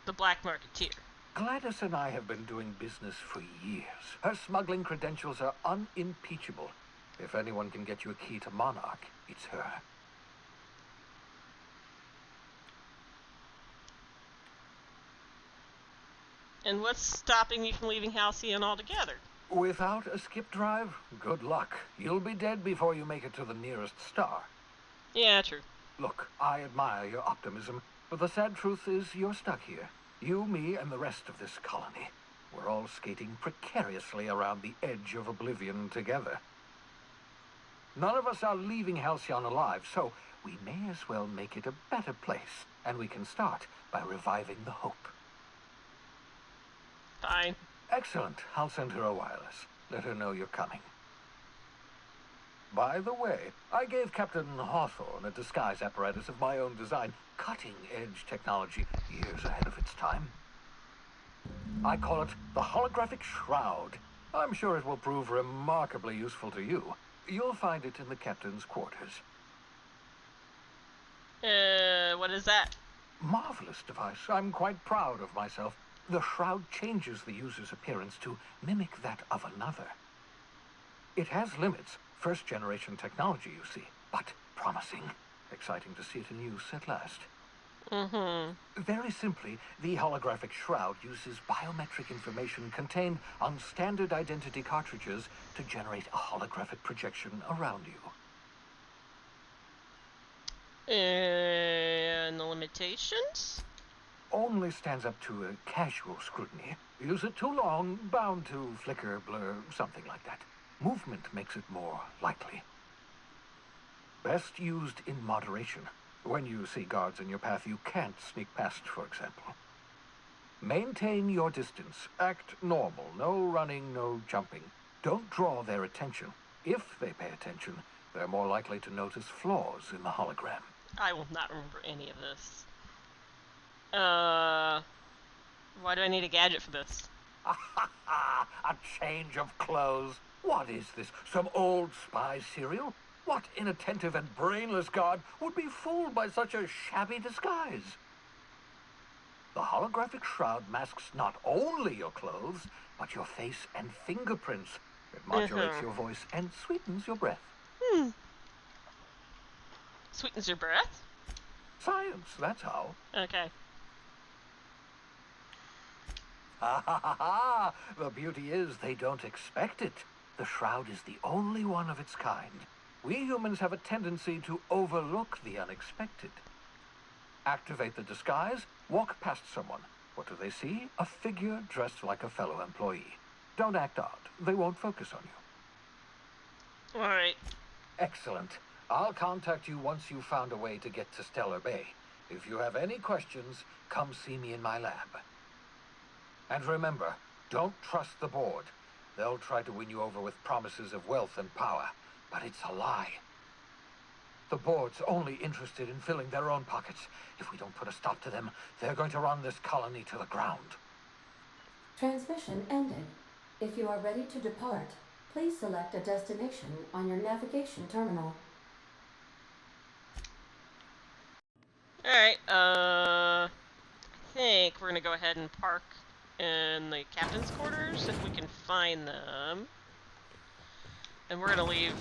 A: The black marketeer.
Q: Gladys and I have been doing business for years. Her smuggling credentials are unimpeachable. If anyone can get you a key to Monarch, it's her.
A: And what's stopping me from leaving Halcyon altogether?
Q: Without a skip drive, good luck. You'll be dead before you make it to the nearest star.
A: Yeah, true.
Q: Look, I admire your optimism, but the sad truth is you're stuck here. You, me, and the rest of this colony. We're all skating precariously around the edge of oblivion together. None of us are leaving Halcyon alive, so we may as well make it a better place, and we can start by reviving the Hope.
A: Fine.
Q: Excellent. I'll send her a wireless. Let her know you're coming. By the way, I gave Captain Hawthorne a disguise apparatus of my own design, cutting-edge technology, years ahead of its time. I call it the Holographic Shroud. I'm sure it will prove remarkably useful to you. You'll find it in the captain's quarters.
A: What is that?
Q: Marvelous device. I'm quite proud of myself. The shroud changes the user's appearance to mimic that of another. It has limits, first-generation technology, you see, but promising. Exciting to see it in use at last.
A: Mm-hmm.
Q: Very simply, the holographic shroud uses biometric information contained on standard identity cartridges to generate a holographic projection around you.
A: And the limitations?
Q: Only stands up to a casual scrutiny. Use it too long, bound to flicker, blur, something like that. Movement makes it more likely. Best used in moderation. When you see guards in your path you can't sneak past, for example. Maintain your distance. Act normal. No running, no jumping. Don't draw their attention. If they pay attention, they're more likely to notice flaws in the hologram.
A: I will not remember any of this. Why do I need a gadget for this?
Q: A change of clothes. What is this? Some old spy serial? What inattentive and brainless guard would be fooled by such a shabby disguise? The holographic shroud masks not only your clothes, but your face and fingerprints. It modulates your voice and sweetens your breath.
A: Sweetens your breath?
Q: Science, that's how.
A: Okay.
Q: The beauty is they don't expect it. The shroud is the only one of its kind. We humans have a tendency to overlook the unexpected. Activate the disguise, walk past someone. What do they see? A figure dressed like a fellow employee. Don't act odd. They won't focus on you.
A: All right.
Q: Excellent. I'll contact you once you've found a way to get to Stellar Bay. If you have any questions, come see me in my lab. And remember, don't trust the board. They'll try to win you over with promises of wealth and power, but it's a lie. The board's only interested in filling their own pockets. If we don't put a stop to them, they're going to run this colony to the ground.
P: Transmission ended. If you are ready to depart, please select a destination on your navigation terminal.
A: Alright, I think we're gonna go ahead and park in the captain's quarters if we can find them. And we're gonna leave.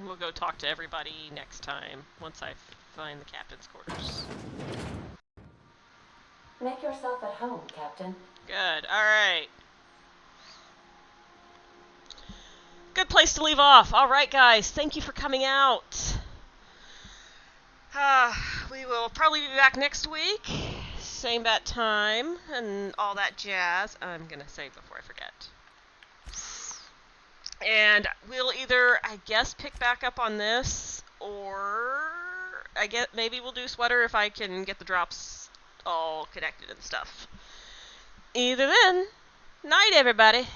A: We'll go talk to everybody next time once I find the captain's quarters.
P: Make yourself at home, Captain.
A: Good, alright. Good place to leave off. Alright, guys, thank you for coming out. We will probably be back next week. Same bat time and all that jazz. I'm gonna save before I forget. And we'll either, I guess, pick back up on this, or I guess maybe we'll do Sweater if I can get the drops all connected and stuff. Either then, night, everybody.